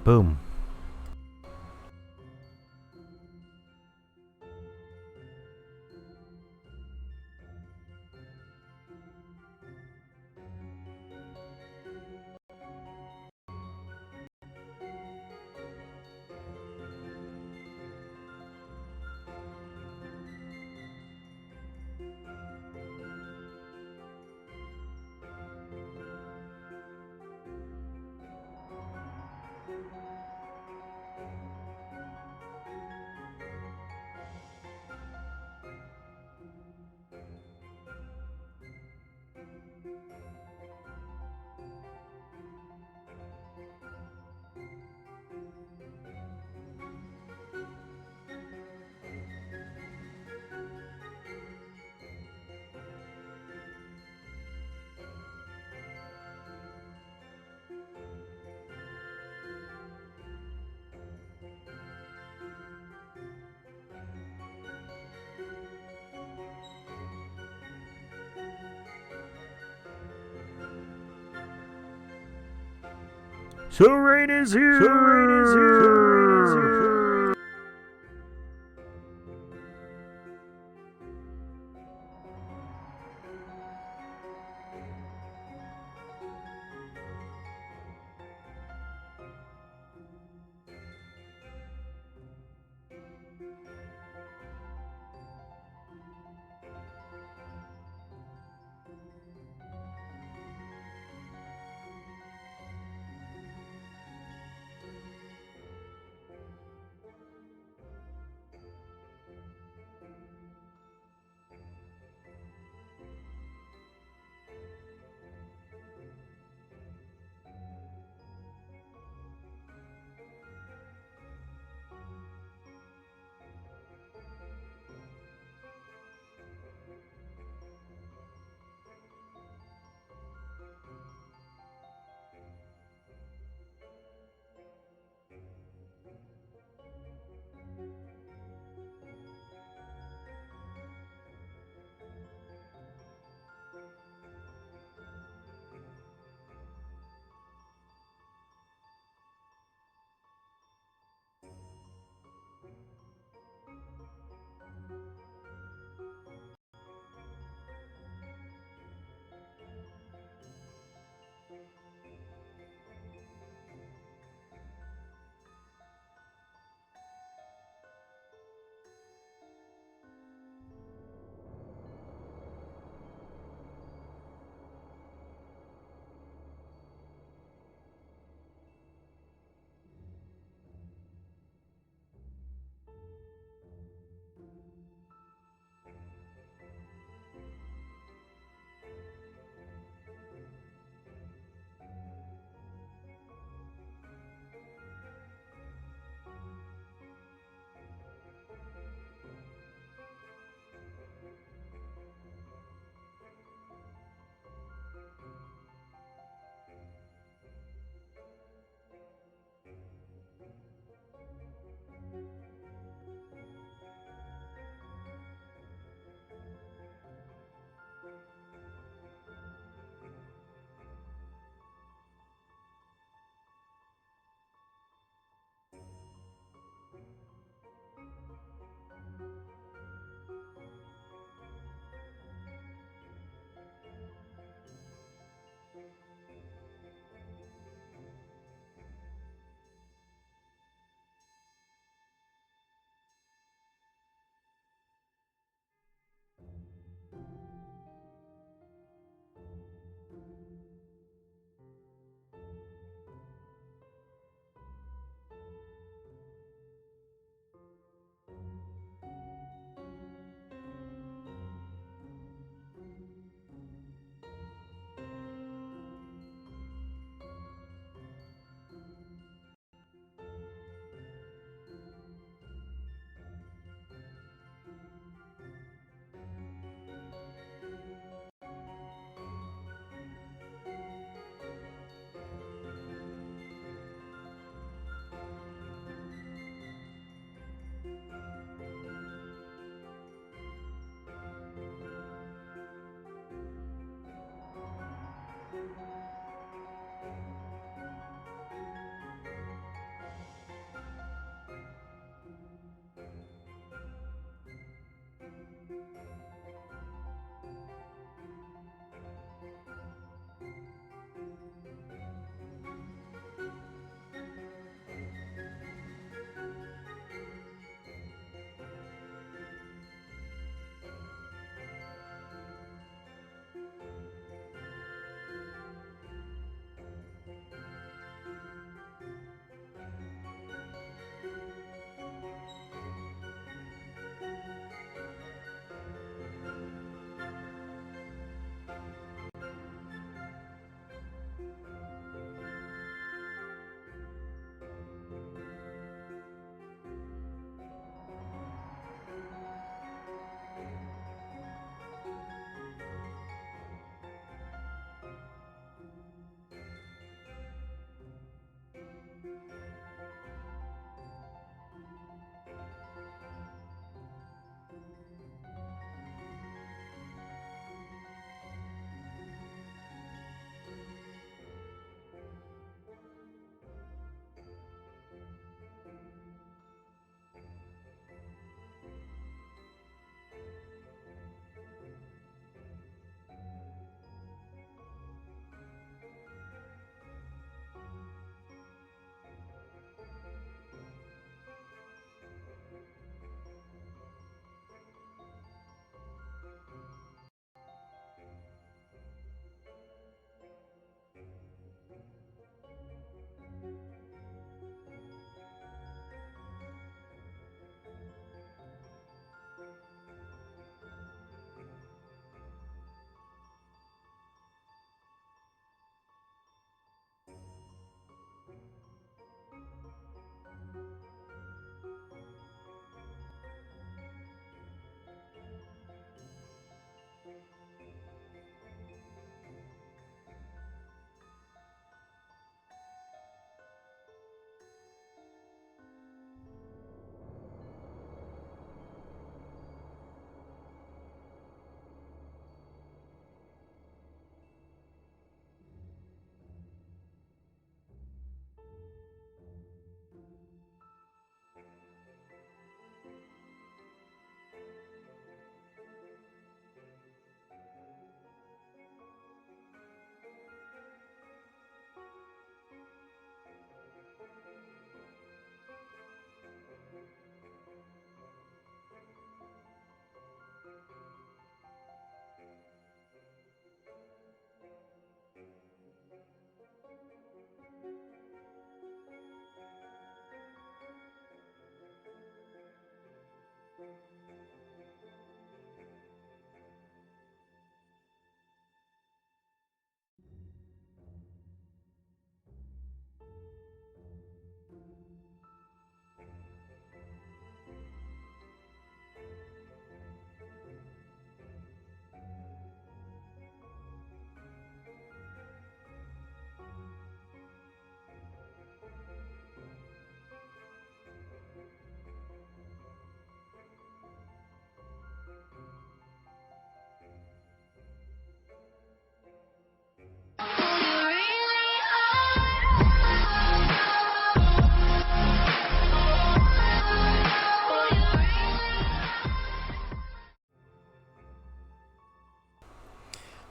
Boom. So rain is here. So rain is here. So rain is here.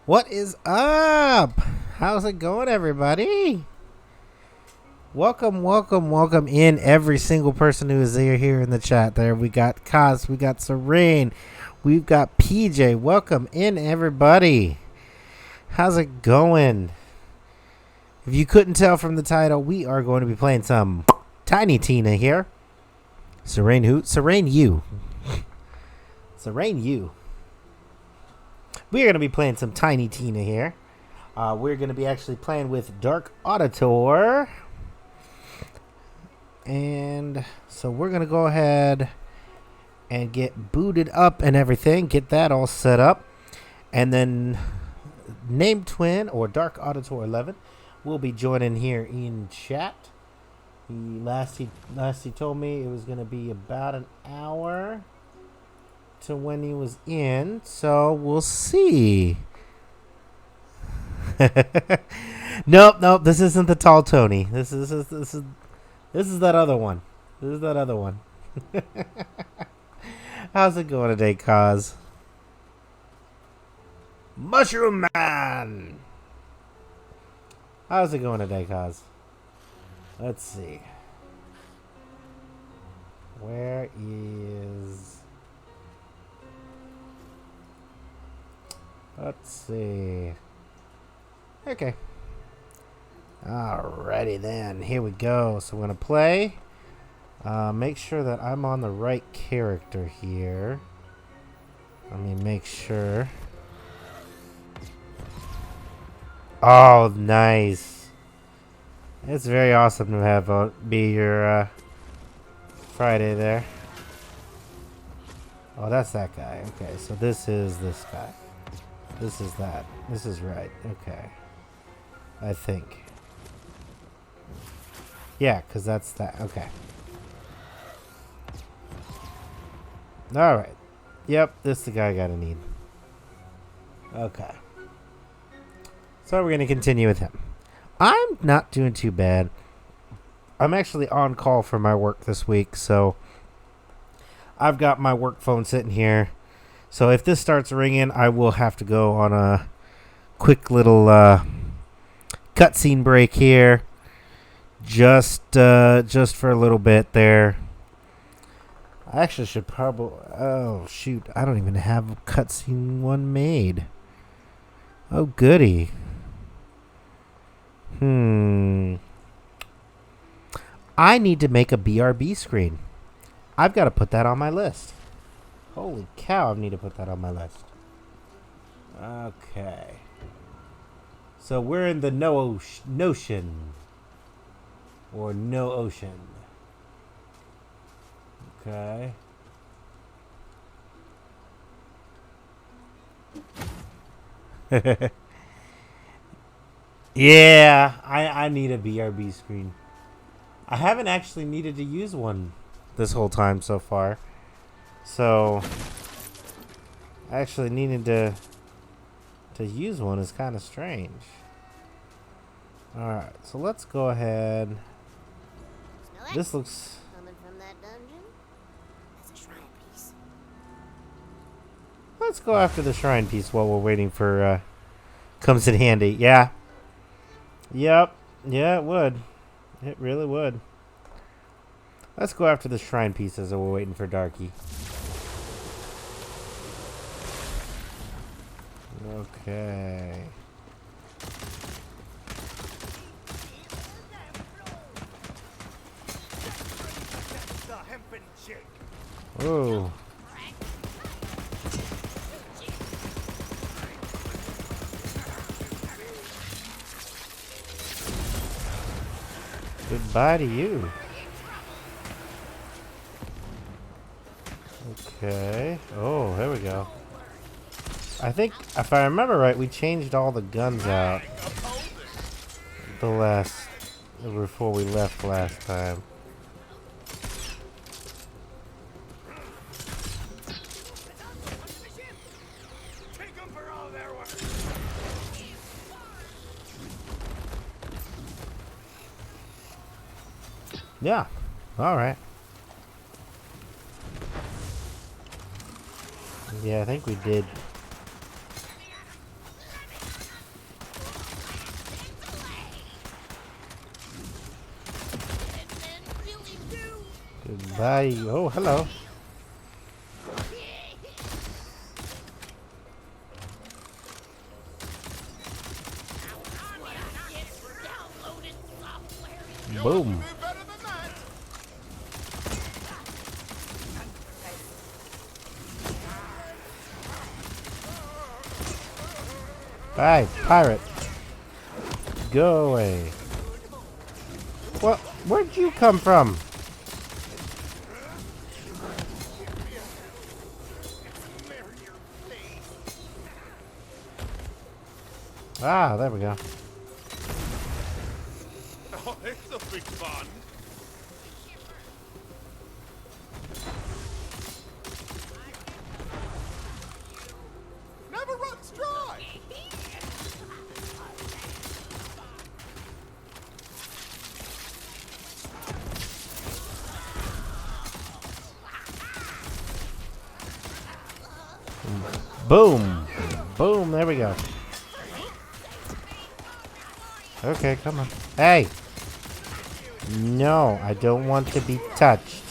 What is up? How's it going, everybody? Welcome in every single person who is here in the chat there. We got Kaz, we got Serene, we've got PJ. Welcome in, everybody. How's it going? If you couldn't tell from the title, we are going to be playing some Tiny Tina here. Serene who? Serene you. Serene you. We're going to be playing some Tiny Tina here. We're going to be actually playing with Dark Auditor. And so we're going to go ahead and get booted up and everything. Get that all set up. And then Name Twin or Dark Auditor 11 will be joining here in chat. Last he told me it was going to be about an hour to when he was in, so we'll see. Nope. This isn't the tall Tony. This is that other one. This is that other one. How's it going today, Kaz? Mushroom Man. How's it going today, Kaz? Let's see. Where is? Let's see. Okay. Alrighty then. Here we go. So I'm going to play. Make sure that I'm on the right character here. Let me make sure. Oh, nice. It's very awesome to have be your Friday there. Oh, that's that guy. Okay, so this is this guy. This is that. This is right. Okay. I think. Yeah, because that's that. Okay. Alright. Yep, this is the guy I gotta need. Okay. So we're going to continue with him. I'm not doing too bad. I'm actually on call for my work this week, so I've got my work phone sitting here. So if this starts ringing, I will have to go on a quick little cutscene break here, just for a little bit there. I actually should probably. Oh shoot! I don't even have a cutscene one made. Oh goody. I need to make a BRB screen. I've got to put that on my list. Holy cow, I need to put that on my list. Okay. So we're in the Notion. Or No Ocean. Okay. Yeah, I need a BRB screen. I haven't actually needed to use one this whole time so far. So, actually needing to use one is kind of strange. Alright, so let's go ahead. This looks... Coming from that dungeon? That's a shrine piece. Let's go after the shrine piece while we're waiting for... comes in handy. Yeah. Yep. Yeah, it would. It really would. Let's go after the shrine pieces while we're waiting for Darky. Okay. Whoa. Goodbye to you. Okay. Oh, there we go. I think, if I remember right, we changed all the guns out before we left last time. Yeah. All right. Yeah, I think we did. Goodbye. Oh, hello. Boom. Bye, pirate. Go away. What? Where'd you come from? Ah, there we go. Oh, this will be fun. Never runs dry. Boom. Boom, there we go. Okay, come on. Hey! No, I don't want to be touched.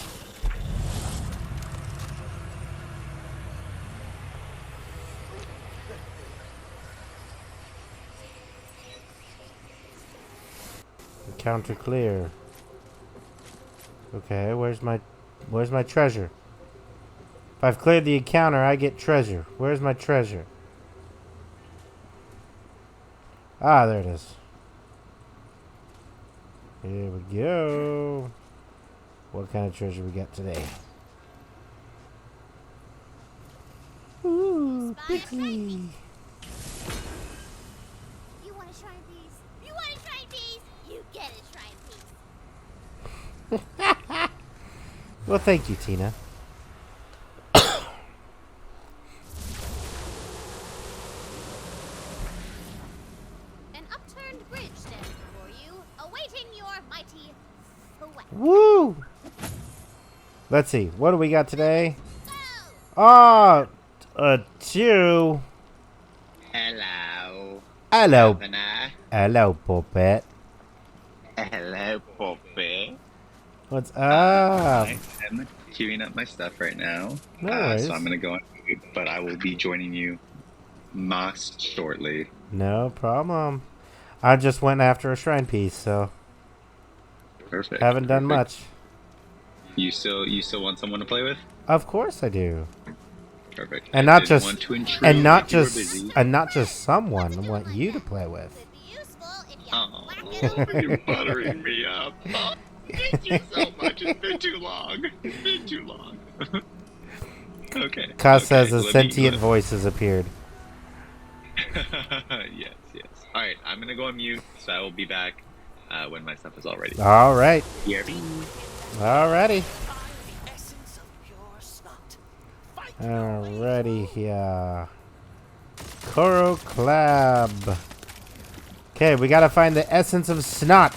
Encounter clear. Okay, where's my treasure? If I've cleared the encounter, I get treasure. Where's my treasure? Ah, there it is. Here we go. What kind of treasure we got today? Ooh, pretty. You want a shrine piece? You want a shrine piece? You get a shrine piece. Well, thank you, Tina. An upturned bridge stands before you, awaiting your mighty thwack. Woo! Let's see. What do we got today? Go! Ah, a 2. Hello. Hello. Governor. Hello, puppet. Hello, Poppy. What's up? I'm queuing up my stuff right now. No worries. So I'm going to go on mute, but I will be joining you most shortly. No problem. I just went after a shrine piece, so Perfect. haven't done perfect. much. You still want someone to play with? Of course I do. Perfect. And I not didn't just want to intrude and not if you were just busy. and not just someone. I want you to play with. Could be useful if you Oh, whack it over. you're buttering me up. Oh, thank you so much. It's been too long. It's been too long. Okay. Kaz okay, says a let me- sentient voice has appeared. yes. All right, I'm gonna go on mute, so I will be back when my stuff is all ready. All right. Here. Alrighty. Alrighty here. Koro Club. Okay, we gotta find the essence of snot.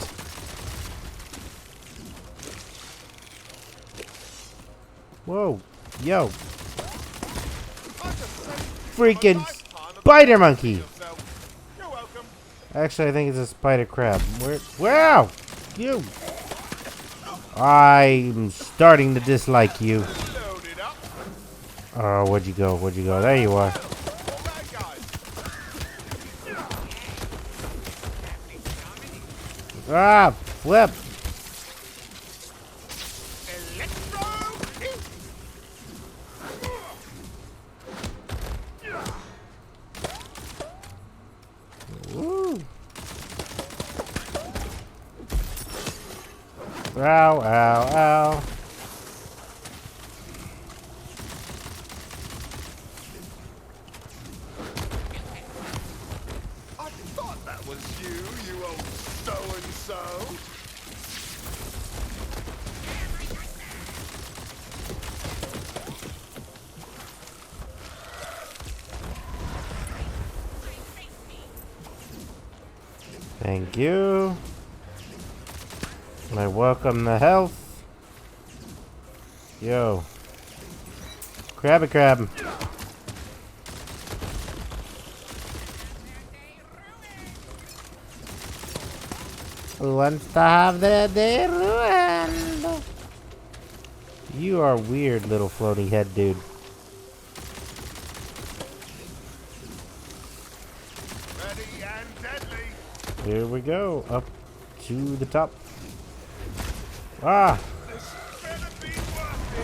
Whoa. Yo. Freaking spider monkey. You're welcome. Actually, I think it's a spider crab. Where? Wow! You. I'm starting to dislike you. Loaded up. Oh, where'd you go? Where'd you go? There you are. All bad guys. Ah, flip. Electro. Woo. Ow, ow, ow. I thought that was you old so-and-so. Thank you. I welcome the health. Yo. Crabby crab. Who wants to have their day ruined? You are weird, little floaty head dude. Ready and deadly. Here we go. Up to the top. Ah! This better be worth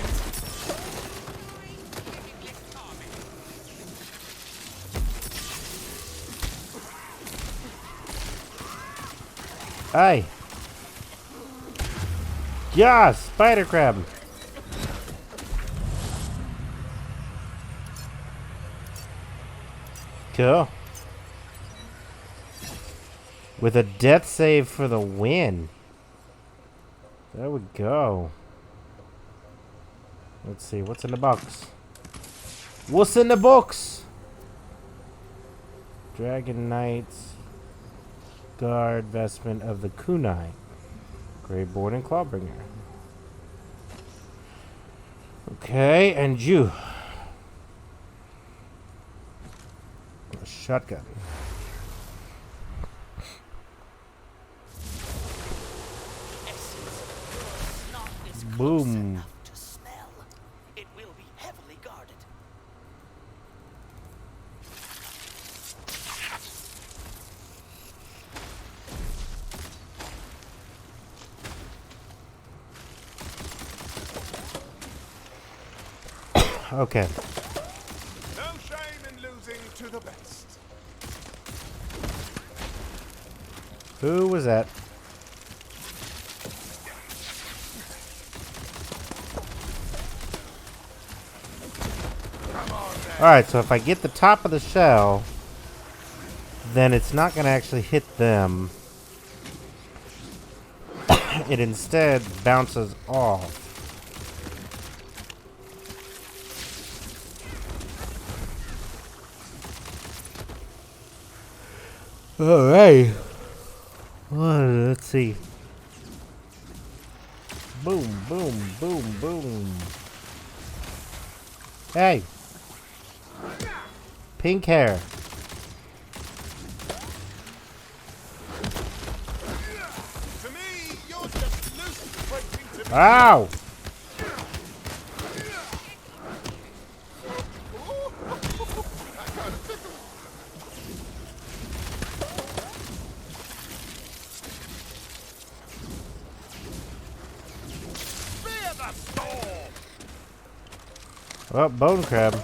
Hey! Yeah! Spider crab! Cool. With a death save for the win. There we go. Let's see, what's in the box? What's in the box? Dragon Knight's Guard Vestment of the Kunai. Greyborn and Clawbringer. Okay, and you. A shotgun. Boom. To smell. It will be heavily guarded. Okay. No shame in losing to the best. Who was that? Alright, so if I get the top of the shell, then it's not going to actually hit them. It instead bounces off. Alright. Well, let's see. Boom, boom, boom, boom. Hey. Pink hair. To me, you're just loose waiting to be. Ow! Fear the storm. Oh, bone crab.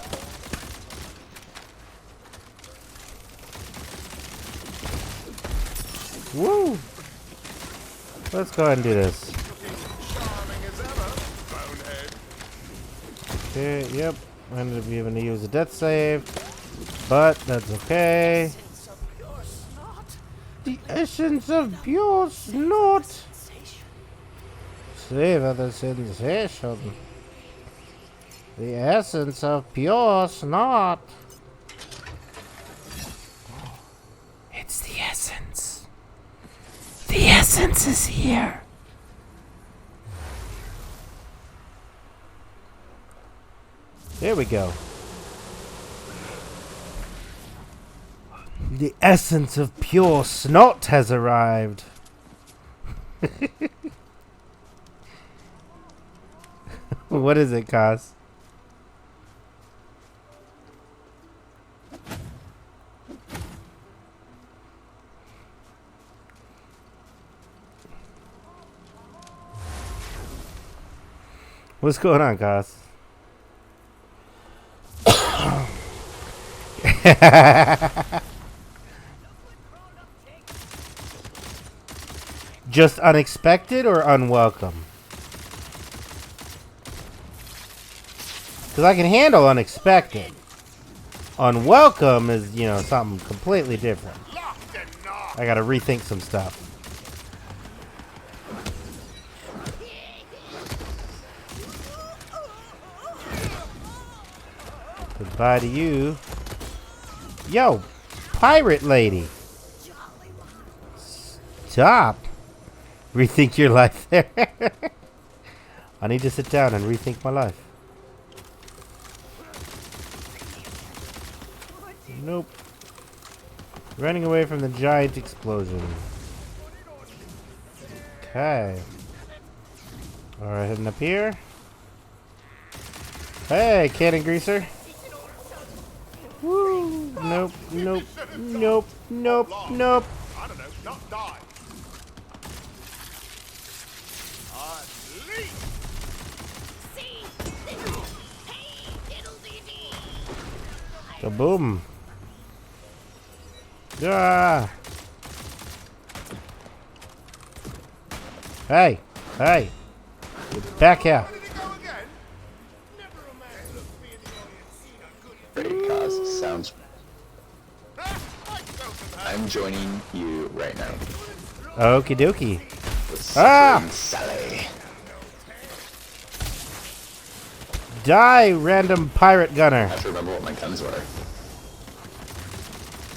Woo! Let's go ahead and do this. Charming as ever, bonehead. Okay, yep. I ended up having to use a death save, but that's okay. The essence of pure snot. Savor the sensation. The essence of pure snot. It's the essence. The essence is here. There we go. The essence of pure snot has arrived. What does it cost? What's going on, Cos? Just unexpected or unwelcome? Because I can handle unexpected. Unwelcome is, you know, something completely different. Locked and knocked. I gotta rethink some stuff. Goodbye to you. Yo, pirate lady. Stop. Rethink your life there. I need to sit down and rethink my life. Nope. Running away from the giant explosion. Okay. Alright, heading up here. Hey, cannon greaser. Woo! Nope, nope, nope, nope, nope. I don't know, not die. Unleash! See? Hey, diddle-dee-dee! Kaboom. Ah! Hey, hey. Get back here. Where did it go again? Never a man looked me in the audience seen a good Great cause. Sounds. I felt some I'm joining you right now. Okie dokie. With Ah! Suffering Sally. Die, random pirate I gunner. have to remember what my guns were.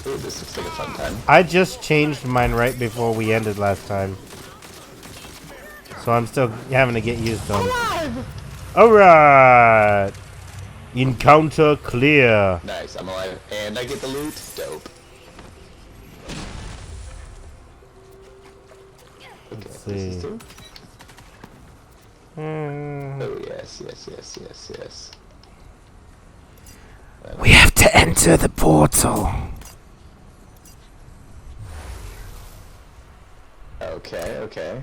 Ooh, this looks like a fun time. I just changed mine right before we ended last time. So I'm still having to get used to them. Alright! Encounter clear. Nice, I'm alive. And I get the loot. Dope. Okay, Let's this is see. two. Hmm. Oh, yes. We have to enter the portal. Okay.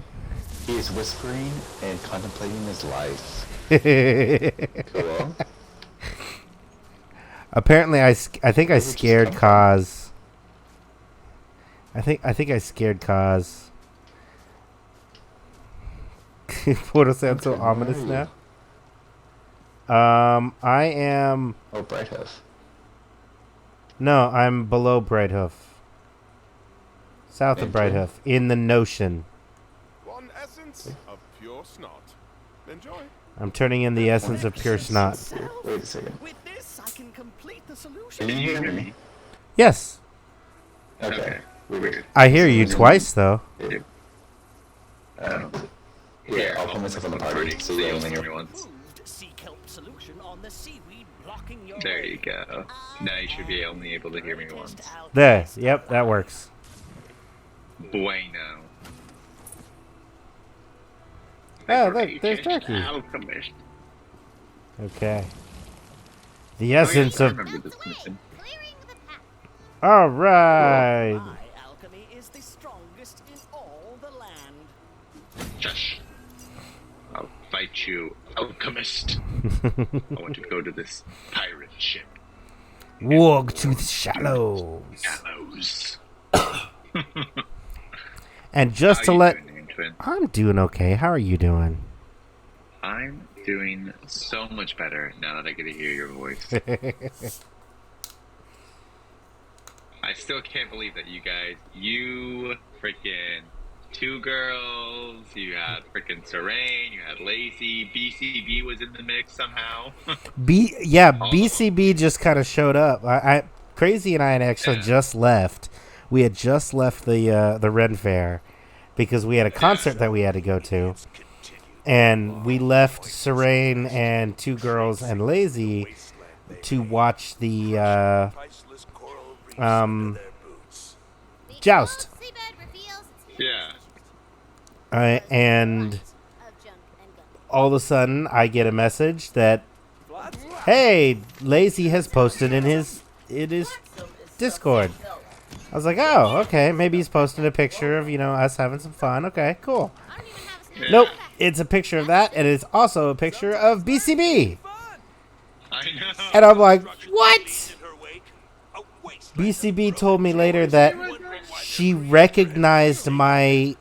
He is whispering and contemplating his life. Cool. Apparently, I think I scared Kaz. I think I scared Kaz. Portal sounds so Okay, where ominous are now. I am. Oh, Brighthoof. No, I'm below Brighthoof. South of Into? Brighthoof, in the Notion. one essence of pure snot. Enjoy. I'm turning in the essence of pure snot. Wait a second. With this, I can complete the solution. Can you hear me? Yes, Okay. Weird. I hear you twice though. Yeah, I'll put myself on the party so you only hear me once. Improved sea kelp solution on the seaweed blocking your There way. you go. Now you should be only able to hear me once. There. Yep, that works. Bueno. Oh, look, there's Turkey. Alchemist. Okay. The Oh, essence yes, I of. remember this mission. Clearing the path. All right. My alchemy is the strongest in all the land. Shush. I'll fight you, alchemist. I want to go to this pirate ship. Walk to the shallows. Gallows. And just to How you let. doing, Name Twin? I'm doing okay. How are you doing? I'm doing so much better now that I get to hear your voice. I still can't believe that you freaking two girls, you had freaking Serene, you had Lacey, BCB was in the mix somehow. BCB just kind of showed up. Crazy and I had actually Yeah. just left. We had just left the Ren Fair because we had a concert that we had to go to, and we left Serene and two girls and Lazy to watch the Joust. The old seabed reveals its Yeah. And of junk and gun. all of a sudden I get a message that, hey, Lazy has posted in his Discord. I was like, oh, okay, maybe he's posted a picture of, us having some fun. Okay, cool. I don't even have a single Nope, backpack. it's a picture of that, and it's also a picture of BCB. I know. And I'm like, what? BCB told me later that she recognized my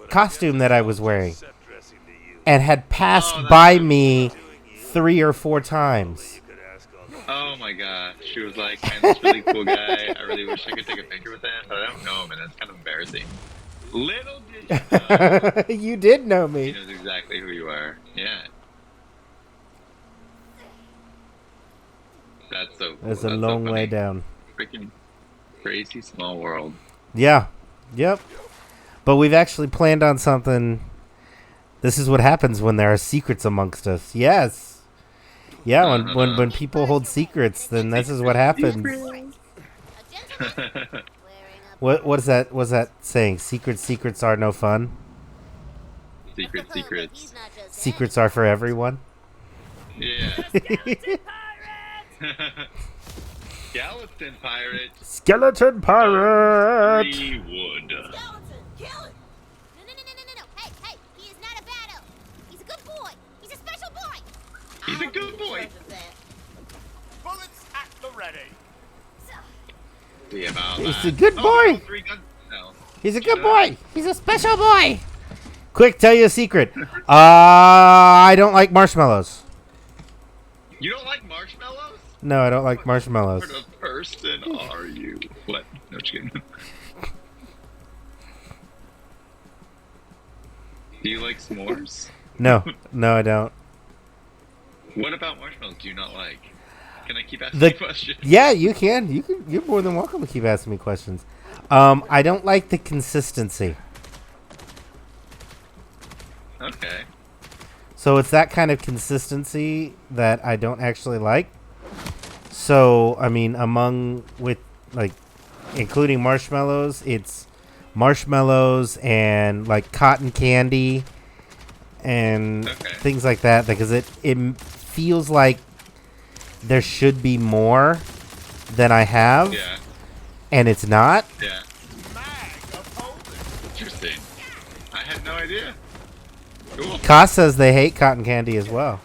costume that I was wearing and had passed Oh, that's by so me 3 or 4 times. Oh my god. She was like, man, this really cool guy. I really wish I could take a picture with him, but I don't know him, and it's kind of embarrassing. Little did you know, You did know he me. knows exactly who you are. Yeah. That's so cool. That's a so long way funny. down. Freaking crazy small world. Yeah. Yep. But we've actually planned on something. This is what happens when there are secrets amongst us. Yes. Yeah, when people hold secrets, then this is what happens. A gentleman wearing a What is that? What's that saying? Secrets are no fun. Secrets. But he's not just Secrets are for everyone. Yeah. Skeleton pirate. Skeleton pirate. 3 wood. No. Hey, he is not a bad elf. He's a good boy. He's a special boy. He's a good boy. Bullets at the ready. See about He's that. a good boy. 3 guns. No. He's a good boy. He's a special boy. Quick, tell you a secret. I don't like marshmallows. You don't like marshmallows? No, I don't like marshmallows. What sort of person are you? What? No, just kidding. Do you like s'mores? No, I don't. What about marshmallows do you not like? Can I keep asking The- questions? Yeah, you can. You're more than welcome to keep asking me questions. I don't like the consistency. Okay. So it's that kind of consistency that I don't actually like. So, I mean, including marshmallows, it's marshmallows and like cotton candy and Okay. things like that, because it feels like there should be more than I have, Yeah. and it's not. Yeah. Interesting. I had no idea. Cool. Koss says they hate cotton candy as well.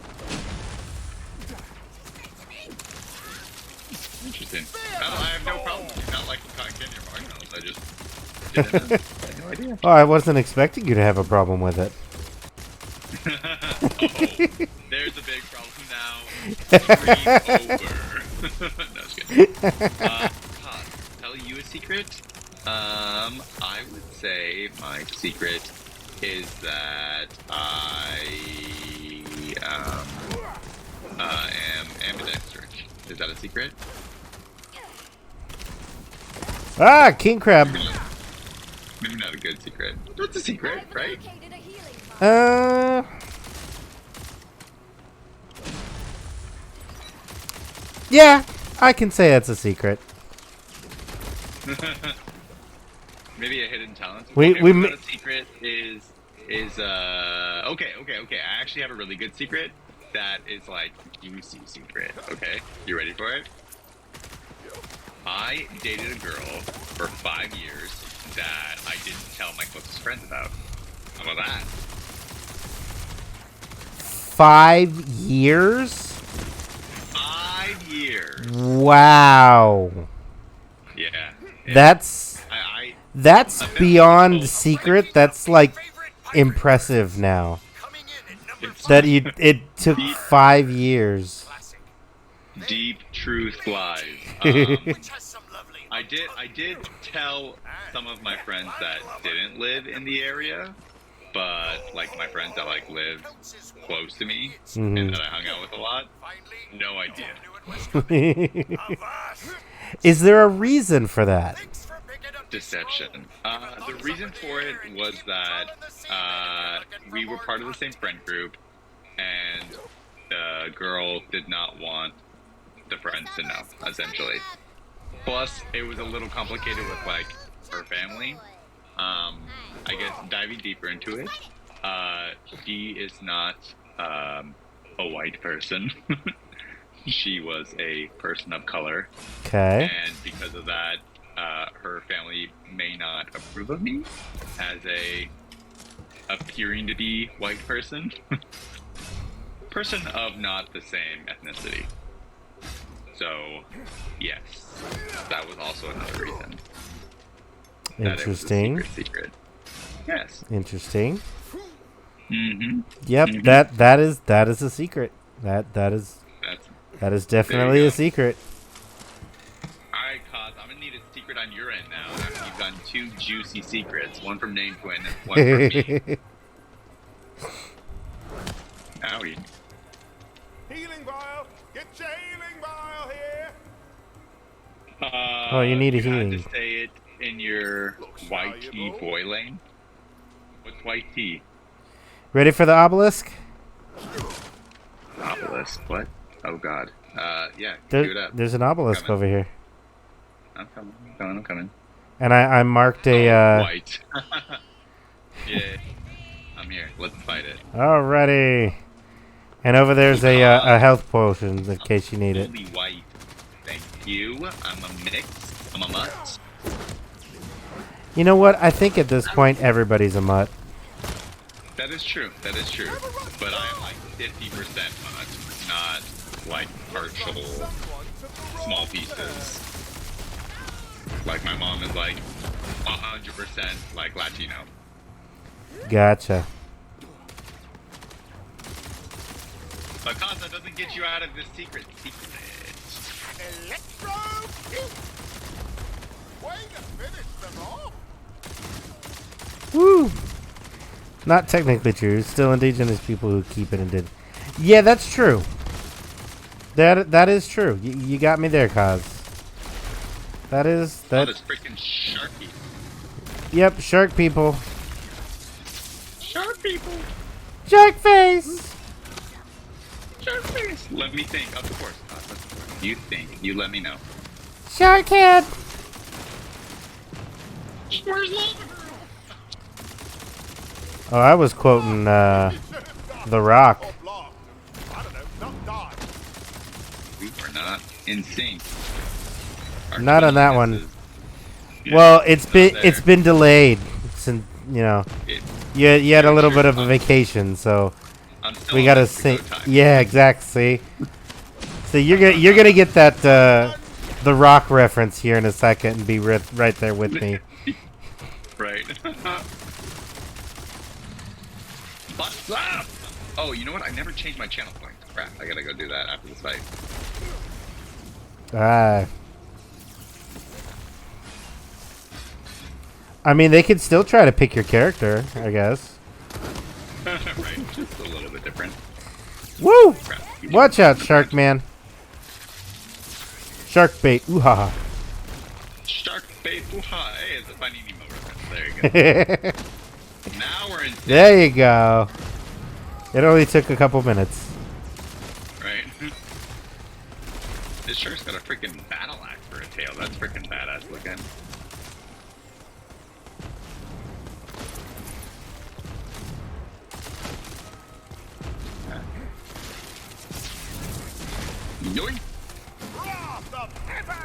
Interesting. I have no problem with you not liking cotton candy or marshmallows. I just didn't know. I had no idea. Oh, I wasn't expecting you to have a problem with it. Oh, there's a big problem now. Stream over. No, just kidding. Koss, tell you a secret? I would say my secret is that I am ambidextrous. Is that a secret? Ah, king crab. Maybe not a good secret. That's a secret, right? Yeah, I can say that's a secret. Maybe a hidden talent. We- Okay, we what ma- about a secret is okay. I actually have a really good secret that is like juicy secret. Okay, you ready for it? I dated a girl for 5 years that I didn't tell my closest friends about. How about that? 5 years? 5 years. Wow. Yeah. yeah. That's I beyond secret. That's like impressive now. it's That it took 5 years. deep truth lies. I did tell some of my friends that didn't live in the area, but like my friends that like lived close to me Mhm. and that I hung out with a lot, no idea. Is there a reason for that? Deception. The reason for it was that we were part of the same friend group, and the girl did not want the friends to know, essentially. Plus, it was a little complicated with like her family. I guess diving deeper into it, she is not a white person. She was a person of color, Okay. and because of that, her family may not approve of me as a appearing to be white person. Person of not the same ethnicity. So, yes, that was also another reason. That it was a Interesting. secret. Yes. Interesting. Mm-hmm. Yep, Mhm. that is a secret. That is That's definitely go. a secret. alright, Cos. I'm gonna need a secret on your end now. After you've gotten 2 juicy secrets, one from Name Twin, and one from me. Howdy. Healing vial! Get your healing vial here! Oh, you need a you healing. Have to say it in your white tea boy lane. What's white tea? Ready for the obelisk? Obelisk. What? Oh God. Yeah. Do it up. There's an obelisk Coming. over here, I'm coming. I'm coming. and I marked a. White. Yeah. I'm here. Let's fight it. Alrighty. And over there's a health potion in case you need it. Fully white. Thank you. I'm a mix. I'm a mutt. You know what? I think at this point everybody's a mutt. That is true. That is true. But I am like 50% mutt, not like partial small pieces. Like my mom is like 100% like Latino. Gotcha. But Casa doesn't get you out of this secret. Electro! Way to finish them off! Woo! Not technically true. Still indigenous people who keep it and did. Yeah, that's true. That is true. You got me there, Kaz. That is Oh, that. this freaking sharky. Yep, shark people. Shark people. Shark face. Shark face. Let me think. Of course. You think. You let me know. Shark head. Where's Lava Girl? Oh, I was quoting The Rock. I don't know, not die. We are not in sync. Our Not on that one. consciousness is- Well, Yeah, it's there. been delayed since It- you had a little Sure, bit of a fine. vacation, so I'm still we on gotta Mexico sync. time. Yeah, exactly. So you're gonna get that The Rock reference here in a second and be right there with me. Right. What's up? Oh, you know what? I never changed my channel point. Crap, I gotta go do that after this fight. Ah. I mean, they could still try to pick your character, I guess. Right, just a little bit different. Woo! Crap. Watch out, Shark Man. Shark bait. Ooh ha ha. Shark bait. Ooh-ha. Hey, it's a funny Nemo reference. There you go. Now we're in sync, There you go. It only took a couple minutes. right? This shark's got a freaking battle axe for a tail. That's freaking badass looking. Yoink! Wrath of heaven!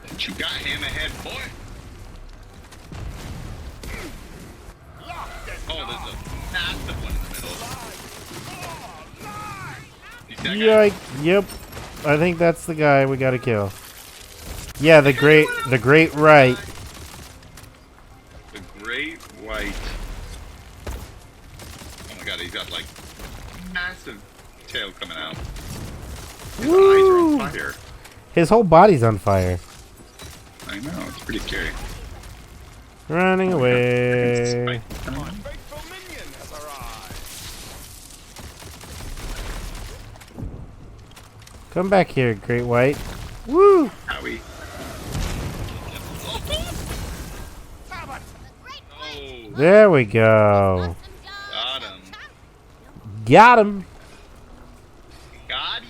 What you got, hammerhead boy? Locked and Oh, there's a massive one in the middle. You see that guy? Yike. Yep. I think that's the guy we gotta kill. Yeah, the great right. The great white. Oh my god, he's got like massive tail coming out. His eyes are on fire. His whole body's on fire. I know, it's pretty scary. Running away. Spike. faithful minion has arrived. Come back here, Great White. Woo! Howie. Great Oh, There we go. got him. Got him. Got him.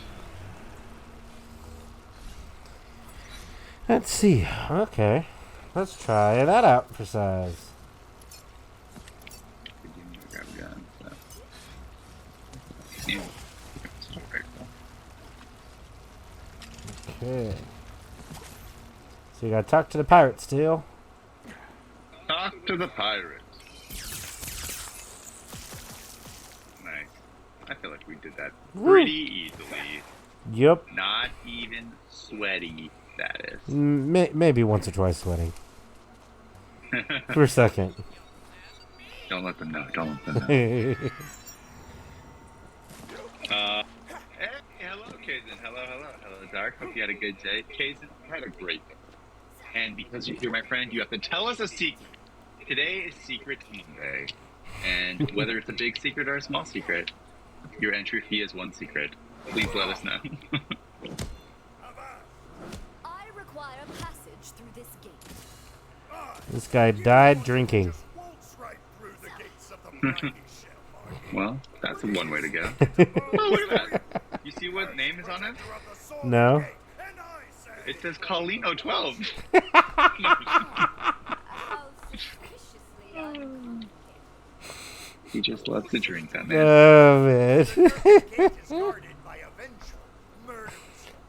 Let's see. Okay. Let's try that out for size. Grab a gun, so. Yeah. It's not very cool. Okay. So you gotta talk to the pirate still. Talk to the pirates. Nice. I feel like we did that pretty easily. Yep. Not even sweaty, that is. Maybe once or twice sweating. For a second. Don't let them know. Don't let them know. Hey, Hey, hello, Kaizen. Hello, Dark. Hope you had a good day. Kaizen, I had a great day. And because you're here, my friend, you have to tell us a secret. Today is Secret Monday. And whether it's a big secret or a small secret, your entry fee is one secret. Please let us know. I require passage through this gate. this guy died drinking. Waltz right through the gates of the mighty shell. Well, that's one way to go. Oh, look at that. You see what name is on it? No. And I say, It says Colino 12. How suspiciously uncomplicated. He just loves to drink, that man. Oh, man. Gate is guarded by a vengeful, murderous,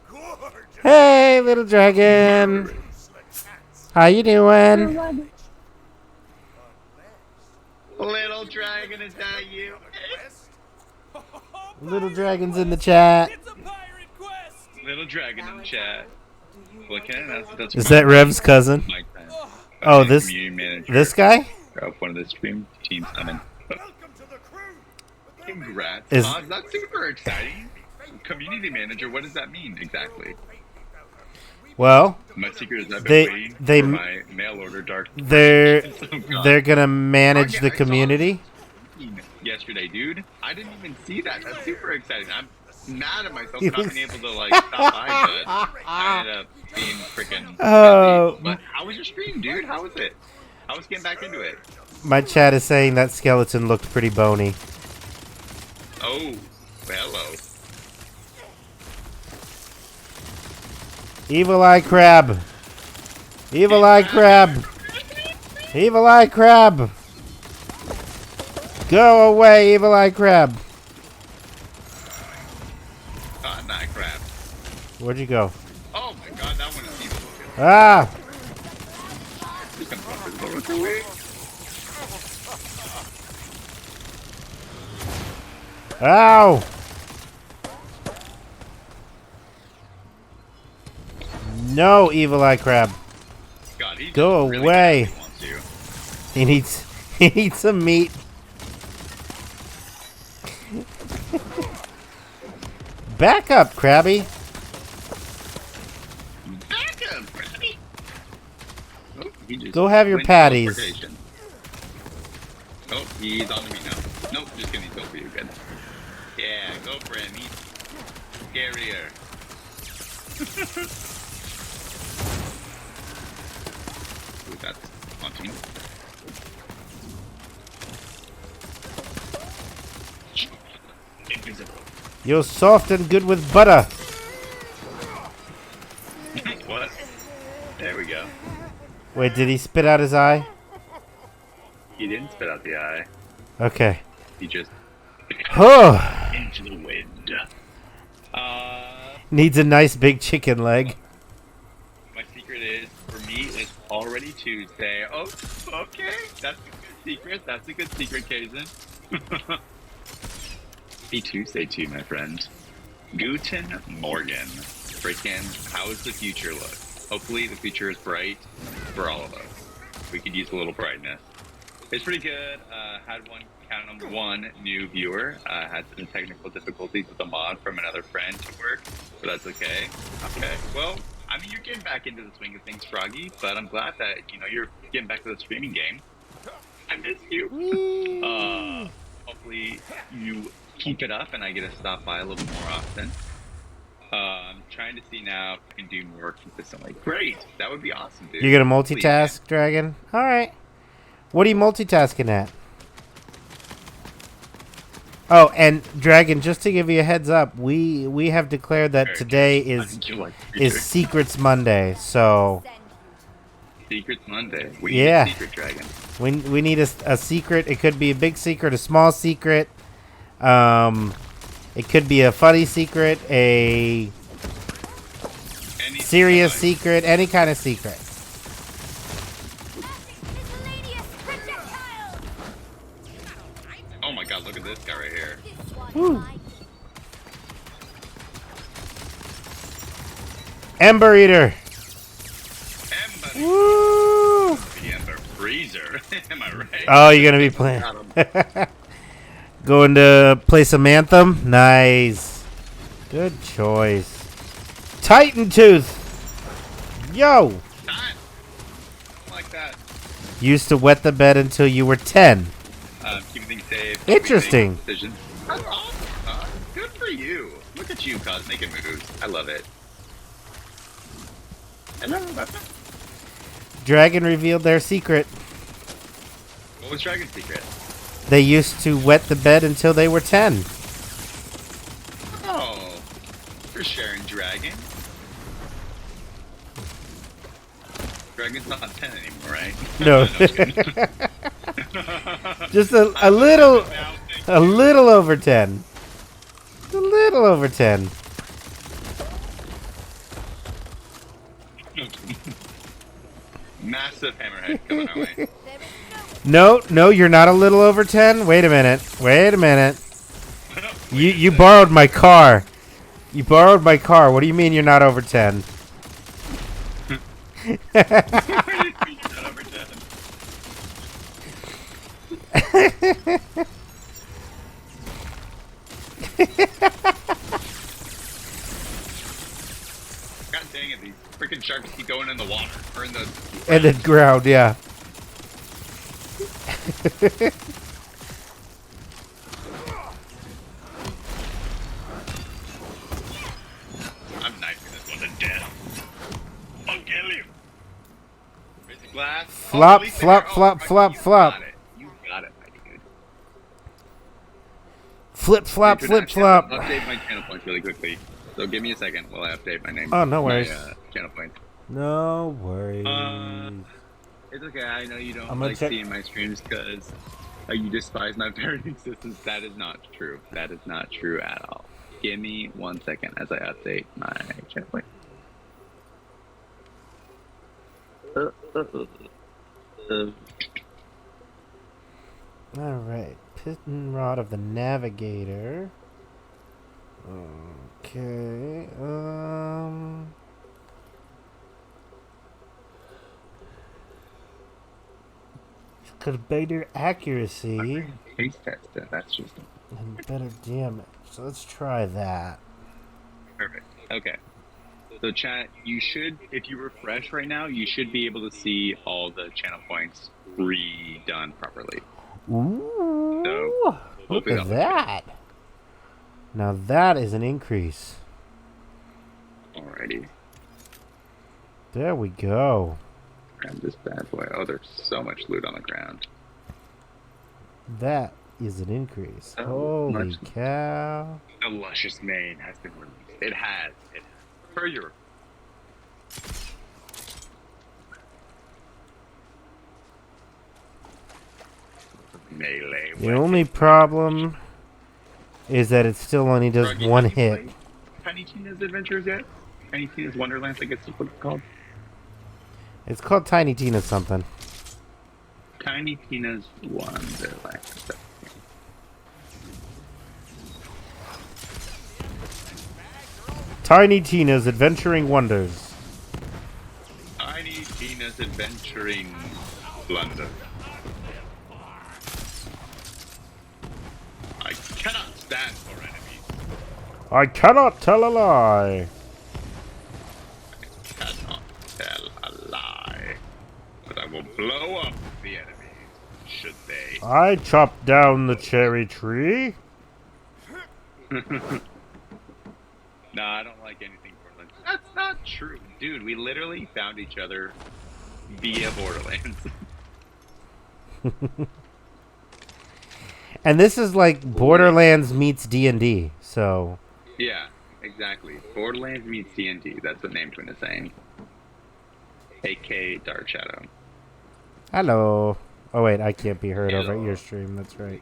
gorgeous, Hey, little dragon. ruthless cats. How you doing? Little dragon, is that you? Little dragon's in the chat. It's a pirate quest! Little dragon in the chat. Well, can I announce that's Is that Rev's cousin? Mike Penn. Oh, I'm the this community manager this guy? of one of the stream teams I'm in. Welcome to the crew. Congrats, Is- Todd. That's super exciting. Community manager, what does that mean exactly? Well, My secret is I've They- been waiting they- for my mail order dark. they're Oh, God. they're gonna manage Oh, yeah, the I saw community. yesterday, dude. I didn't even see that. That's super exciting. I'm mad at myself You for not was- being able to like stop by, but I ended up being freaking. Oh. busy. But how was your stream, dude? How was it? I was getting back into it. My chat is saying that skeleton looked pretty bony. Oh, hello. Evil Eye Crab. Evil Eye Crab. Evil Eye Crab. Go away, Evil Eye Crab. Not crap. Where'd you go? Oh my god, that one is evil. Ah! Just gonna bump his lower away. Ow! No, Evil Eye Crab. God, he just Go really away. badly wants to. He needs some meat. Back up, Krabby. Back up, Freddy. Oh, he just Go have your went patties. teleportation. Oh, he's on to me now. Nope, just kidding. He's go for you. Good. Yeah, go for him. He's scarier. Ooh, that's haunting. Invisible. You're soft and good with butter. What? There we go. Wait, did he spit out his eye? He didn't spit out the eye. Okay. He just Oh, into the wind. needs a nice big chicken leg. My secret is, for me, it's already Tuesday. Oh, okay. That's a good secret. That's a good secret, Kaizen. Happy Tuesday to you, my friend. Guten Morgen. Freaking, how does the future look? Hopefully the future is bright for all of us. We could use a little brightness. It's pretty good. Had one new viewer. Had some technical difficulties with the mod from another friend to work, but that's okay. Okay. Well, I mean, you're getting back into the swing of things, Froggy, but I'm glad that, you're getting back to the streaming game. I miss you. Hopefully you keep it up and I get to stop by a little more often. I'm trying to see now if I can do more consistently. Great. That would be awesome, dude. You're gonna Please, multitask, Dragon? Alright. What are you multitasking at? Oh, and Dragon, just to give you a heads up, we have declared that Very today good. I is think you like the is future. Secrets Monday, so Send you. Secrets Monday. We Yeah. need a Secret Dragon. we need a secret. It could be a big secret, a small secret. It could be a funny secret, a Any serious size. secret, any kind of secret. Miscellaneous projectile! Oh my god, look at this guy right here. This one Woo. mine. Ember Eater. Ember. Woo! The Ember Freezer. Am I right? Oh, you're gonna be playing. Got him. Going to play some Anthem? Nice. Good choice. Titan Tooth. Yo. Time. Like that. Used to wet the bed until you were 10. Keep things safe. Interesting. Make decisions. That's awesome. Good for you. Look at you, cuz, making moves. I love it. Hello, Papa. Dragon revealed their secret. What was Dragon's secret? They used to wet the bed until they were 10. Oh, for sharing, Dragon. Dragon's not 10 anymore, right? No. Just kidding. Just a little over 10. A little over 10. Massive hammerhead coming our way. No, you're not a little over 10. Wait a minute. You borrowed my car. You borrowed my car. What do you mean you're not over 10? Not over 10. God dang it, these freaking sharks keep going in the water. Or in the... And the ground, yeah. I'm knifing this one to death. I'll kill you. Raise the glass. Flop, release the flop, hair. flop, Frankie, flop, you flop. got it. You got it, my dude. Flip, flop, flip, International. flop. Update my channel points really quickly. So give me a second while I update my name. Oh, no worries. My, channel points. No worries. It's okay. I know you don't I'm gonna like check- seeing my streams because you despise my parenting existence. That is not true. That is not true at all. Give me 1 second as I update my channel point. All right, pit and rod of the navigator. Okay. Could better accuracy Taste tester. That's just and better damage. So let's try that. perfect. Okay. So chat, you should, if you refresh right now, you should be able to see all the channel points redone properly. Ooh! So, Look hopefully at that'll that. Now that is an increase. Alrighty. There we go. Grab this bad boy. Oh, there's so much loot on the ground. That is an increase. Oh, Holy much. cow. The luscious mane has been released. It has. Per your. Melee. The only problem is that it still only does Froggy, one have you hit. played Tiny Tina's Adventures yet? Tiny Tina's Wonderlands, I guess is what it's called. It's called Tiny Tina something. Tiny Tina's Wonderlands. Tiny Tina's Adventuring Wonders. Tiny Tina's Adventuring Blunder. I cannot stand for enemies. I cannot tell a lie. I cannot tell a lie. But I will blow up the enemies, should they. I chopped down the cherry tree. No, I don't like anything Borderlands. That's not true. Dude, we literally found each other via Borderlands. And this is like Borderlands meets D&D. So, Yeah, exactly. Borderlands meets D&D. That's what Name Twin is saying. AK Dark Shadow. hello. Oh wait, I can't be heard over Hello. your stream. That's right.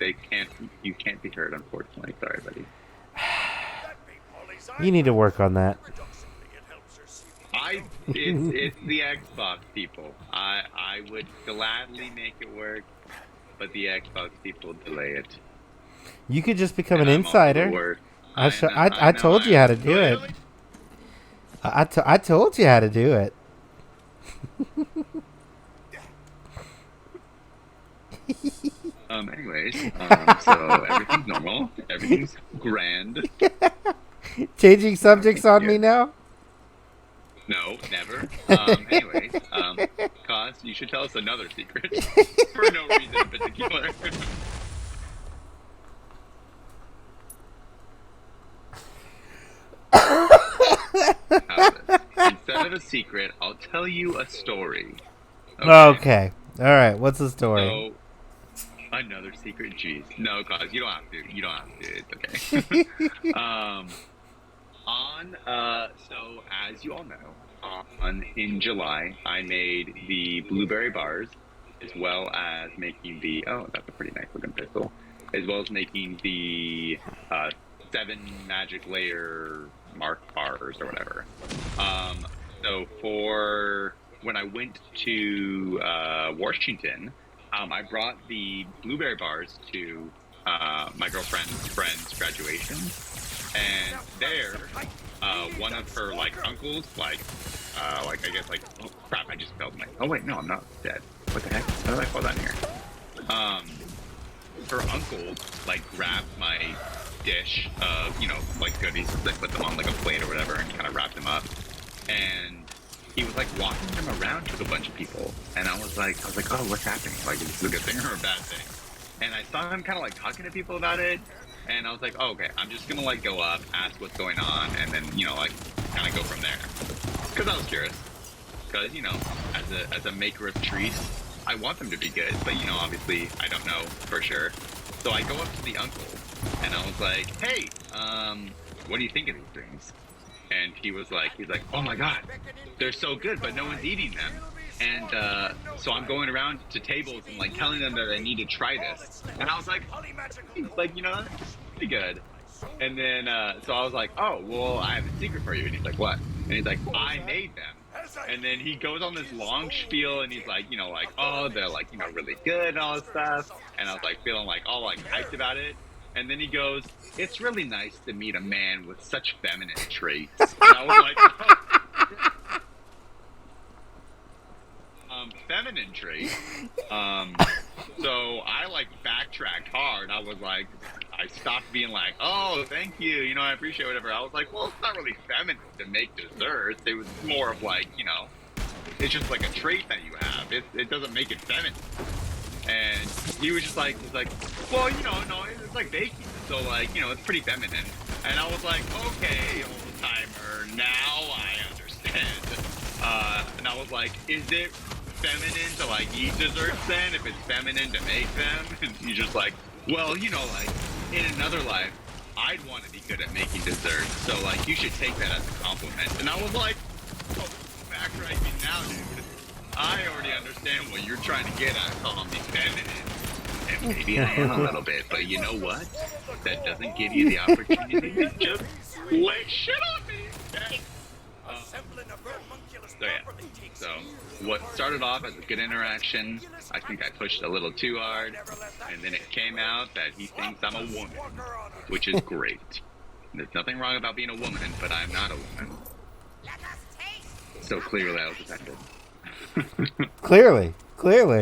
You can't be heard, unfortunately. Sorry, buddy. You need to work on that. It's the Xbox people. I would gladly make it work, but the Xbox people delay it. You could just become And an I'm also the insider. worst. I told you how to do it. Really? I told you how to do it. Anyways, so everything's normal. Everything's grand. Changing subjects on me now? No, never. Anyways, Cos, you should tell us another secret. For no reason in particular. How's this? Instead of a secret, I'll tell you a story. Okay. All right. What's the story? So, another secret. Jeez. No, Cos, you don't have to. You don't have to. It's okay. So as you all know, in July, I made the blueberry bars as well as making the that's a pretty nice looking pistol, as well as making the 7 magic layer mark bars or whatever. So for when I went to Washington, I brought the blueberry bars to my girlfriend's friend's graduation, and there, one of her uncles, I guess oh crap, I just felt oh wait, no, I'm not dead. What the heck? How did I fall down here? Her uncle grabbed my dish of goodies, put them on a plate or whatever, and kind of wrapped them up, and he was walking them around to a bunch of people, and I was like, oh, what's happening? Is this a good thing or a bad thing? And I saw him kind of talking to people about it, and I was like, oh, okay, I'm just gonna go up, ask what's going on, and then kind of go from there, because I was curious, because as a maker of treats, I want them to be good, but obviously I don't know for sure. So I go up to the uncle, and I was like, hey, what do you think of these things? And he's like, oh my god, they're so good, but no one's eating them. And so I'm going around to tables and telling them that I need to try this. And I was like, that's pretty good. And then so I was like, oh, well, I have a secret for you. And he's like, what? And he's like, I made them. And then he goes on this long spiel, and he's like, oh, they're really good and all this stuff. And I was feeling all hyped about it. And then he goes, it's really nice to meet a man with such feminine traits. And I was like, oh. Feminine traits. So I backtracked hard. I was I stopped being oh, thank you. I appreciate whatever. I was well, it's not really feminine to make desserts. It was more of it's just a trait that you have. It doesn't make it feminine. And he was just well, no, it's baking, so it's pretty feminine. And I was okay, old timer, now I understand. And I was is it feminine to eat desserts then, if it's feminine to make them? And he's just well, in another life, I'd want to be good at making desserts, so you should take that as a compliment. And I was oh, backtrack me now, dude. I already understand what you're trying to get at, calling me feminine. And maybe I am a little bit, but you know what? That doesn't give you the opportunity to just lay shit on me. Okay? So what started off as a good interaction, I think I pushed a little too hard, and then it came out that he thinks I'm a woman, which is great. There's nothing wrong about being a woman, but I'm not a woman. So clearly I was offended. Clearly,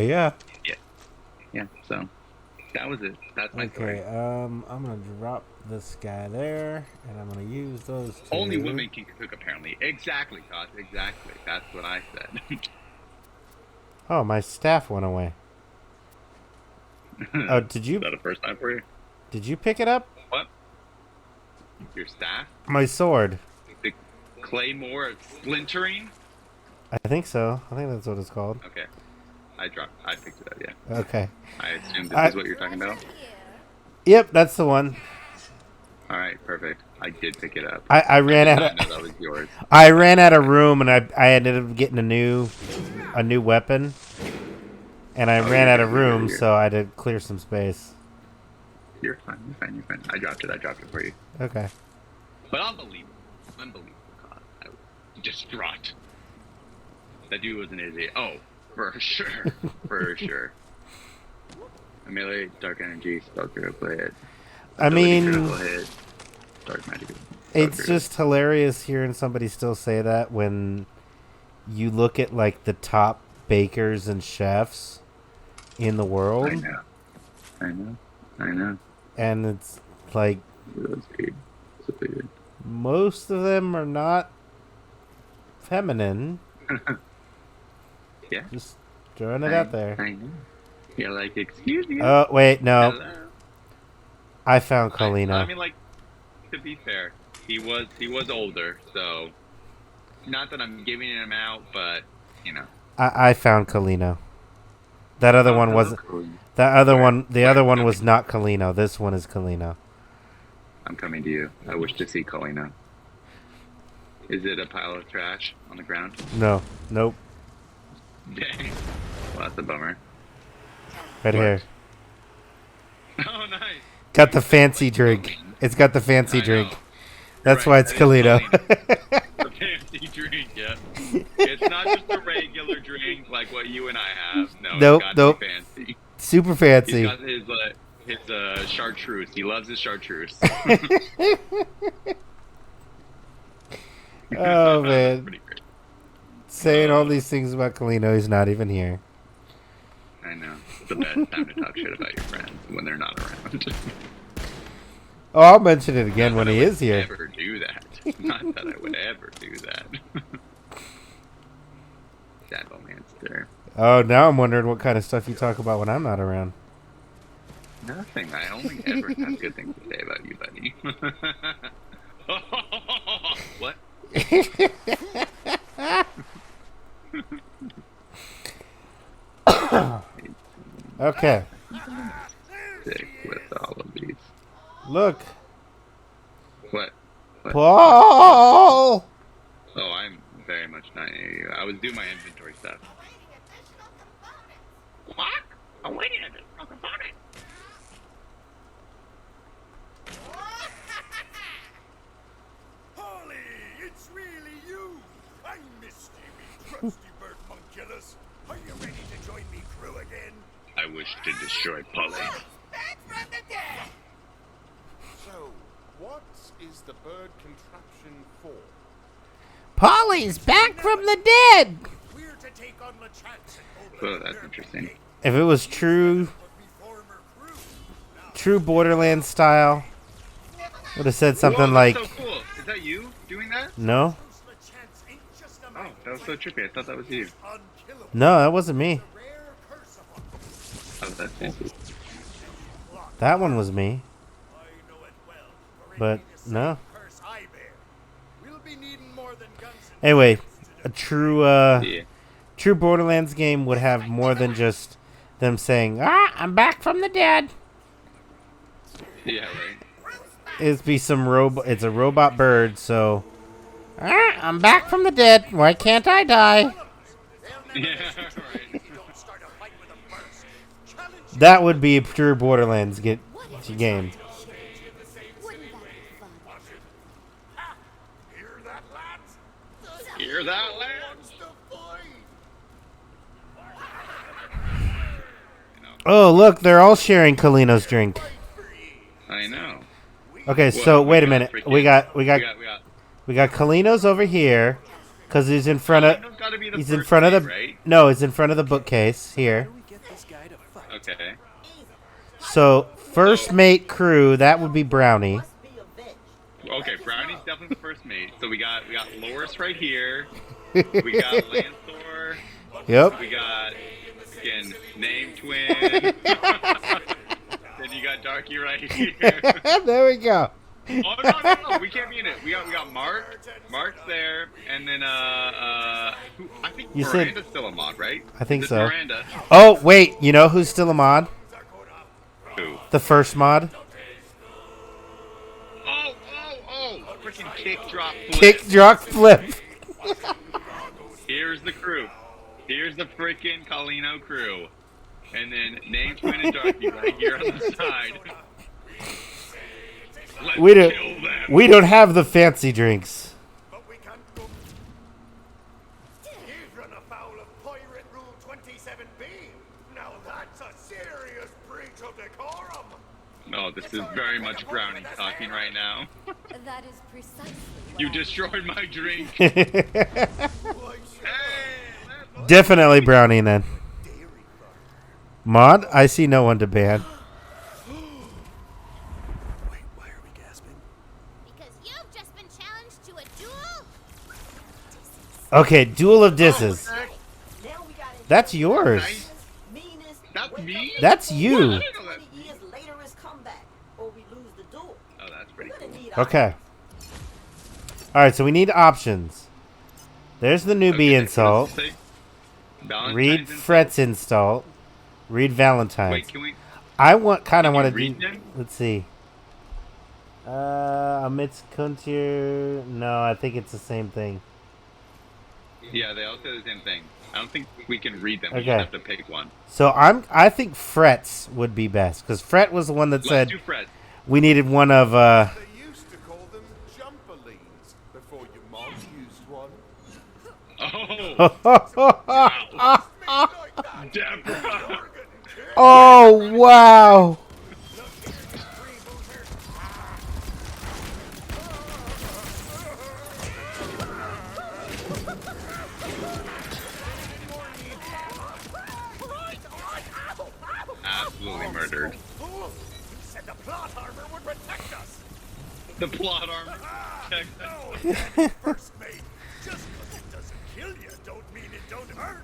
yeah. Yeah, so that was it. That's my story. I'm gonna drop this guy there, and I'm gonna use those two. Only women can cook, apparently. Exactly, Todd. Exactly. That's what I said. Oh, my staff went away. Oh, did you? Is that a first time for you? Did you pick it up? What? Your staff? My sword. The claymore splintering? I think so. I think that's what it's called. Okay. I picked it up, yeah. Okay. I assume this is what you're talking about? Yep, that's the one. Alright, perfect. I did pick it up. I ran out I did not know that was yours. I ran out of room, and I ended up getting a new weapon. And I ran out of room, so I had to clear some space. You're fine. I dropped it for you. Okay. But unbelievable, God. I was distraught. That dude was an idiot. Oh, for sure. For sure. Amelee, dark energy, spell critical hit. I mean, Critical hit, dark magic. it's just hilarious hearing somebody still say that when you look at the top bakers and chefs in the world. I know. And it's That's good. So good. most of them are not feminine. Yeah. Just throwing it out there. I know. You're excuse me. Oh, wait, no. Hello? I found Kalina. I mean, to be fair, he was older, so not that I'm giving him out, but I found Kalina. That other one wasn't. That other one. The other one was not Kalina. This one is Kalina. I'm coming to you. I wish to see Kalina. Is it a pile of trash on the ground? No. Nope. Dang. Well, that's a bummer. Right here. Oh, nice. Got the fancy drink. It's got the fancy I drink. know. That's Right, why it's that is Kalino. The fancy drink, yeah. It's not just a regular drink like what you and I have. No, Nope, it's got nope. to be fancy. Super He's fancy. got his chartreuse. He loves his chartreuse. Oh, That's man. pretty great. Saying all these things about Kalino, he's not even here. I know. It's the best time to talk shit about your friends when they're not around. Oh, I'll mention it again when Not that he I would is here. Ever do that? Not that I would ever do that. Sad romancer. Oh, now I'm wondering what kind of stuff you talk about when I'm not around. Nothing. I only ever have good things to say about you, buddy. What? Okay. Stick with all of these. Look. What? Paul! Oh, I'm very much not near you. I was doing my inventory stuff. What? I'm waiting at this component. Holly, it's really you. I missed you, me trusty bird monk killers. Are you ready to join me crew again? I wish to destroy Polly. So, what is the bird contraption for? Polly's back from the dead! We're to take on LeChance and Oh, that's interesting. If it was true Borderlands style, would have said something Whoa, like, that's so cool. Is that you doing that? no? Oh, that was so trippy. I thought that was you. No, that wasn't me. Oh, that's fancy. That one was me. But, no. Anyway, a true, Yeah. true Borderlands game would have more than just them saying, I'm back from the dead. Yeah, right. It'd be some it's a robot bird, so, I'm back from the dead. Why can't I die? Yeah, right. That would be a true Borderlands game. Wouldn't that be fun? Hear that, lad? Oh, look, they're all sharing Kalino's drink. I know. Okay, so Well, wait a got minute. freaking- We got We got. Kalino's over here because he's in front of Kalino's gotta be the he's in first front of the mate, right? no, he's in front of the bookcase here. Okay. So first mate crew, that would be Brownie. Okay, Brownie's definitely the first mate. So we got Loris right here. We got Lanthor. Yep. We got again name twin. Then you got Darky right here. There we go. Oh no, we can't be in it. We got Mark. Mark's there, and then who, I think You said- Miranda's still a mod, right? I think Is it so. Miranda. Oh wait, you know who's still a mod? Who? The first mod. Oh! Freaking kick drop flip. Kick, drop, flip. Here's the crew. Here's the freaking Kalino crew. And then name twin and Darky right here on the side. Let's We don't. kill them. We don't have the fancy drinks. But we can't go. You've run afoul of Pirate Rule 27B. Now that's a serious breach of decorum. Oh, this is very much Brownie talking right now. That is precisely what You I- destroyed my drink. Hey, let's- Definitely Brownie then. Mod, I see no one to ban. Wait, why are we gasping? Because you've just been challenged to a duel. Okay, Duel of Disses. Now we got it. That's yours. Nice. Meanest. That's wake me? up That's I you. didn't know that. 20 years later is comeback, or we lose the duel. Oh, that's We're pretty gonna cool. need Okay. Alright, so we need options. There's the newbie Okay, insult. let's say Valentine's Read insult. Fret's insult. Read Valentine's. Wait, can we? I want kind of Can you want to read do. them? Let's see. Amidst Kuntir. No, I think it's the same thing. Yeah, they all say the same thing. I don't think we can read them. We Okay. just have to pick one. So I think Fret's would be best because Fret was the one that Let's said do Fred. we needed one of. They used to call them jumperlines before your mom used one. Oh, Deborah. Oh wow! Absolutely murdered. Fool! You said the plot armor would protect us! The plot armor. Check No, it first mate. Just because it doesn't kill you don't mean it don't hurt.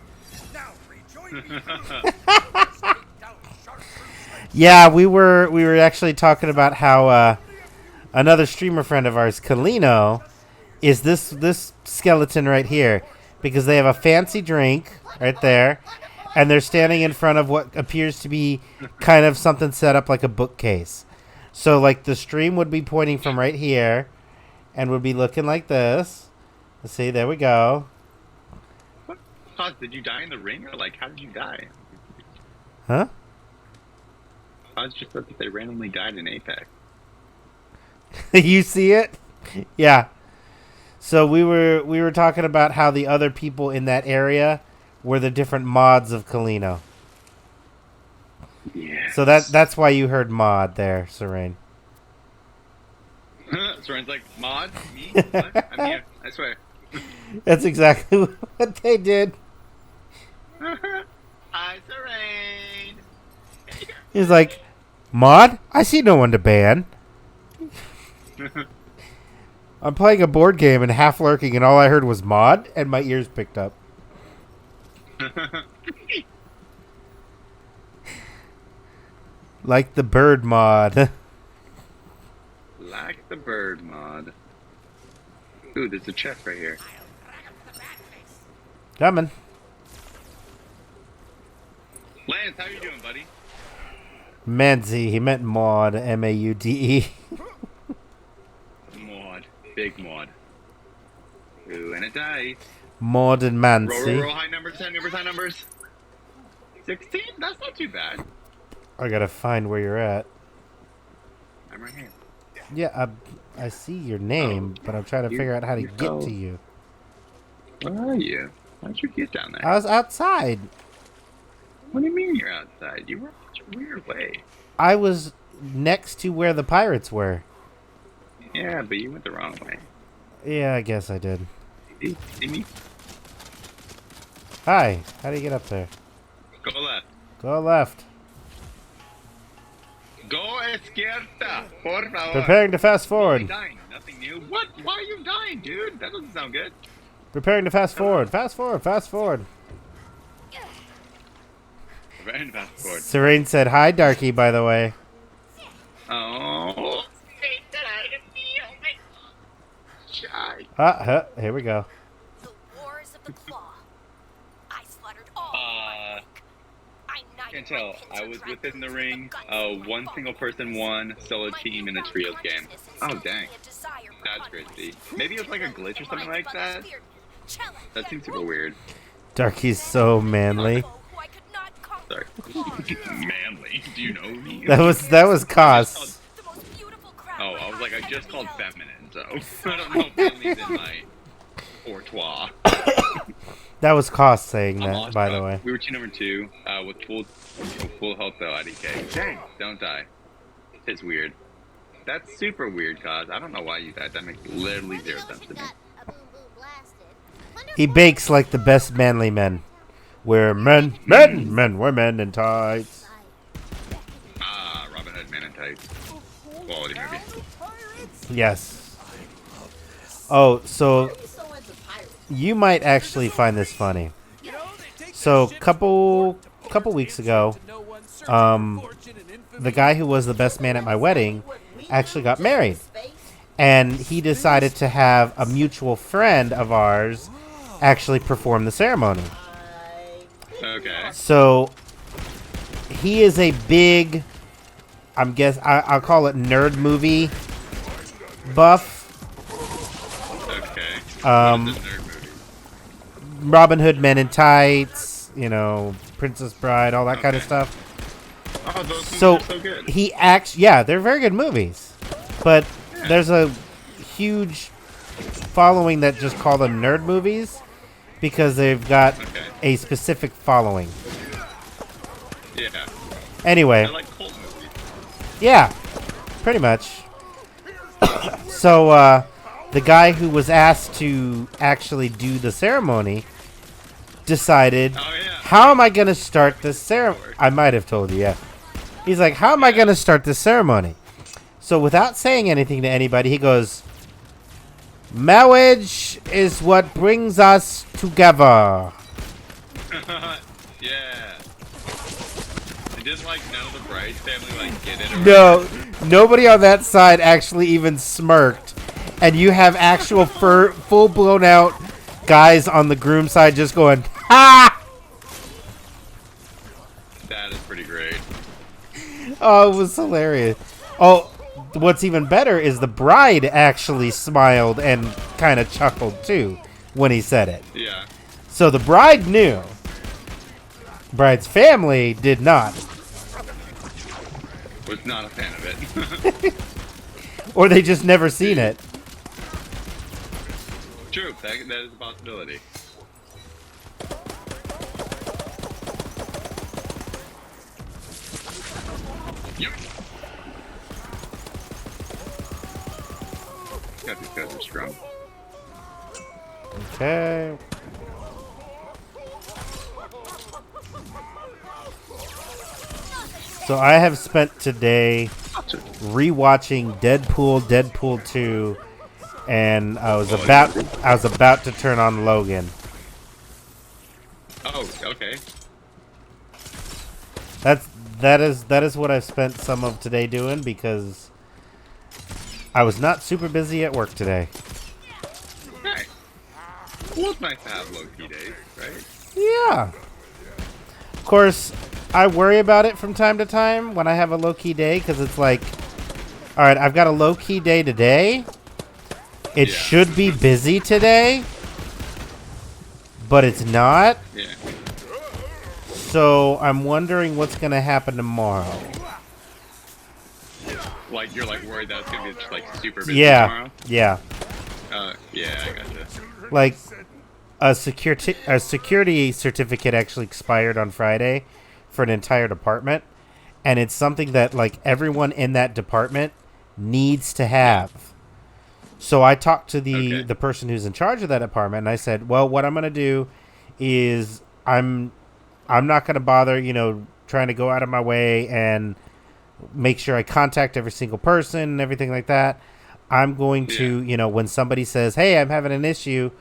Now rejoin me. Yeah, we were actually talking about how another streamer friend of ours, Kalino, is this skeleton right here because they have a fancy drink right there, and they're standing in front of what appears to be kind of something set up like a bookcase. So like the stream would be pointing from right here, and would be looking like this. Let's see, there we go. Pause, did you die in the ring, or like how did you die? Huh? I was just thought that they randomly died in Apex. You see it? Yeah. So we were talking about how the other people in that area were the different mods of Kalino. Yeah. So that's why you heard mod there, Serene. Soren's like, mod? Me? What? I'm here. I swear. That's exactly what they did. Hi, Serene. He's like, mod? I see no one to ban. I'm playing a board game and half lurking, and all I heard was mod, and my ears picked up. Like the bird mod. Like the bird mod. Ooh, there's a chest right here. Coming. Lance, how you doing, buddy? Manzi, he meant mod, M-A-U-D-E. Mod. Big mod. Ooh, and a dice. Mod and Manzi. Roll high numbers, high numbers. 16? That's not too bad. I gotta find where you're at. I'm right here. Yeah, I see your name, but I'm trying to figure out how to you get fell. to you. Where are you? How'd you get down there? I was outside. What do you mean you're outside? You were such a weird way. I was next to where the pirates were. Yeah, but you went the wrong way. Yeah, I guess I did. See me? Hi, how do you get up there? Go left. Go left. Go izquierda, por favor. Preparing to fast Only forward. dying, nothing new. What? Why are you dying, dude? That doesn't sound good. Preparing to fast forward. Fast forward, fast forward. Very fast forward. Serene said hi, Darky, by the way. Oh. Shy. Here we go. The wars of the claw. I slaughtered all. I can't can't tell. I was within the ring. One single person won, solo team in a trios game. Oh, dang. That's crazy. Maybe it was like a glitch or something like that. That seems super weird. Darky's so manly. Sorry. Manly. Do you know me? That was Cos. Oh, I was like, I just called feminine, so I don't know if family's in my repertoire. That was Cos saying I'm that, lost, by bro. the way. We were team number 2 with full health though, IDK. Dang, don't die. It's weird. That's super weird, Cos. I don't know why you died. That makes literally zero sense to me. He bakes like the best manly men. We're men, we're men in tights. Ah, Robin Hood Man in Tights. Quality movie. Yes. Oh, so So into pirates. you might actually find this funny. So, couple weeks ago, the guy who was the best man at my wedding actually got married. And he decided to have a mutual friend of ours actually perform the ceremony. Okay. So he is a big, I'll call it nerd movie buff. Okay. Um, What is this nerd Robin Hood Men in Tights, you know, Princess Bride, all that kind of Okay. stuff. Oh, those movies So are so good. he acts, yeah, they're very good movies, but there's a huge following that just call them nerd movies because they've got Okay. a specific following. Yeah. Anyway, I like cult movies. yeah, pretty much. So the guy who was asked to actually do the ceremony decided, Oh, yeah. how am I going to start this ceremony? I might have told you, yeah. He's like, how am I going to start this ceremony? So without saying anything to anybody, he goes, marriage is what brings us together. Yeah. Did like none of the bride's family like get it? Or No, nobody on that side actually even smirked. And you have actual full blown out guys on the groom side just going, ha! That is pretty great. Oh, it was hilarious. Oh, what's even better is the bride actually smiled and kind of chuckled too when he said it. Yeah. So the bride knew. Bride's family did not. Was not a fan of it. Or they just never seen it. True. That is a possibility. Yep. God, these guys are strong. Okay. So I have spent today rewatching Deadpool 2, and I was about to turn on Logan. Oh, okay. That is what I've spent some of today doing because I was not super busy at work today. Nice. Well, it's nice to have low-key days, right? Yeah. Of course, I worry about it from time to time when I have a low-key day because it's like, all right, I've got a low-key day today. It Yeah. should be busy today, but it's not. Yeah. So I'm wondering what's going to happen tomorrow. Like, you're, like, worried that it's gonna be just, like, super busy Yeah. tomorrow? Yeah. Yeah, I gotcha. Like a security certificate actually expired on Friday for an entire department, and it's something that like everyone in that department needs to have. So I talked to the person who's in charge of that department, and I said, well, what I'm going to do is I'm not going to bother, trying to go out of my way and make sure I contact every single person and everything like that. I'm going to, when somebody says, hey, I'm having an issue,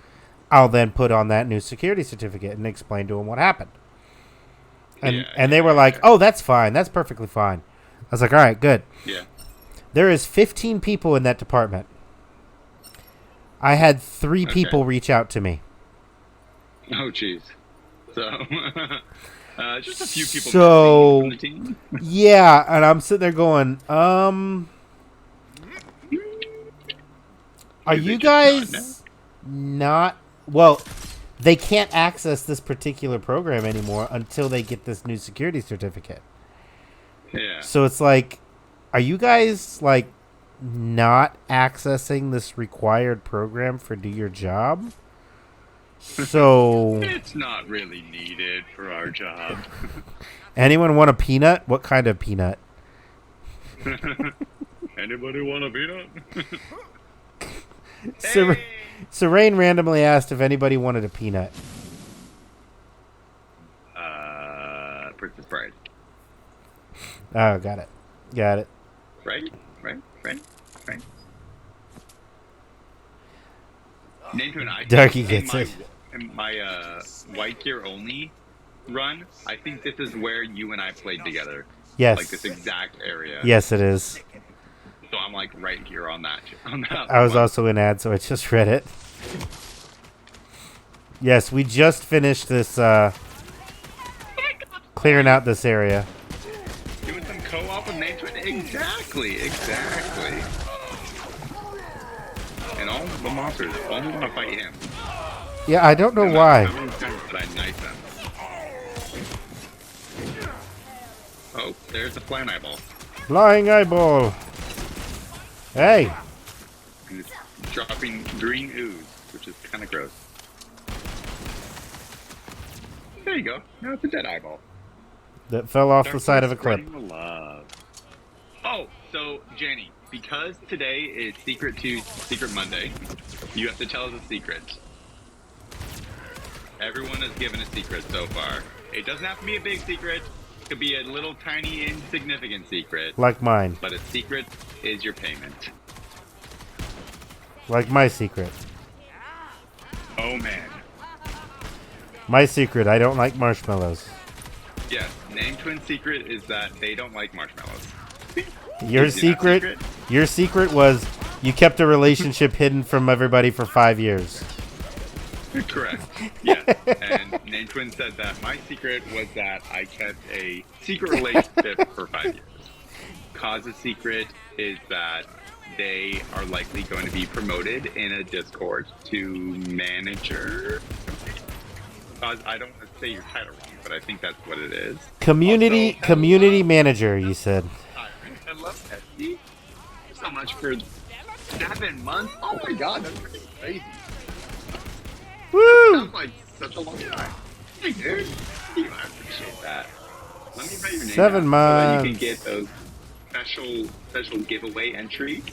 I'll then put on that new security certificate and explain to them what happened. And they were like, oh, that's fine. That's perfectly fine. I was like, all right, good. Yeah. There is 15 people in that department. I had 3 people reach out to me. Oh, jeez. So, just a few people So, from the team. Yeah, and I'm sitting there going, are you guys not... Well, they can't access this particular program anymore until they get this new security certificate. Yeah. So it's like, are you guys, like, not accessing this required program for do your job? So... It's not really needed for our job. Anyone want a peanut? What kind of peanut? Anybody want a peanut? Serene randomly asked if anybody wanted a peanut. Princess Bride. Oh, got it. Right. Name and I. Darky gets it. In my white gear only run, I think this is where you and I played together. Yes. Like this exact area. Yes, it is. So I'm like right here on that. I was also in ad, so I just read it. Yes, we just finished this, clearing out this area. Doing some co-op with Nate Twin. Exactly. And all the monsters only want to fight him. Yeah, I don't know why. But I knife them. Oh, there's the flying eyeball. Flying eyeball. Hey. And it's dropping green ooze, which is kind of gross. There you go. Now it's a dead eyeball. That fell off the side of a cliff. Spreading the love. Oh, so Jenny, because today is Secret Monday, you have to tell us a secret. Everyone has given a secret so far. It doesn't have to be a big secret. It could be a little tiny insignificant secret. Like mine. But a secret is your payment. Like my secret. Oh man. My secret, I don't like marshmallows. Yes, Name Twin secret is that they don't like marshmallows. Your secret? Your secret was you kept a relationship hidden from everybody for 5 years. Correct. Yes. And Name Twin said that my secret was that I kept a secret relationship for 5 years. Cause's secret is that they are likely going to be promoted in a Discord to manager. Cause I don't want to say your title wrong, but I think that's what it is. Community manager, you said. I love that. See? So much for 7 months. Oh my god, that's pretty crazy. Woo! Sounds like such a long time. Hey, dude. I appreciate that. Let me write your name 7 down months. so that you can get those special giveaway entries.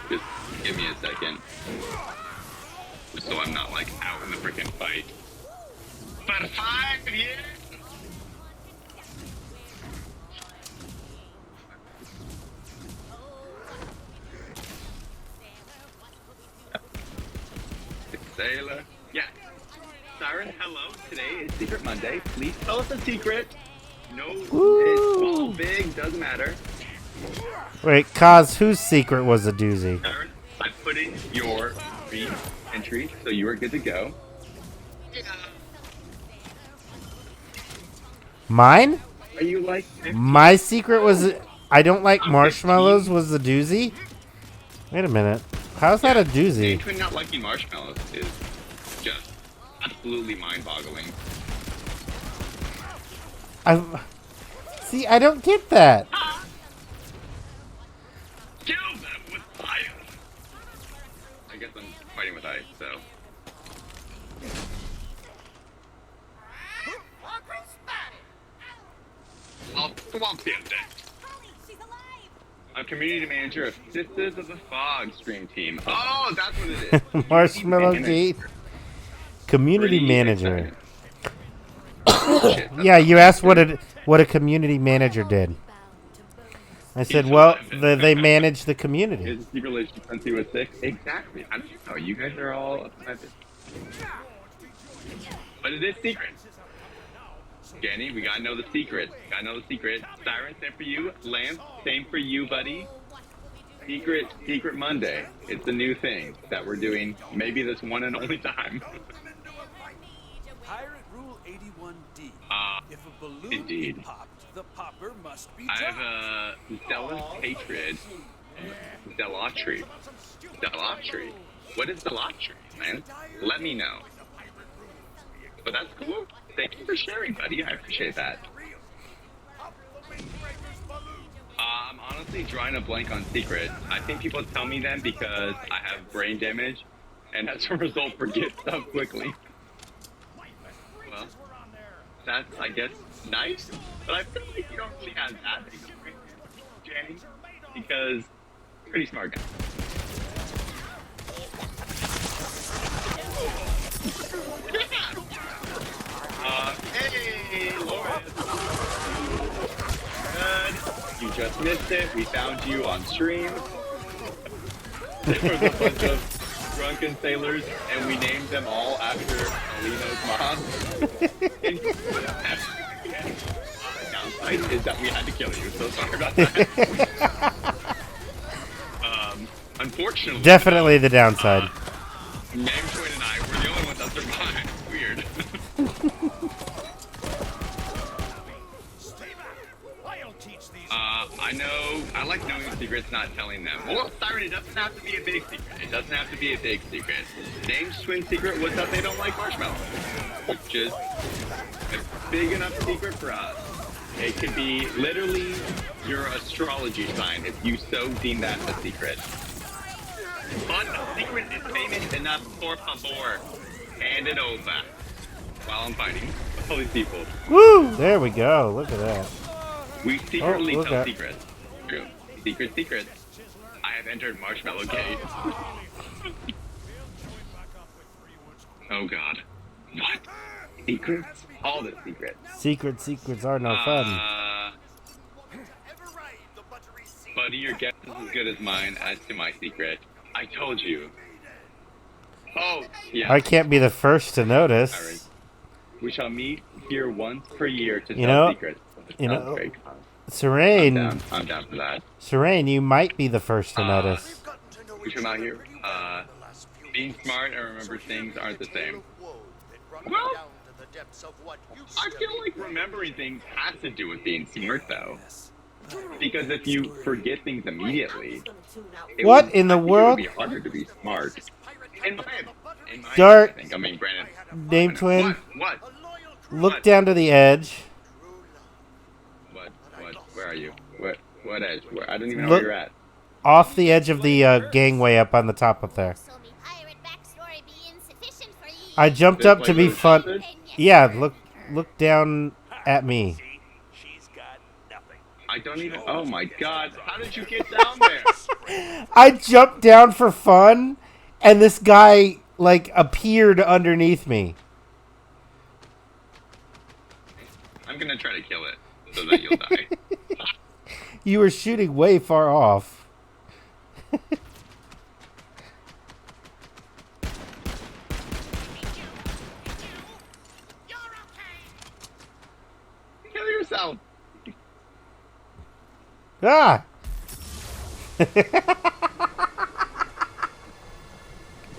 Just give me a second. Just so I'm not like out in the freaking fight. For 5 years. Sailor. Yeah. Siren, hello. Today is Secret Monday. Please tell us a secret. No, it's small, big, doesn't matter. Wait, Kaz, whose secret was a doozy? Siren, I put in your free entry, so you are good to go. Mine? Are you like 15? My secret was I don't like marshmallows was the doozy? Wait a minute. How's that a doozy? Twin not liking marshmallows is just absolutely mind-boggling. See, I don't get that. Kill them with fire! I guess I'm fighting with ice, so. I'll swamp him then. I'm community manager of Sisters of the Fog stream team. Oh, that's what it is. Marshmallow Gate. Community Pretty manager. exciting. Yeah, you asked what a community manager did. I said, well, they manage the community. Is the relationship since he was 6? Exactly. I don't know. You guys are all. But it is secret. Jenny, we gotta know the secret. Siren, same for you. Lance, same for you, buddy. Secret Monday. It's a new thing that we're doing. Maybe this one and only time. Pirate Rule 81D. If a balloon indeed. be popped, the popper must be I dropped. have a zealous hatred. Zealotry. What is zealotry, man? Let me know. But that's cool. Thank you for sharing, buddy. I appreciate that. I'm honestly drawing a blank on secret. I think people tell me them because I have brain damage, and as a result, forget stuff quickly. Well, that's, I guess, nice, but I feel like you don't really have that big of a brain damage, Jenny, because you're a pretty smart guy. Hey, Lauren. Good. You just missed it. We found you on stream. There was a bunch of drunken sailors, and we named them all after Alino's mom. Downside is that we had to kill you, so sorry about that. Unfortunately, Definitely the downside. Name Twin and I were the only ones that survived. Weird. like knowing secrets, not telling them. Well, Siren, it doesn't have to be a big secret. It doesn't have to be a big secret. Dame's twin secret was that they don't like marshmallows, which is a big enough secret for us. It could be literally your astrology sign if you so deem that a secret. But the secret is famous enough for favor. Hand it over while I'm fighting all these people. Woo! There we go. Look at that. We secretly look tell at- secrets. True. Secrets. I have entered Marshmallow Gate. Oh god. What? Secrets? All the secrets. Secrets are no fun. Buddy, your guess is as good as mine as to my secret. I told you. Oh, yeah. I can't be the first to Siren. notice. We shall meet here once per year to You tell know- secrets. you Sounds know, great. Serene, I'm down for that. Serene, you might be the first to notice. We come out here. Being smart and remember things aren't the same. Well, I feel like remembering things has to do with being smart, though. Because if you forget things immediately, it What would- in the I think world? It would be harder to be smart. In my Dart. I think. I mean, granted. Name twin, What? look down to the edge. What? Where are you? What edge? Where? I don't even know Look- where you're at. Off the edge of the gangway up on the top up there. So me pirate backstory be insufficient for ye. I jumped This up like to be the fun. passage? Yeah, look down at me. I don't even. Oh my god! How did you get down there? I jumped down for fun, and this guy like appeared underneath me. I'm gonna try to kill it so that you'll die. You were shooting way far off. Kill yourself. Ah!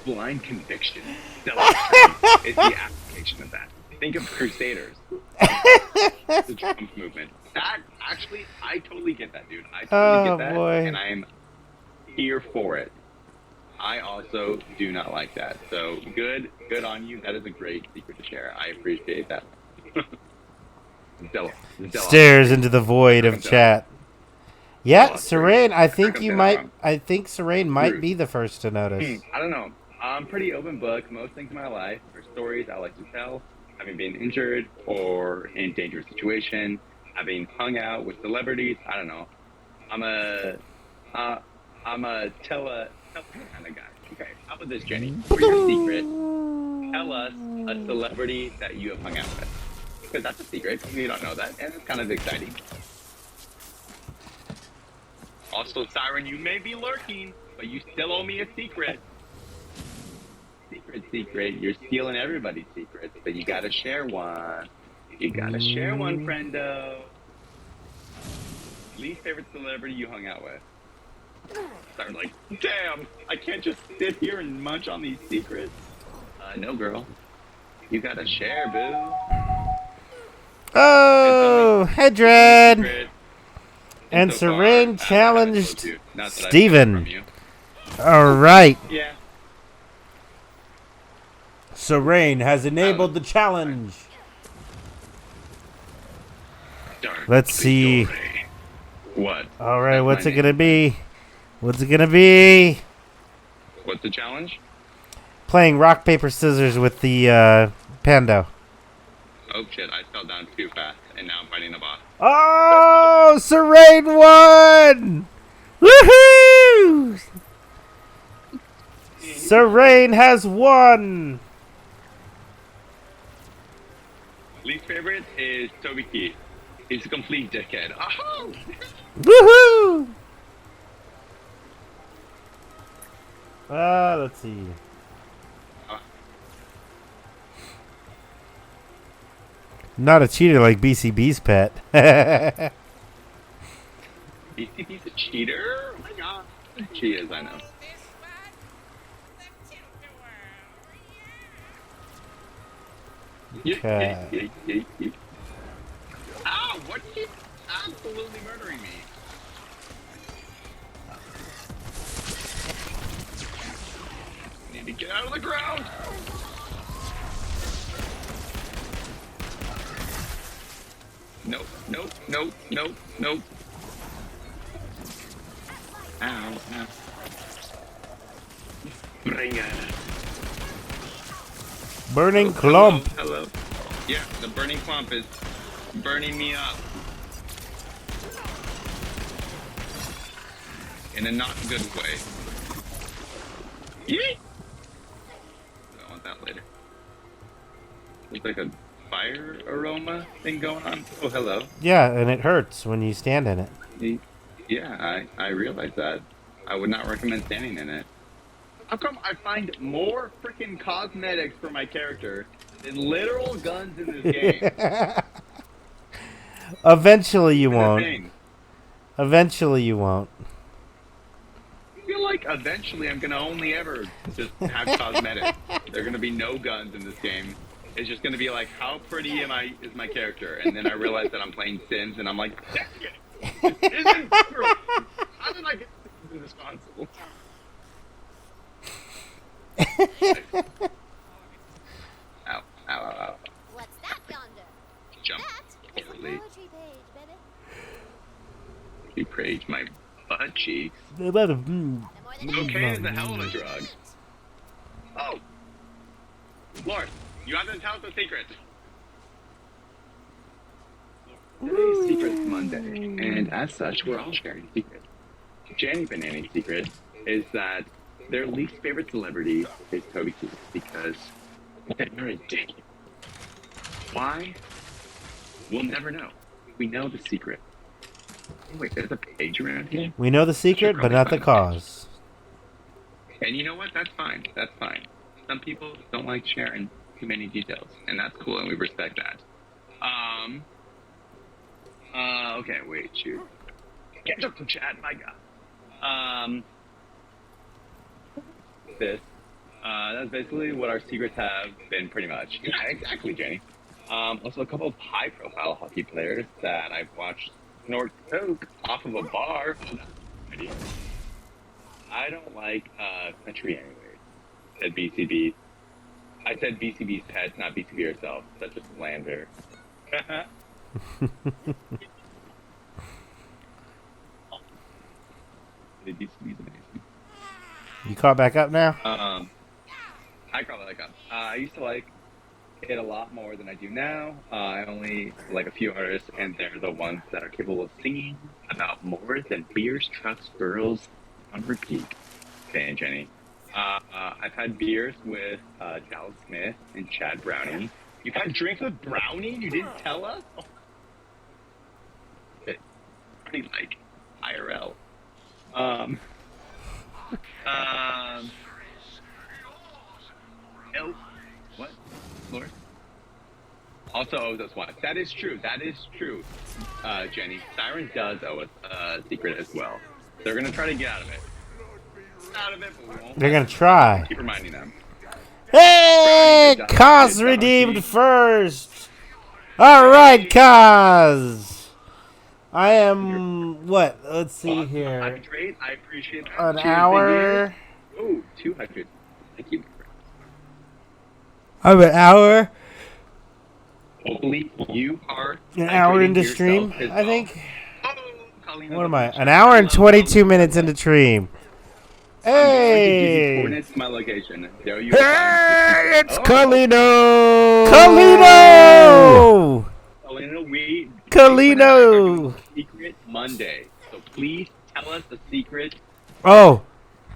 Blind conviction. Zealotry is the application of that. Think of Crusaders. The Trump movement. That actually, I totally get that, dude. I totally Oh, get that, boy. and I am here for it. I also do not like that. So good on you. That is a great secret to share. I appreciate that. Zealot. Stares into the void of chat. Yeah, Oh, Serene, I think Circumstance you might. wrong. I think Serene might Rude. be the first to notice. I don't know. I'm pretty open book. Most things in my life are stories I like to tell. Having been injured or in dangerous situation, having hung out with celebrities. I don't know. I'm a tell a kind of guy. Okay, how about this, Jenny? For your secret, tell us a celebrity that you have hung out with. Because that's a secret. You don't know that, and it's kind of exciting. Also, Siren, you may be lurking, but you still owe me a secret. Secret. You're stealing everybody's secrets, but you gotta share one. You gotta share one, friendo. Least favorite celebrity you hung out with? Siren, like, damn, I can't just sit here and munch on these secrets. No, girl. You gotta share, boo. Oh, Hedred! Secret. And so far, Serene I challenged told you. Not that I've Steven. heard from you. All right, Yeah. Serene has enabled the challenge. Dark Let's see. story. What? All right, That's what's my it gonna name. be? What's it gonna be? What's the challenge? Playing rock paper scissors with the Pando. Oh shit, I fell down too fast, and now I'm fighting the boss. Oh, Serene won! Woohoo! Serene has won. Least favorite is Toby Keith. He's a complete dickhead. Oh! Woohoo! Let's see. Not a cheater like BCB's pet. BCB's a cheater? Oh my god. She is, I know. Okay. Ow! What keeps absolutely murdering me? Get out of the ground! Nope, nope, nope, nope, nope. Ow, ow. Bring it. Burning clump. Hello. Yeah, the burning clump is burning me up. In a not good way. Yeet! I want that later. There's like a fire aroma thing going on. Oh, hello. Yeah, and it hurts when you stand in it. Yeah, I realize that. I would not recommend standing in it. How come I find more freaking cosmetics for my character than literal guns in this game? Eventually you That's the won't. thing. Eventually you won't. I feel like eventually I'm gonna only ever just have cosmetics. There are gonna be no guns in this game. It's just gonna be like, how pretty is my character? And then I realize that I'm playing Sims, and I'm like, this isn't true. How did I get this irresponsible? Ow, ow, ow, ow. What's that yonder? Jump. That is a Overly. poetry page, baby. You praise my butt cheeks. The more the Cocaine is a hell of a drug. Oh! Lord, you have to tell us the secret. Today's Secret Monday, and as such, we're all sharing secrets. Janny Banana's secret is that their least favorite celebrity is Toby Keith because they're ridiculous. Why? We'll never know. We know the secret. Wait, there's a page around here? We know the secret, but not the cause. And you know what? That's fine. That's fine. Some people don't like sharing too many details, and that's cool, and we respect that. Okay, wait, shoot. Get up to chat, my God. That's basically what our secrets have been pretty much. Yeah, exactly, Jenny. Also a couple of high-profile hockey players that I've watched snort coke off of a bar. I don't like country anyway. Said BCB. I said BCB's pets, not BCB herself. Such a slander. BCB's amazing. You caught back up now? I caught back up. I used to like it a lot more than I do now. I only like a few artists, and they're the ones that are capable of singing about more than beers, trucks, girls on repeat. Okay, Jenny. I've had beers with Dallas Smith and Chad Browning. You've had drinks with Browning? You didn't tell us? Oh. Pretty like IRL. Oh, what? Lord? Also owes us one. That is true. That is true, Jenny. Siren does owe us a secret as well. They're going to try to get out of it. Out of it, but we won't. They're gonna try. Keep reminding them. Hey, Kaz redeemed first. All right, Kaz. I am what? Let's see here. Hydrate. I appreciate that. An Cheers, hour. Oh, 200. Thank you. I'm an hour. Hopefully, you are An hour hydrating into yourself stream, as I well. think. Oh, Colleen, What am I? An hour and 22 minutes into stream. Hey! Coordinates to my location. There you Hey, it's Oh. Kalino! Kalino! Kalino! Secret Monday. So please tell us the secret. Oh,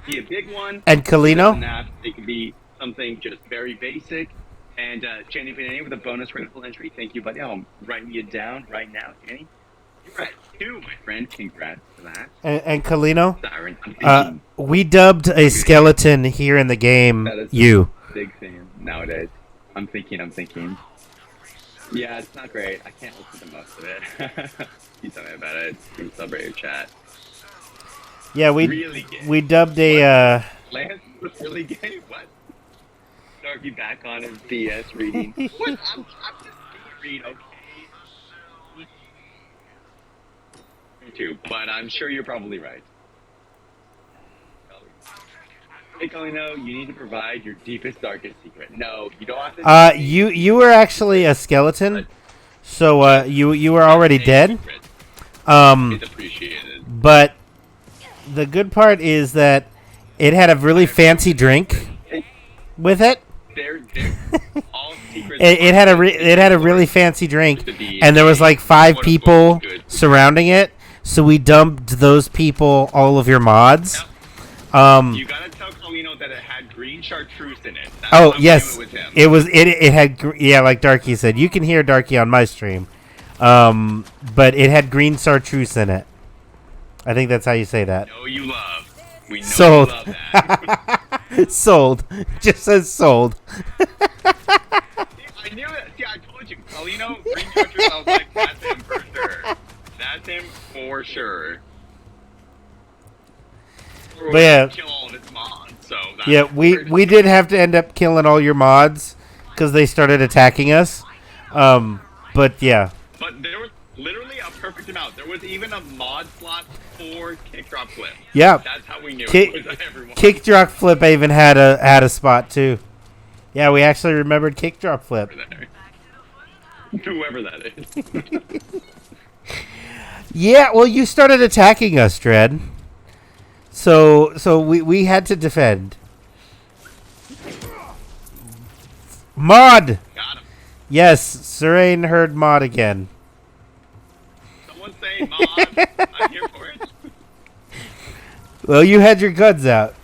Be a big one. and Kalino? Doesn't have- It could be something just very basic. And Jenny Panini with a bonus rainful entry. Thank you, buddy. I'm writing you down right now, Jenny. You're at 2, my friend. Congrats for that. And Kalino? Siren, I'm thinking We dubbed a skeleton here in the game that is you. a big thing nowadays. I'm thinking. Yeah, it's not great. I can't listen to most of it. You tell me about it. You can celebrate your chat. Yeah, Really gay. we dubbed a Lance was really gay? What? Darky back on his BS reading. What? I'm just read, okay? Me too, but I'm sure you're probably right. Hey, Colino, you need to provide your deepest, darkest secret. No, you don't have to. You were actually a skeleton, so you were already dead. It's appreciated. But the good part is that it had a really fancy drink with it. They're all secrets. It had a really fancy drink, and there was like 5 people surrounding it. So we dumped those people all of your mods. You gotta tell Colino that it had green chartreuse in it. That's Oh how yes, it with him. it was it had yeah, like Darky said. You can hear Darky on my stream, but it had green chartreuse in it. I think that's how you say that. Know you love. We know Sold. you love that. Sold. Just says sold. I knew it. See, I told you, Colino, green chartreuse. I was like, that's him for sure. That's him for sure. But yeah. Kill all of his mods. So that's Yeah, we did have to end up killing all your mods because they started attacking us. But yeah. But there was literally a perfect amount. There was even a mod slot for kick drop flip. Yeah. That's how we knew Kick, it was everyone. kick drop flip even had a spot too. Yeah, we actually remembered kick drop flip. Whoever that is. Yeah, well, you started attacking us, Dread. So we had to defend. Mod. Got him. Yes, Serene heard mod again. Someone say mod. I'm here for it. Well, you had your guns out.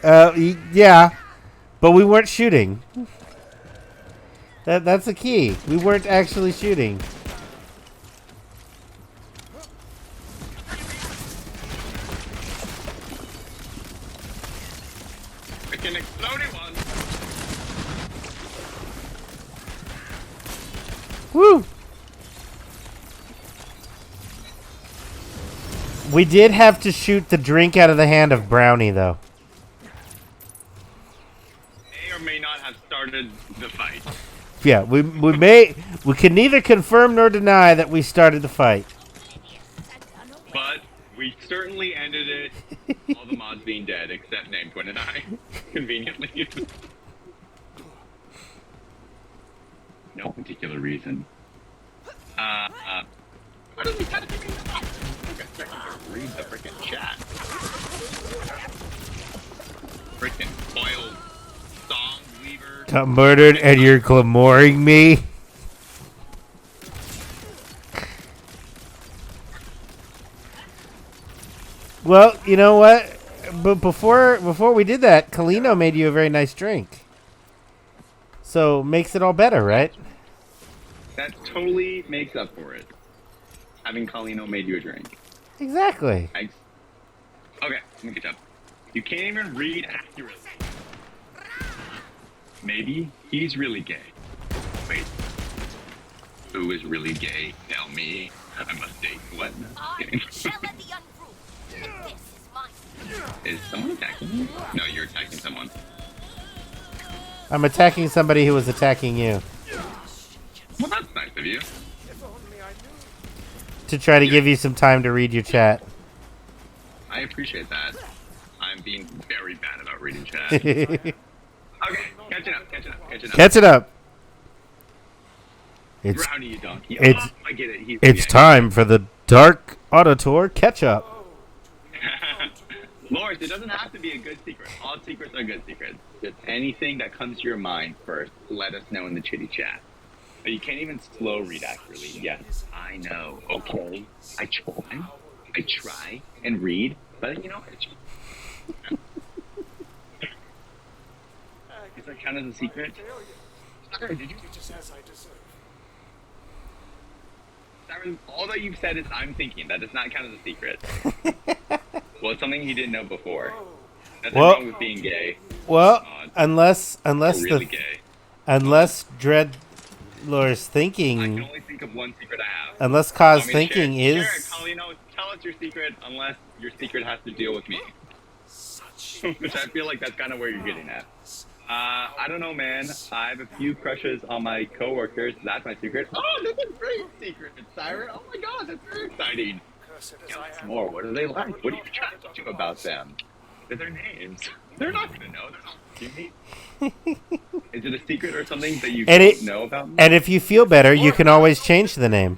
Yeah, but we weren't shooting. That's the key. We weren't actually shooting. Freaking exploding one. Woo! We did have to shoot the drink out of the hand of Brownie, though. May or may not have started the fight. Yeah, we can neither confirm nor deny that we started the fight. But we certainly ended it, all the mods being dead, except Name Twin and I, conveniently. No particular reason. Why don't we kind of read the freaking chat? Freaking spoiled song weaver. Got murdered and you're clamouring me? Well, you know what? But before we did that, Colino made you a very nice drink. So makes it all better, right? That totally makes up for it. Having Colino made you a drink. Exactly. Okay, let me get up. You can't even read accurately. Maybe he's really gay. Wait. Who is really gay? Tell me. I must date what? Kidding. Shall let the unruly. This is mine. Is someone attacking me? No, you're attacking someone. I'm attacking somebody who was attacking you. Well, that's nice of you. To try to give you some time to read your chat. I appreciate that. I'm being very bad about reading chat. Okay, catching up. Catch it up. It's Brownie, you donkey. it's- I get it. He's it's time for the Dark Auditor catch up. Lawrence, it doesn't have to be a good secret. All secrets are good secrets. Just anything that comes to your mind first, let us know in the chitty chat. But you can't even slow read accurately. Yes, I know. Okay, I try and read, but you know, does that count as a secret? Sorry, did you? Siren, all that you've said is I'm thinking. That does not count as a secret. Well, it's something he didn't know before. Nothing Well- wrong with being gay. Well, Odd. unless Really gay. Dreadlord's I thinking, can only think of one secret I have. unless Kaz Want me to thinking share? is, Share it, Colino, tell us your secret, unless your secret has to deal with me. Which I feel like that's kind of where you're getting at. I don't know, man. I have a few crushes on my coworkers. That's my secret. Oh, that's a great secret, Siren. Oh my god, that's very exciting. Tell us more. What are they like? What are you attracted to about them? What are their names? They're not gonna know. Jimmy? Is it a secret or something that you And don't it- know about me? And if you feel better, you can always change the name.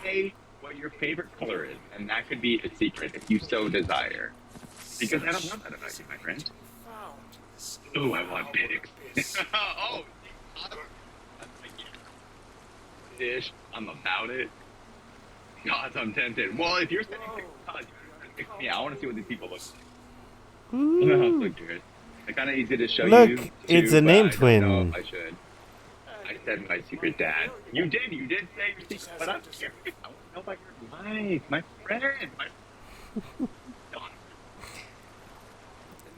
Say what your favorite color is, and that could be a secret if you so desire. Because I don't know that about you, my friend. Ooh, I want pigs. Oh, dish. I'm about it. God, I'm tempted. Well, if you're sending pictures, yeah, I want to see what these people look like. I don't know how to look good. It's kind of easy to show Look, you. Too, it's a but name I don't twin. know if I should. I said my secret dad. You did say your secret, but I'm curious. I want to know about your life, my friend.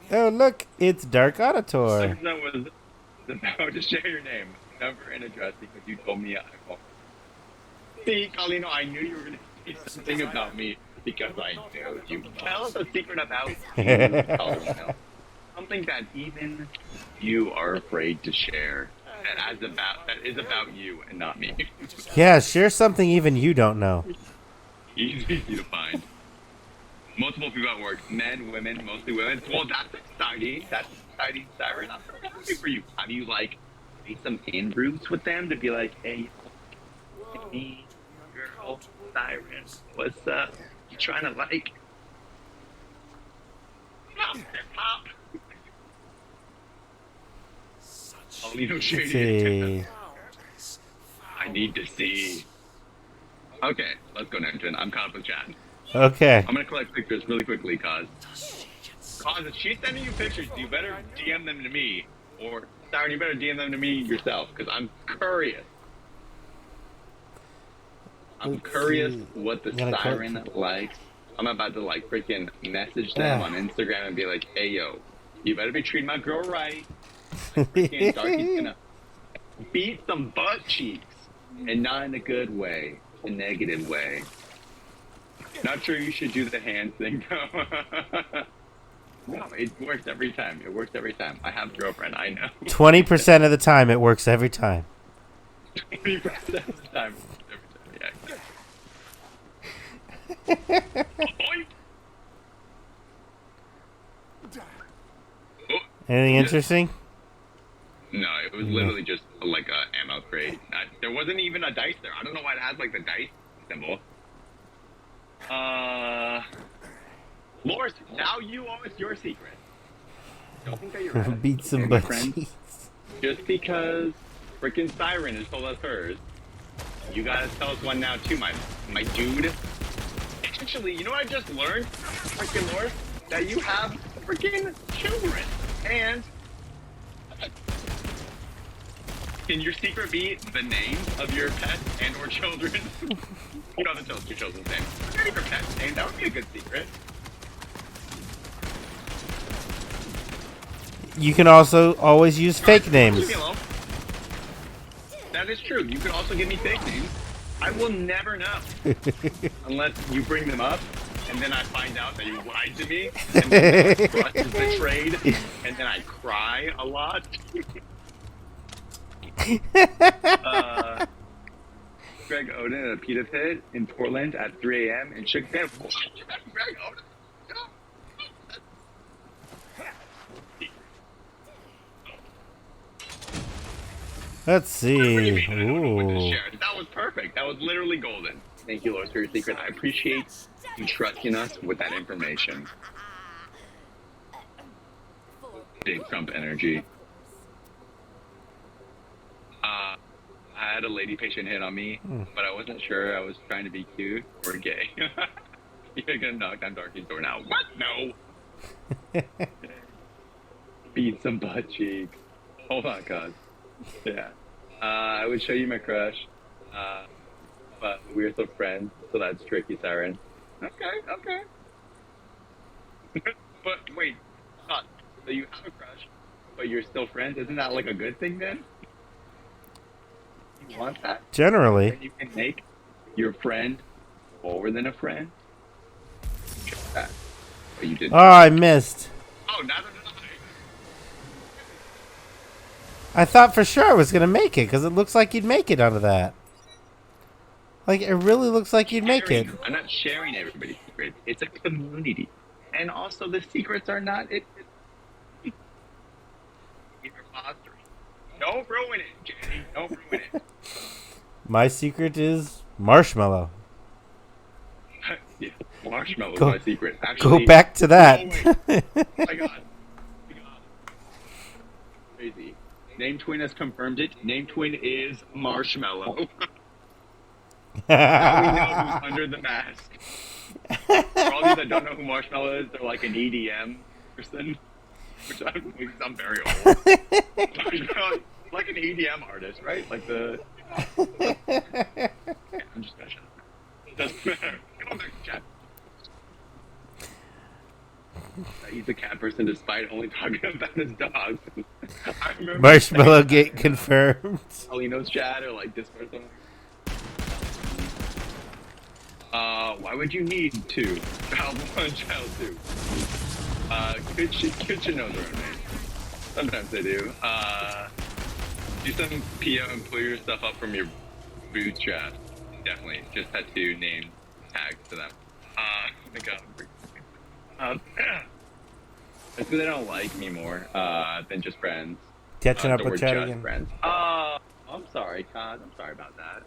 Oh, look, it's Dark I Auditor. was about to share your name, number, and address because you told me I won't. See, Carlino, I knew you were going to say something about me because I know you. Tell us a secret about you, Carlino. Something that even you are afraid to share. That is about you and not me. Yeah, share something even you don't know. Easy to find. Multiple people at work, men, women, mostly women. Well, that's exciting. That's exciting, Siren. I'm so happy for you. Have you like made some in groups with them to be like, hey, me, girl, Siren, what's up? You trying to like? Pop. Paulino shady. See. I need to see. Okay, let's go, Nenton. I'm caught up with chat. Okay. I'm gonna collect pictures really quickly, cause if she's sending you pictures, you better DM them to me, or Siren, you better DM them to me yourself, cause I'm curious. I'm Let's curious see. what the You gotta Siren likes. I'm about to like freaking message them Ah. on Instagram and be like, "Hey yo, you better be treating my girl right." Freaking Darky's gonna beat some butt cheeks, and not in a good way, a negative way. Not sure you should do the hand thing though. No, it works every time. It works every time. I have a girlfriend, I know. 20% of the time, it works every time. 20% of the time. Yeah. Oink. Oh, Anything yeah. interesting? No, it was literally just like a ammo crate. There wasn't even a dice there. I don't know why it has like the dice symbol. Loris, now you owe us your secret. Don't think that you're right. Beat some Okay, butt friend? cheeks. Just because freaking Siren has told us hers, you gotta tell us one now too, my dude. Actually, you know what I just learned, freaking Loris? That you have freaking children. And can your secret be the name of your pets and or children? You don't have to tell us your children's name. Your pet's name, that would be a good secret. You can also always use fake Leave names. me alone. That is true. You can also give me fake names. I will never know unless you bring them up, and then I find out that you lied to me, and then trust is betrayed, and then I cry a lot. Greg Oden at a pita pit in Portland at 3 a.m. and shook hands. What? Greg Oden? No. Let's see. Ooh. That was perfect. That was literally golden. Thank you, Lord, for your secret. I appreciate you trusting us with that information. Big Trump energy. I had a lady patient hit on me, but I wasn't sure I was trying to be cute or gay. You're gonna knock on Darky's door now. What? No. Beat some butt cheeks. Hold on, God. Yeah. I would show you my crush. But we're still friends, so that's tricky, Siren. Okay. But wait, so you have a crush, but you're still friends? Isn't that like a good thing then? You want that? Generally. Then you can make your friend more than a friend? That. But you didn't. Oh, I missed. Oh, neither did I thought for sure I was going to make it because it looks like you'd make it out of that. Like, it really looks like you'd make it. I'm not sharing everybody's secrets. It's a community. And also, the secrets are not... imposter. Don't ruin it, Jenny. Don't ruin it. My secret is marshmallow. Yeah, marshmallow's Go- my secret. Actually, Go back to that. Oh my god. Crazy. Name Twin has confirmed it. Name Twin is Marshmallow. Now we know who's under the mask. For all of you that don't know who Marshmallow is, they're like an EDM person. Which I'm very old. Like an EDM artist, right? Like the. Yeah, I'm just gonna shut up. Doesn't matter. Come on back to chat. He's a cat person despite only talking about his dog. I remember Marshmallow Gate confirmed. Alino's chat or like Discord or something. Why would you need two? Child 1, Child 2. Kids should know their own name. Sometimes they do. Do some PO and pull your stuff up from your bootstrap. Definitely. Just tattoo name tags to them. Oh my god. It's because they don't like me more than just friends. Catching up The with word chat just again. friends. I'm sorry, Cod. I'm sorry about that.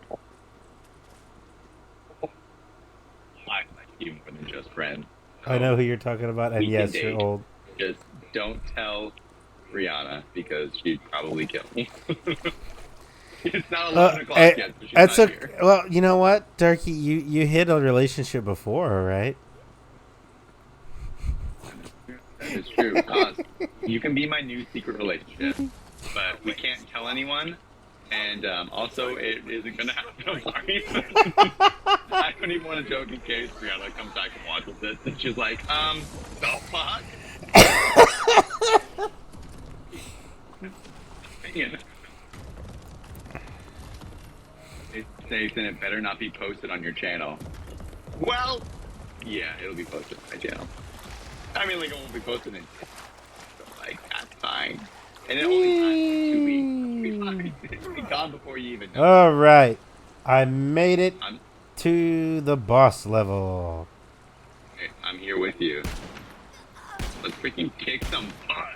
I like you more than just friends. I know who you're talking about, and We can yes, date. you're old. Just don't tell Rihanna because she'd probably kill me. It's not 11 o'clock yet, so she's that's not okay. here. Well, you know what, Darky, you hit a relationship before, right? That is true. You can be my new secret relationship, but we can't tell anyone. And also, it isn't going to happen. I'm sorry. I don't even want to joke in case Rihanna comes back and watches this. And she's like, the fuck? Man. It's safe and it better not be posted on your channel. Well, yeah, it'll be posted on my channel. I mean, like, it won't be posted in. So, like, that's fine. And it only lasts 2 weeks. It'll be fine. It'll be gone before you even know. All right, I made it I'm to the boss level. here with you. Let's freaking kick some butt.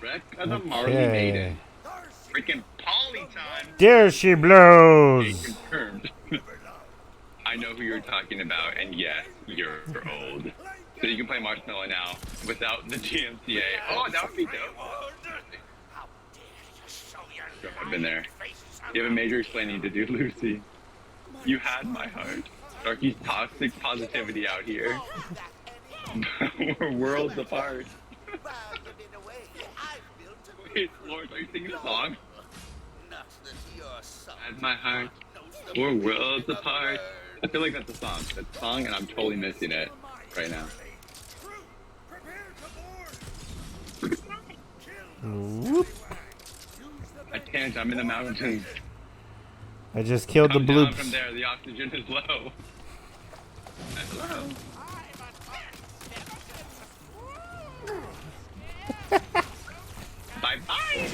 Rebecca the Marley Okay. Maiden. Freaking Polly time. There she Okay, blows. confirmed. I know who you're talking about, and yes, you're old. So you can play Marshmallow now without the DMCA. Oh, that would be dope. I've been there. You have a major explaining to do, Lucy. You had my heart. Darky's toxic positivity out here. We're worlds apart. Wait, Lord, are you singing a song? Had my heart. We're worlds apart. I feel like that's a song. That's a song, and I'm totally missing it right now. Whoop. I can't. I'm in the mountains. I just killed the Come down from bloops. there. The oxygen is low. Hello. Bye bye.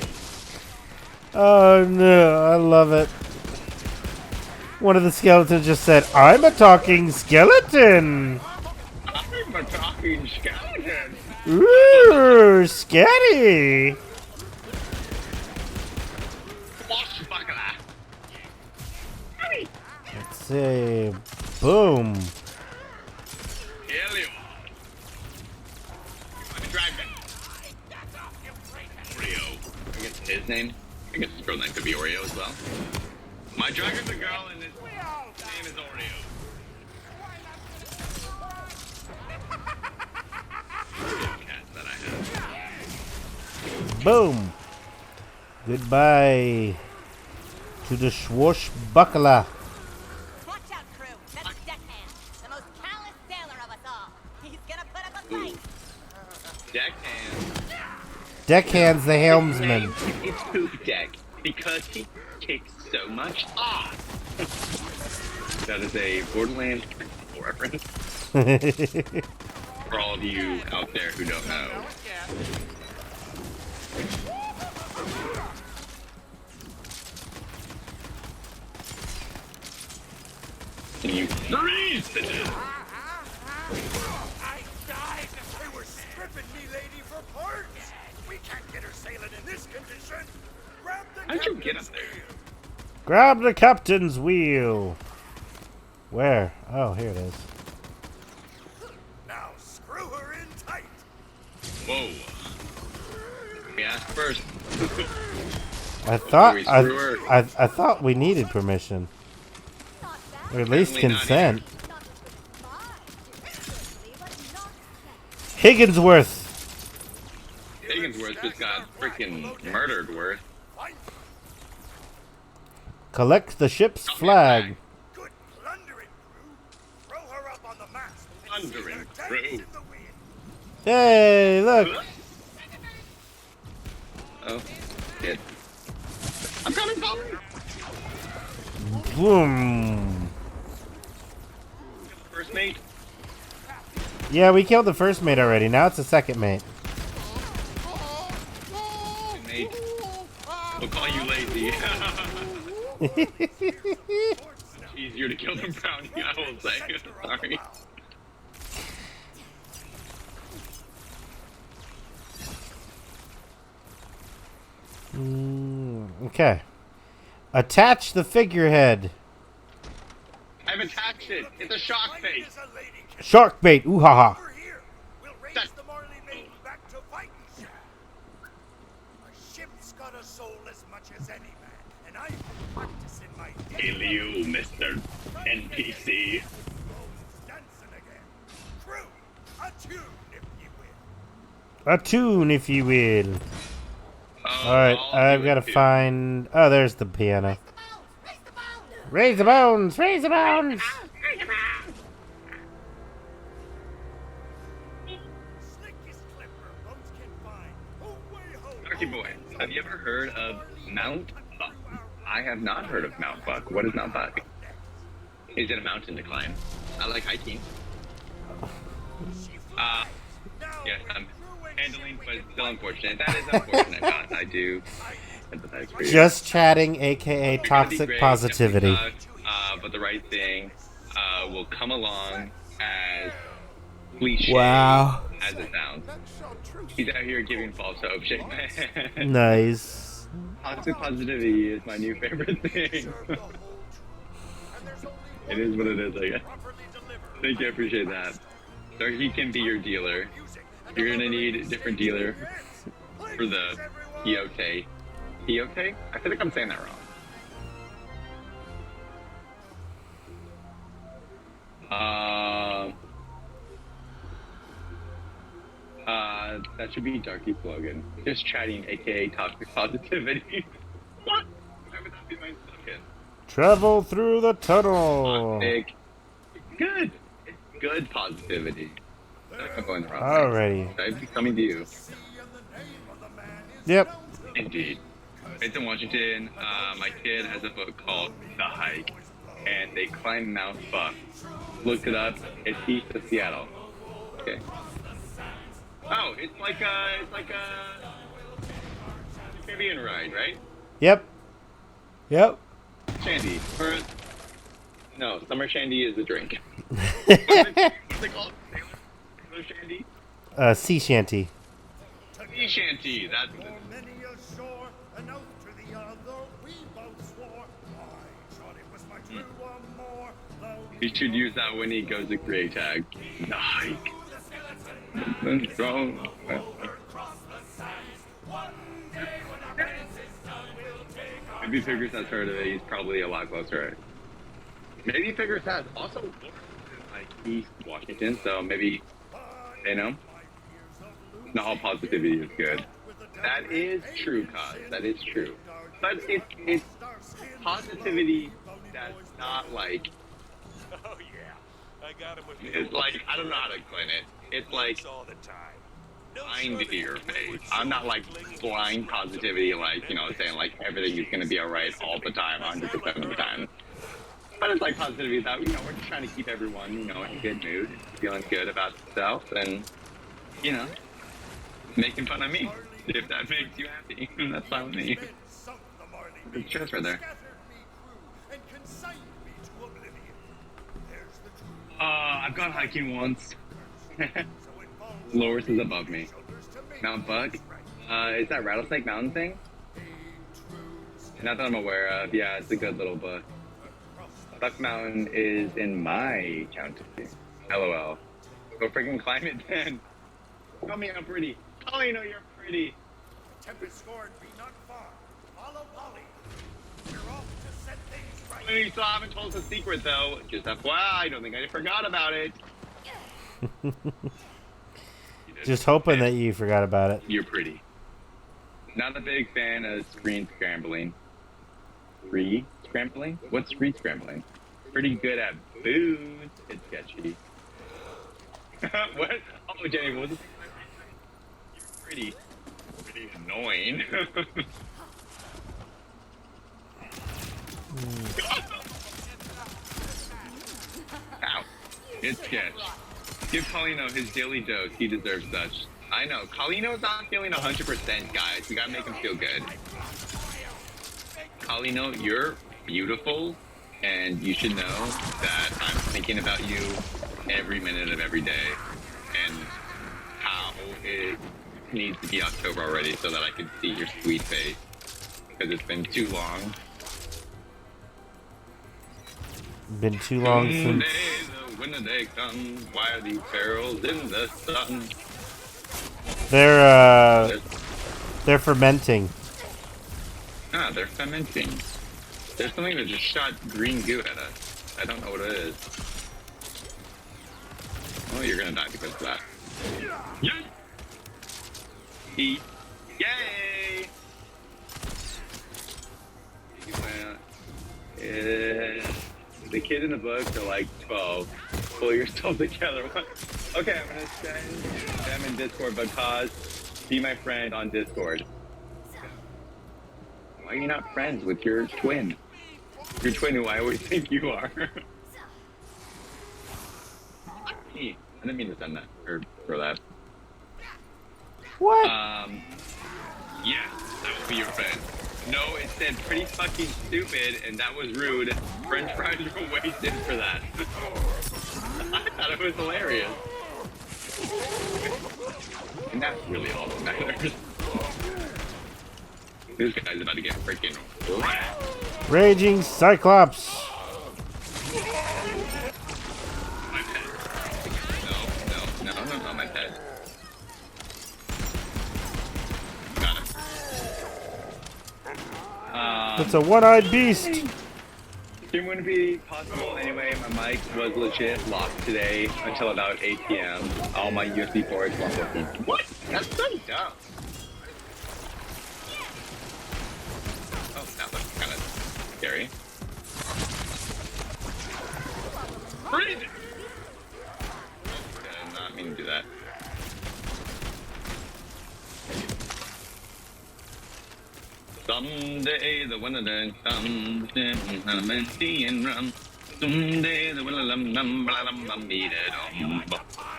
Oh no, I love it. One of the skeletons just said, "I'm a talking skeleton." I'm a talking skeleton. Ooh, scatty. Swashbuckler. Let's see. Boom. Kill you. I'm a dragon. Oreo. I guess his name. I guess his girl name could be Oreo as well. My dragon's a girl and his name is Oreo. Cats that I have. Boom. Goodbye to the swashbuckler. Watch out, crew. That's Deckhand, the most callous sailor of us all. He's gonna put up a fight. Deckhand. Deckhand's the helmsman. It's Poop Deck because he takes so much off. That is a Borderlands reference for all of you out there who don't know. Can you freeze to death? I died. They were stripping me, lady, for parts. We can't get her sailing in this condition. Grab the How'd you get up captain's there? wheel. Grab the captain's wheel. Where? Oh, here it is. Now screw her in tight. Whoa. We asked first. I thought we screw her. I thought we needed permission, Not bad. or at least Apparently not consent. Not with mine, certainly, but not bad. Higginsworth. Higginsworth just got freaking murdered worth. Fight. Collect the ship's Don't get flag. back. Good plundering, crew. Throw her up on the mast. and see Plundering her dance crew. in the wind. Hey, look. Oh, shit. I'm coming, Polly. Boom. First mate. Yeah, we killed the first mate already. Now it's the second mate. Mate. We'll call you lazy. Easier to kill than brownie, I will say. Sorry. Okay. Attach the figurehead. I've attached it. It's a shock Fight face. is a lady killer. Shark bait. Ooh ha ha. Over here. We'll raise That- the Marley maiden back to fighting shape. A ship's got a soul as much as any man, and I've been practicing my Hail you, Mr. NPC. dancing again. Crew, a tune if you will. A tune, if you will. Oh, All right, I'll I've do got to it too. find. Oh, there's the piano. Raise the bones. Raise the bones. Slickest clipper boats can find. Away ho. Darky boy, have you ever heard of Mount Buck? I have not heard of Mount Buck. What is Mount Buck? Is it a mountain to climb? I like hiking. Yes, I'm handling, but it's still unfortunate. That is unfortunate, Don. I do empathize for you. Just chatting, aka You're gonna be toxic great, positivity. definitely suck, but the right thing will come along as cliche Wow. as it sounds. He's out here giving false hope. Shake my hand. Nice. Toxic positivity is my new favorite thing. It is what it is, I guess. Thank you, I appreciate that. So he can be your dealer. You're gonna need a different dealer for the Quixote. Quixote? I feel like I'm saying that wrong. That should be Darky's slogan. Just chatting, aka toxic positivity. What? Why would that be my slogan? Travel through the tunnel. Big. Good. It's good positivity. I'm going the wrong Alrighty. way. I'm coming to you. Yep. Indeed. It's in Washington. My kid has a book called The Hike, and they climb Mount Buck. Looked it up. It's east of Seattle. Okay. Oh, it's like a Caribbean ride, right? Yep. Yep. Shandy. Or no, summer shandy is a drink. What's it called? Sailor shandy? Sea shanty. Sea shanty. That's For many a shore, an oath to the other, we both swore. I thought it was my true amour, though he should use that when he goes to create tag. The hike. And strong. Maybe Figures has heard of it. He's probably a lot closer. Maybe Figures has also like East Washington, so maybe they know. Not all positivity is good. That is true, Cos. That is true. But it's positivity that's not like. Oh yeah, I got him with me. It's like I don't know how to explain it. It's like all the time. No blind to further your than face. forward I'm not like shoulders, blind positivity, like, you know, saying like everything is gonna be alright all the time, 100% of the time. But it's like positivity that, you know, we're just trying to keep everyone, you know, in a good mood, feeling good about themselves, and, you know, making fun of me. If that makes you happy, that's fine with me. sunk the Marley There's maiden, a chest right there. scattered me crew, and consigned me to oblivion. There's the truth. I've gone hiking once. So involved Loris is above me. shoulders to make Mount Buck? Is that Rattlesnake Mountain thing? Not that I'm aware of. Yeah, it's a good little book. Buck Mountain is in my county. LOL. Go freaking climb it then. Tell me I'm pretty. Oh, you know you're pretty. Tempest Scorn be not far. Follow Polly. We're off to set things right. You still haven't told us a secret though. Just FYI, I don't think I forgot about it. Just hoping that you forgot about it. You're pretty. Not a big fan of screen scrambling. Screen scrambling? What's screen scrambling? Pretty good at boots. It's sketchy. What? Oh, Jenny, what was it? You're pretty annoying. Ow. It's sketch. Give Colino his daily dose. He deserves such. I know. Colino's not feeling 100%, guys. We gotta make him feel good. Colino, you're beautiful, and you should know that I'm thinking about you every minute of every day, and how it needs to be October already so that I can see your sweet face, because it's been too long. Been too long since. When the day comes, why are these barrels in the sun? They're fermenting. Ah, they're fermenting. There's something that just shot green goo at us. I don't know what it is. Oh, you're gonna die because of that. Yay! Eat. Yay! The kid in the books are like 12. Pull yourself together. Okay, I'm gonna send them in Discord because be my friend on Discord. Why are you not friends with your twin? Your twin who I always think you are. I didn't mean to send that or for that. What? Yes, I will be your friend. No, it said pretty fucking stupid, and that was rude. French fries were wasted for that. I thought it was hilarious. And that's really all that matters. This guy's about to get freaking wrapped. Raging Cyclops. My pet. No, my pet. Got him. It's a one-eyed beast. It wouldn't be possible anyway. My mic was legit locked today until about 8 p.m. All my USB ports weren't working. What? That's so dumb. Oh, that looks kind of scary. Freeze it! Oh, I did not mean to do that. Someday the winter day comes and rum. Someday the winter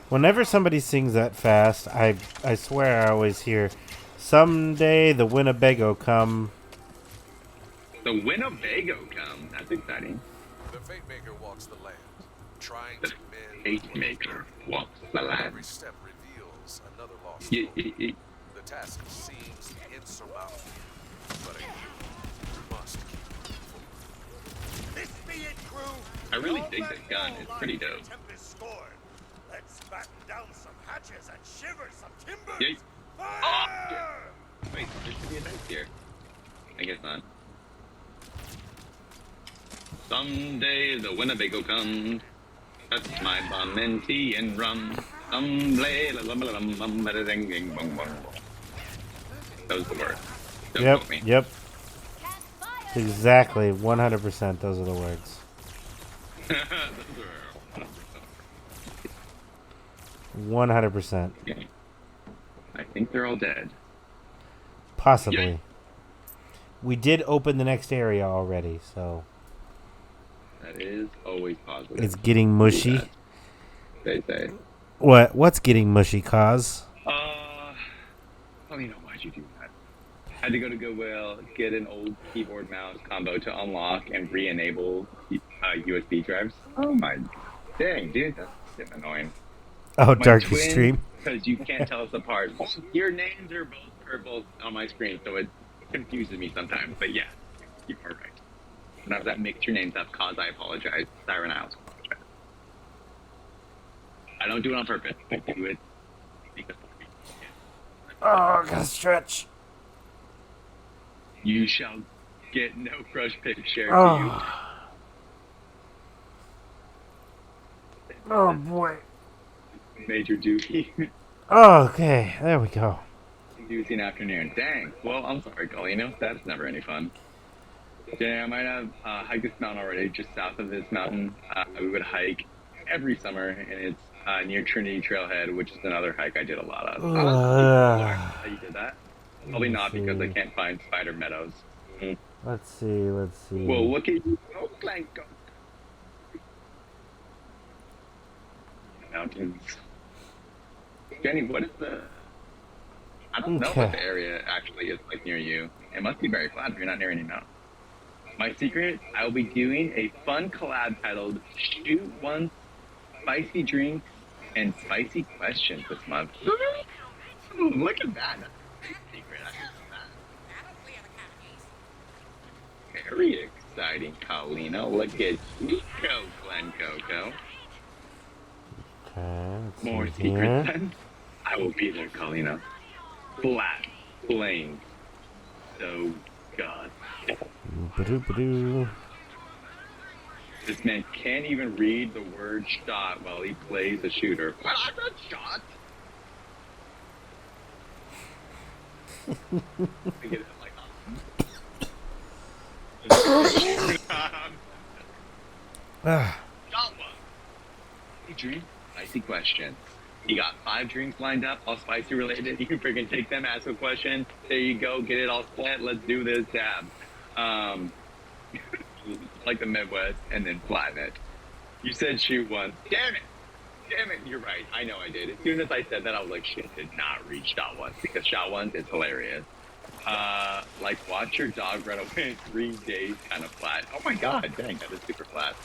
Whenever somebody sings that fast, I swear I always hear, "Someday the Winnebago come." The Winnebago come. That's exciting. The Fate Maker walks the land, trying The to mend Fate Maker walks the land. every step reveals another lost Yeah, hope. yeah, yeah. The task seems insurmountable, but a you must keep moving. This be it, crew. I really All dig back this gun. now It's pretty live dope. Tempest Scorn. Let's batten down some hatches and shiver some timbers. Yay. Fire! Wait, there should be a dice here. I guess not. Someday the Winnebago comes. That's my bum and tea and rum. Someday la lum lum bum ba ding ding bong bong. That was the word. Don't Yep, quote me. yep. Exactly, 100%. Those are the words. Those were- 100%. Okay. I think they're all dead. Possibly. Yay. We did open the next area already, so That is always positive. it's getting mushy. They say. What's getting mushy, Cause? Oh, you know, why'd you do that? Had to go to Goodwill, get an old keyboard mouse combo to unlock and re-enable USB drives. Oh my dang, dude, that's getting annoying. Oh, My Darky twins, stream. because you can't tell us apart. Your names are both on my screen, so it confuses me sometimes. But yeah, you are right. Whenever that mixed your names up, cause I apologize. Siren, I also apologize. I don't do it on purpose. I do it because Oh, gotta stretch. you shall get no crush pick shared Oh. Oh boy. to you. Major Dookie. Okay, there we go. Tuesday afternoon. Dang. Well, I'm sorry, Colino. That's never any fun. Yeah, I might have hiked this mountain already, just south of this mountain. We would hike every summer, and it's near Trinity Trailhead, which is another hike I did a lot of. How you did that? Probably not because I can't find Spider Meadows. Let's see. Well, look at you. Oh, Glencoe. Mountains. Jenny, what is the... I don't know what the area actually is like near you. It must be very flat if you're not near any mountain. My secret, I will be doing a fun collab titled Shoot Once, Spicy Drinks, and Spicy Questions this month. Ooh, look at that. That's a secret. I didn't know that. Very exciting, Colino. Look at you go, Glen Coco. Okay, let's More see secrets here. then. I will be there, Colino. Flat, plain. So, God. Ba-doo-ba-doo. This man can't even read the word shot while he plays a shooter. Well, I read shot. I get it, like, shot one. Hey, Dream, spicy question. You got 5 drinks lined up, all spicy related. You can freaking take them, ask a question. There you go, get it all set. Let's do this, dab. Like the Midwest, and then flatten it. You said shoot once. Damn it! Damn it, you're right. I know I did. As soon as I said that, I was like, shit, did not read shot once, because shot once is hilarious. Like, watch your dog run away in 3 days, kind of flat. Oh my god, dang, that is super flat.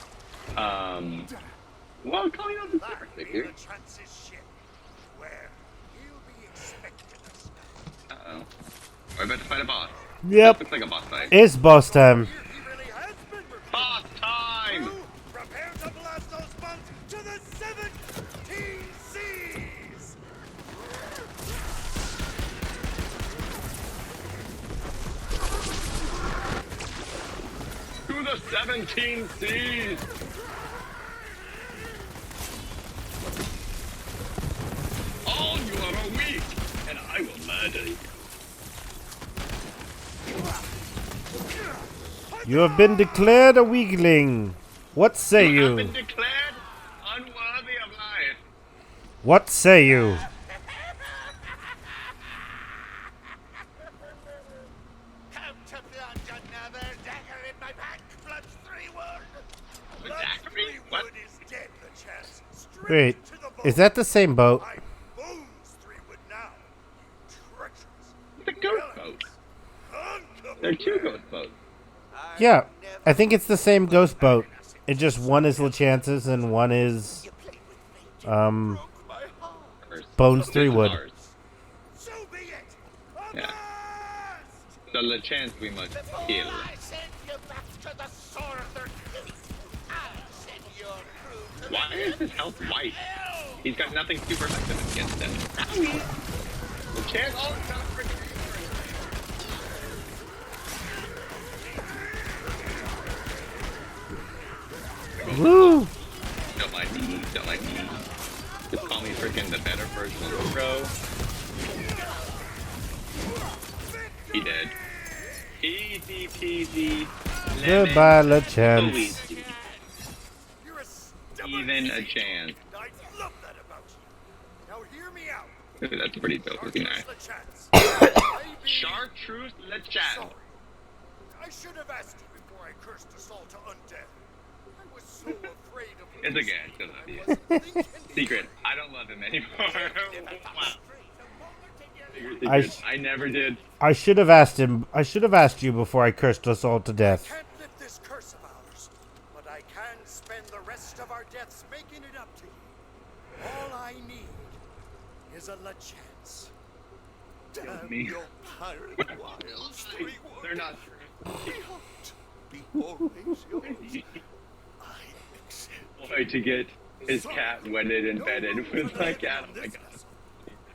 Well, calling out the super thick here. Chance's ship. Where he'll be expecting us. Uh-oh. We're about to fight a boss. Yep, Looks like a boss fight. it's boss time. He really has been prepared. Boss time! Prepare to blast those bugs to the 17 seas! To the 17 seas! All you are weak, and I will murder you. You have been declared a weakling. What say You have you? been declared unworthy of life. What say you? Come to plunge another dagger in my back, Bloods 3-Wood! A daiquiri? What? Wood is dead, the chance. Stripped Wait, to the bone. is that the same boat? I bones 3-Wood now, you treacherous. The ghost boats. There are 2 ghost boats. Yeah, I think it's the same ghost boat. It just one is LeChance's and one is Bones 3-Wood. Ours. So be it! Yeah. Avast! The LeChance we must kill. I send you back to the sword of their teeth. I'll send your crew to Why is his health white? He's got nothing super effective against them. LeChance, oh, it's not a freaking Woo! Don't mind me, don't mind me. Just call me freaking the better version of the bro. He dead. Easy peasy. Goodbye, lemon LeChance. squeezy. You're a stubborn Even a idiot. chance. I love that about you. Now hear me out. Ooh, that's pretty dope looking knife. Chartreuse LeChance. Chartreuse LeChance. Sorry. I should have asked you before I cursed us all to undeath. I was so afraid of It's okay, I still love you. Secret, I don't love him anymore. Wow. I Secret, I never did. I should have asked him. I should have asked you before I cursed us all to death. Can't lift this curse of ours, but I can spend the rest of our deaths making it up to you. All I need is a chance. Kill Damn me. your pirate wiles, three They're not Be hot before Horatio. I accept. Boy, to get his cat wedded and bedded with my cat. Oh my god.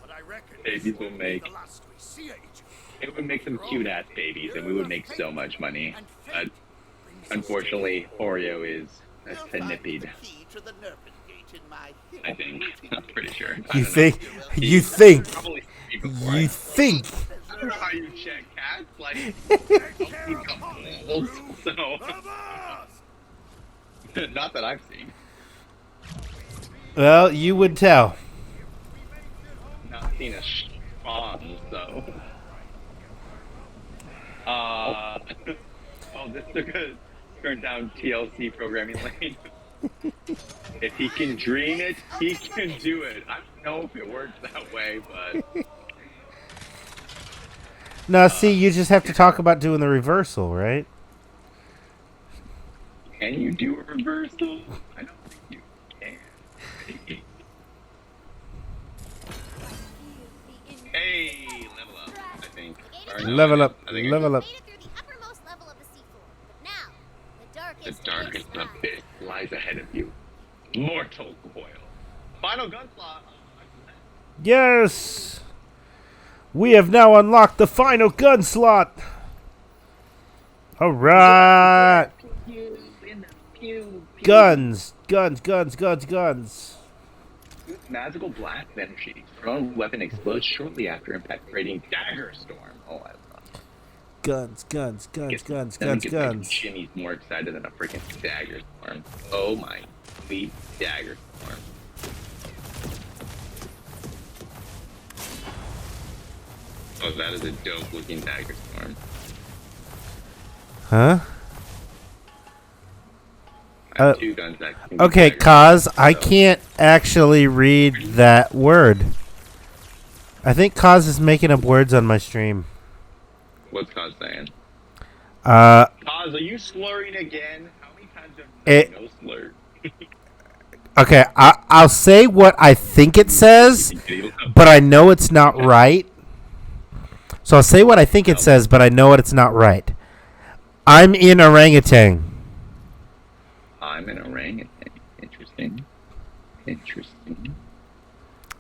But I reckon Babies this will won't be make. the last we see of each other. It would make some cute ass babies, and we would make so much money. But unfortunately, Oreo is a nippied. Key to the Nerpin Gate in my I think. I'm pretty sure. I You don't know. think? You think? Probably seen me before. You think? I don't know how you check cats. Like, old, so not that I've seen. Well, you would tell. Not seen a spawn, so. Oh, this took a turn down TLC programming lane. If he can dream it, he can do it. I don't know if it works that way, but No, see, you just have to talk about doing the reversal, right? can you do a reversal? I don't think you can. Hey, level up, I think. Or no, Level up, I think I level up. Made it through the uppermost level of the seafloor, but now the The darkest, darkest lies. abyss lies ahead of you. Mortal coil. Final gun slot. Yes! We have now unlocked the final gun slot! Alright! Guns! Guns, guns, guns, guns. Magical blast energy. Thrown weapon explodes shortly after impact, creating dagger storm. Oh, I love it. Guns, guns, guns, Guess guns, nothing guns, gets like guns. Jimmy's more excited than a freaking dagger storm. Oh my sweet dagger storm. Oh, that is a dope looking dagger storm. Huh? I have two guns that can be Okay, dagger Kaz, storms, I so- can't actually read that word. I think Kaz is making up words on my stream. What's Kaz saying? Uh, Kaz, are you slurring again? How many times have It- you no slur? okay, I'll say what I think it says, but I know it's not right. So I'll say what I think it says, but I know it's not right. I'm in orangutan. I'm an orangutan. Interesting. Interesting.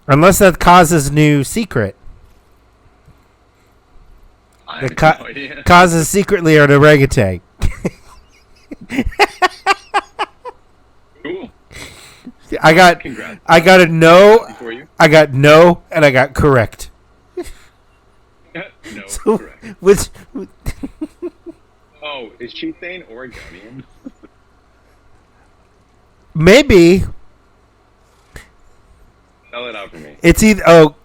Unless that Kaz's new secret. I The have no idea. Kaz is secretly an orangutan. Cool. I got Congrats. a no, For you? I got no, and I got correct. No, So, correct. which Oh, is she saying Oregonian? maybe Spell it out for me. it's either. Oh,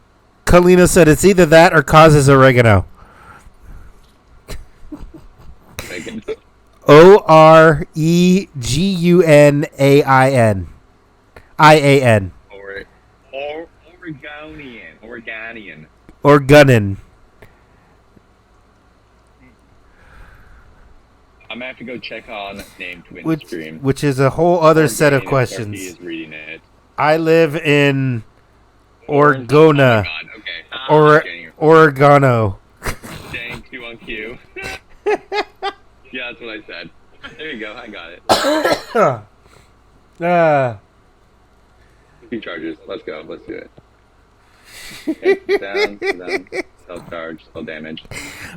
Kalina said it's either that or Kaz's oregano. Megan. Oregunain. IAN. Oregonian. Oregonian. Or gunnin. I'm gonna have to go check on Name Twin Which, Stream. which is a whole other set of Oregonian, questions. He is reading it. I live in Oh my Orgona. god, okay. Or Getting oregano. Dang, 2 on Q. Yeah, that's what I said. There you go, I got it. Two charges. Let's go. Let's do it. Okay, down, self-charge, slow damage.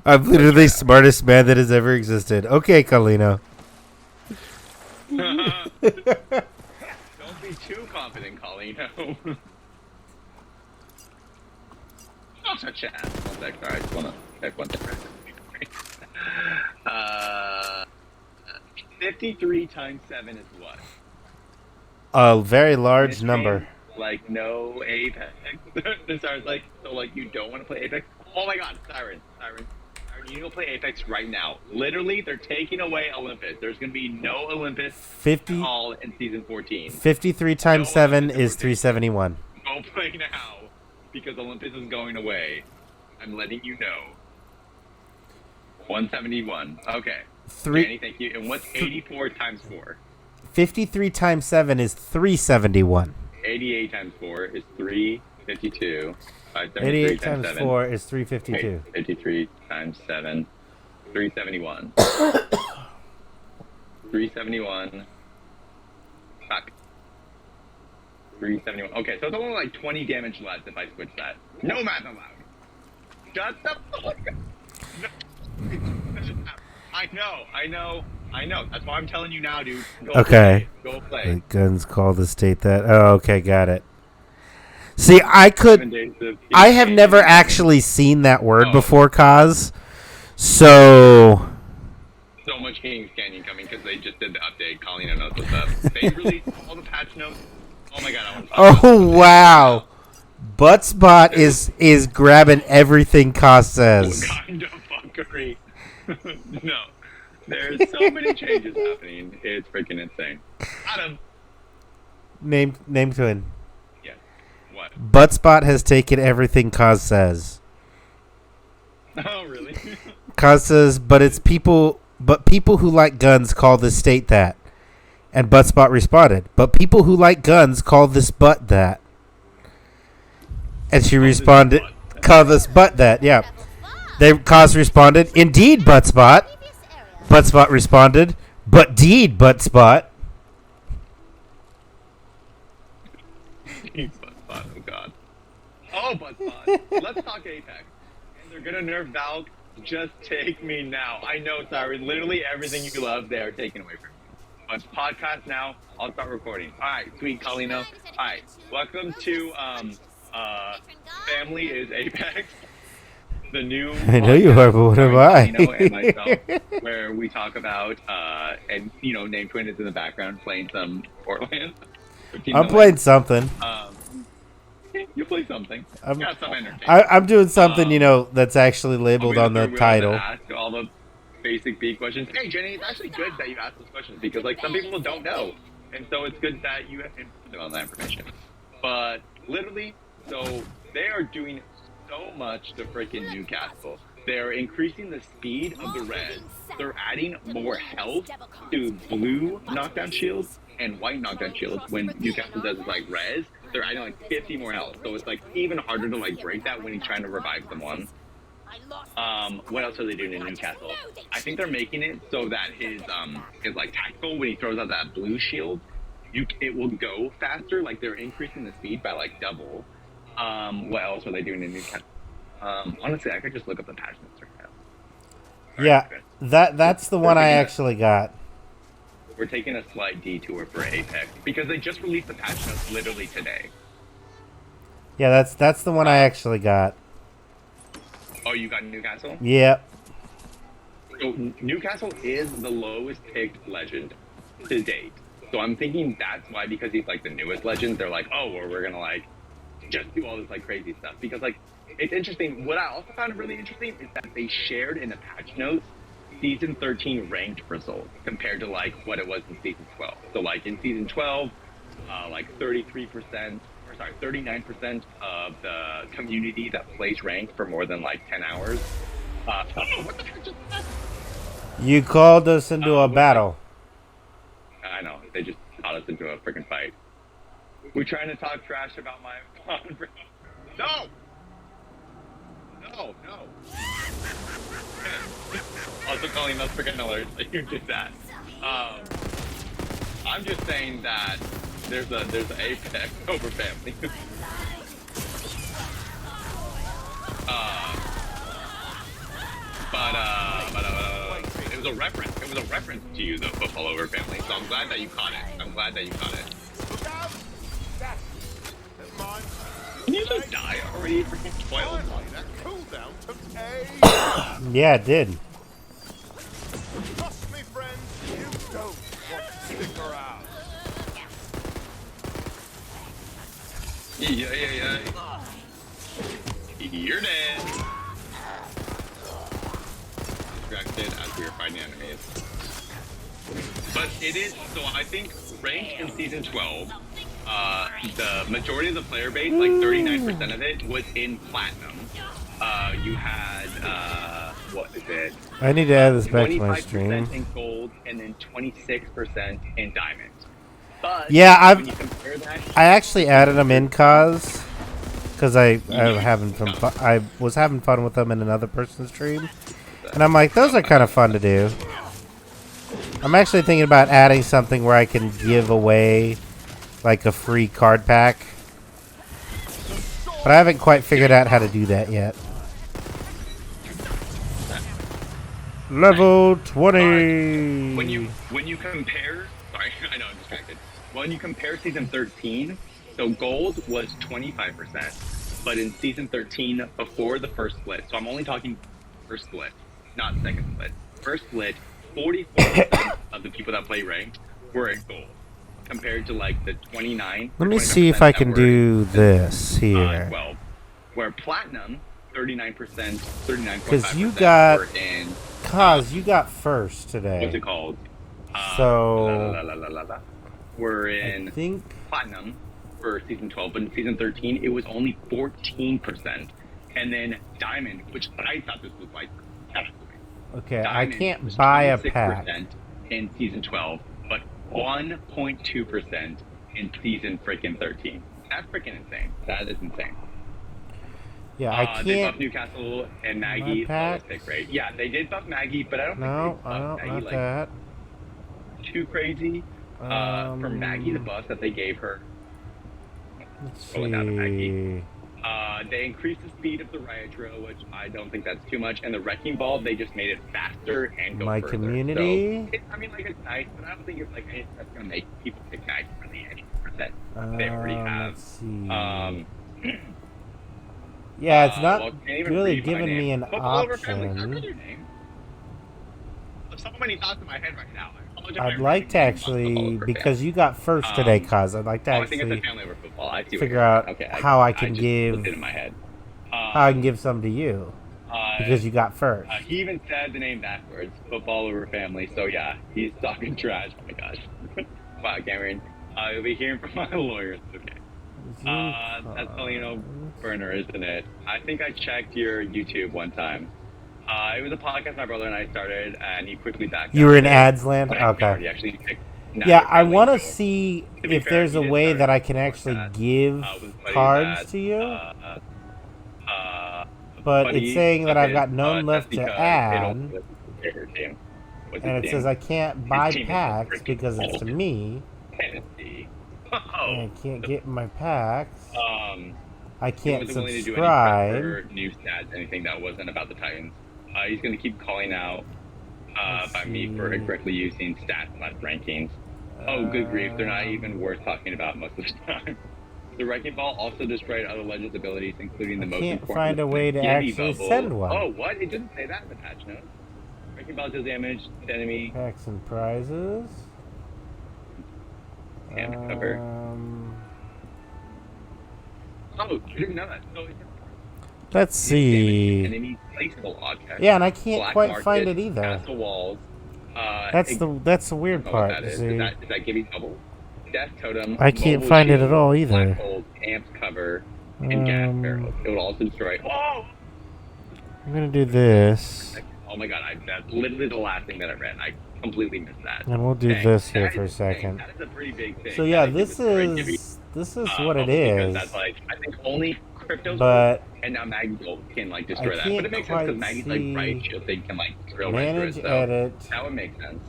I'm literally the smartest man that has ever existed. Okay, Kalino. Don't be too confident, Colleen. I'll touch your ass. One sec. Alright, just wanna check one thing. 53 times 7 is what? A very large Mystery? number. Like no Apex. Siren's like, so like you don't want to play Apex? Oh my god, Siren, you need to go play Apex right now. Literally, they're taking away Olympus. There's gonna be no Olympus 50, at all in season 14. 53 times 7 is 371. Go play now, because Olympus is going away. I'm letting you know. 171. Okay. Danny, thank you. And what's 84 times 4? 53 times 7 is 371. 88 times 4 is 3 52. 88 times 4 is 352. 53 times 7. 371. 371. Fuck. 371. Okay, so it's only like 20 damage less if I switch that. No math allowed. Shut the fuck up. I know. That's why I'm telling you now, dude. Okay. Go play. The guns call the state that. Oh, okay, got it. See, I have never actually seen that word before, Kaz. So much King's Canyon coming because they just did the update. Colleen knows what's up. They released all the patch notes. Oh my god, I want to talk about this. Wow. Buttspot is grabbing everything Kaz says. What kind of fuckery? No. There's so many changes happening. It's freaking insane. Adam. Name twin. Yeah. What? Buttspot has taken everything Kaz says. Oh, really? Kaz says, but people who like guns call this state that. And Buttspot responded, but people who like guns call this butt that. And she responded, call this butt that, yeah. Kaz responded, indeed, Buttspot. Buttspot responded, but deed, Buttspot. Buttspot, oh god. Oh, Buttspot. Let's talk Apex. And they're gonna nerf Valk. Just take me now. I know, sorry. Literally everything you love, they are taken away from you. But podcast now. I'll start recording. All right, sweet Colino. All right, welcome to Family is Apex. The new I know you are, but what am I? Colino and myself, where we talk about and Name Twin is in the background playing some Portland. I'm playing something. You play something. Got some entertainment. I'm doing something, that's actually labeled on the title. Ask all the basic B questions. Hey, Jenny, it's actually good that you ask those questions because, some people don't know, and so it's good that you have input on that information. But literally, so they are doing so much to freaking Newcastle. They're increasing the speed of the res. They're adding more health to blue knockdown shields and white knockdown shields when Newcastle does res. They're adding 50 more health, so it's even harder to break that when he's trying to revive someone. What else are they doing in Newcastle? I think they're making it so that his tactical, when he throws out that blue shield, it will go faster. They're increasing the speed by double. What else are they doing in Newcastle? Honestly, I could just look up the patch notes right now. Yeah, that's the one I actually got. We're taking a slight detour for Apex because they just released the patch notes literally today. Yeah, that's the one I actually got. Oh, you got Newcastle? Yep. So Newcastle is the lowest picked legend to date. So I'm thinking that's why, because he's the newest legend, they're we're gonna just do all this crazy stuff. Because it's interesting. What I also found really interesting is that they shared in the patch notes Season 13 ranked results compared to what it was in Season 12. So in Season 12, 39% of the community that plays ranked for more than 10 hours. What the heck just happened? You called us into a battle. I know. They just caught us into a freaking fight. We're trying to talk trash about my... No! No. Also calling those freaking alerts that you did that. I'm just saying that there's an Apex over family. It was a reference. It was a reference to you, the football over family. So I'm glad that you caught it. Can you just die already? Freaking 12. That cooldown took Yeah, it did. Trust me, friend, you don't want to stick around. Yeah. You're dead. Distracted as we were fighting enemies. But it is, so I think ranked in Season 12, the majority of the player base, 39% of it, was in Platinum. You had, what is it? I need to add this back to my stream. 25% in Gold, and then 26% in Diamond. But yeah, when you compare that, I actually added them in, Kaz. because I was having fun with them in another person's stream, and I'm like, those are kind of fun to do. I'm actually thinking about adding something where I can give away like a free card pack, but I haven't quite figured out how to do that yet. Level 20. When you compare, sorry, I know I'm distracted. When you compare season 13, so gold was 25%, but in season 13, before the first split, so I'm only talking first split, not second split. First split, 44% of the people that play ranked were at gold, compared to like the 29. Let me see if I can do this here. 12, where platinum, 39%, 39.5%. Because you got, were in, you got first today. what's it called? So We're I in think platinum for season 12, but in season 13 it was only 14%. And then diamond, which I thought this was like okay. diamond I can't was buy a 26% pack. in season 12, but 1.2% in season freaking 13. That's freaking insane. That is insane. Yeah, I They can't. buffed Newcastle and Maggie. pack? Pick rate. Yeah, they did buff Maggie, but I don't No, think they I buffed don't Maggie want like that. too crazy. For Maggie, the buff that they gave her, Let's going down to Maggie. see. They increased the speed of the Riot Drill, which I don't think that's too much. And the Wrecking Ball, they just made it faster and go My further. community? So, I mean, like, it's nice, but I don't think it's like anything that's going to make people pick Maggie really any percent. They already have. Let's see. Yeah, yeah, it's not well, can't even really read my giving name. me an Football Over Family, option. I read your name. There's so many thoughts in my head right now. I apologize I'd for like to everything. actually, Football Over because Family. you got first today, Cuz. I'd like to I think it's actually a family over football. I see what figure you're out saying. Okay, how I can just give- put it in my head. how I can give some to you because you got first. He even said the name backwards, Football Over Family. So yeah, he's talking trash. Oh my gosh. Wow, Cameron. You'll be hearing from my lawyers. Okay. That's Paulino Burner, isn't it? I think I checked your YouTube one time. It was a podcast my brother and I started, and he quickly backed You out were of in it. ads land? But I Okay. already actually picked Yeah, I Family, want to so- see to be if fair, there's he a did way start that I can before actually that. give Was Buddy cards that, to you. But Buddy, it's saying that I've okay, got none left to Jessica, add, favorite team. What's and his it team? says I can't buy team is packs freaking because it's to old. me, Tennessee. and I can't get my packs. I He can't wasn't willing to do any subscribe. prep or new stats, anything that wasn't about the Titans. He's going to keep calling out by me for see. incorrectly using stats, not rankings. Oh, good grief. They're not even worth talking about most of the time. The Wrecking Ball also destroyed other Legends abilities, including the I most can't important. find a way to Yeti actually Bubble. send one. Oh, what? It didn't say that in the patch notes. Wrecking Ball deals damage to enemy. Packs and prizes. And cover. Oh, I didn't know that. So it's Let's damage to see. enemy placeable objects. Yeah, and I can't Black quite market, find it either. Castle walls. That's the weird I don't know what part. that is. See, Is that giving double? Death Totem. I can't Mobile find it Shield, at all either. Black Hole, Amps cover, and gas barrels. It would also destroy. Oh! I'm gonna do this, Oh my god! That's literally the last thing that I read. I completely missed that. and we'll do Dang, this here that for a is insane. second. That is a pretty big thing. So yeah, That this destroy Gibby. is what Also it because is. That's like I think only Crypto's But and now Maggie Gold can like destroy that. can't But it makes sense because quite Maggie's see like right shield thing can like drill right through it. manage So edit. that would make sense.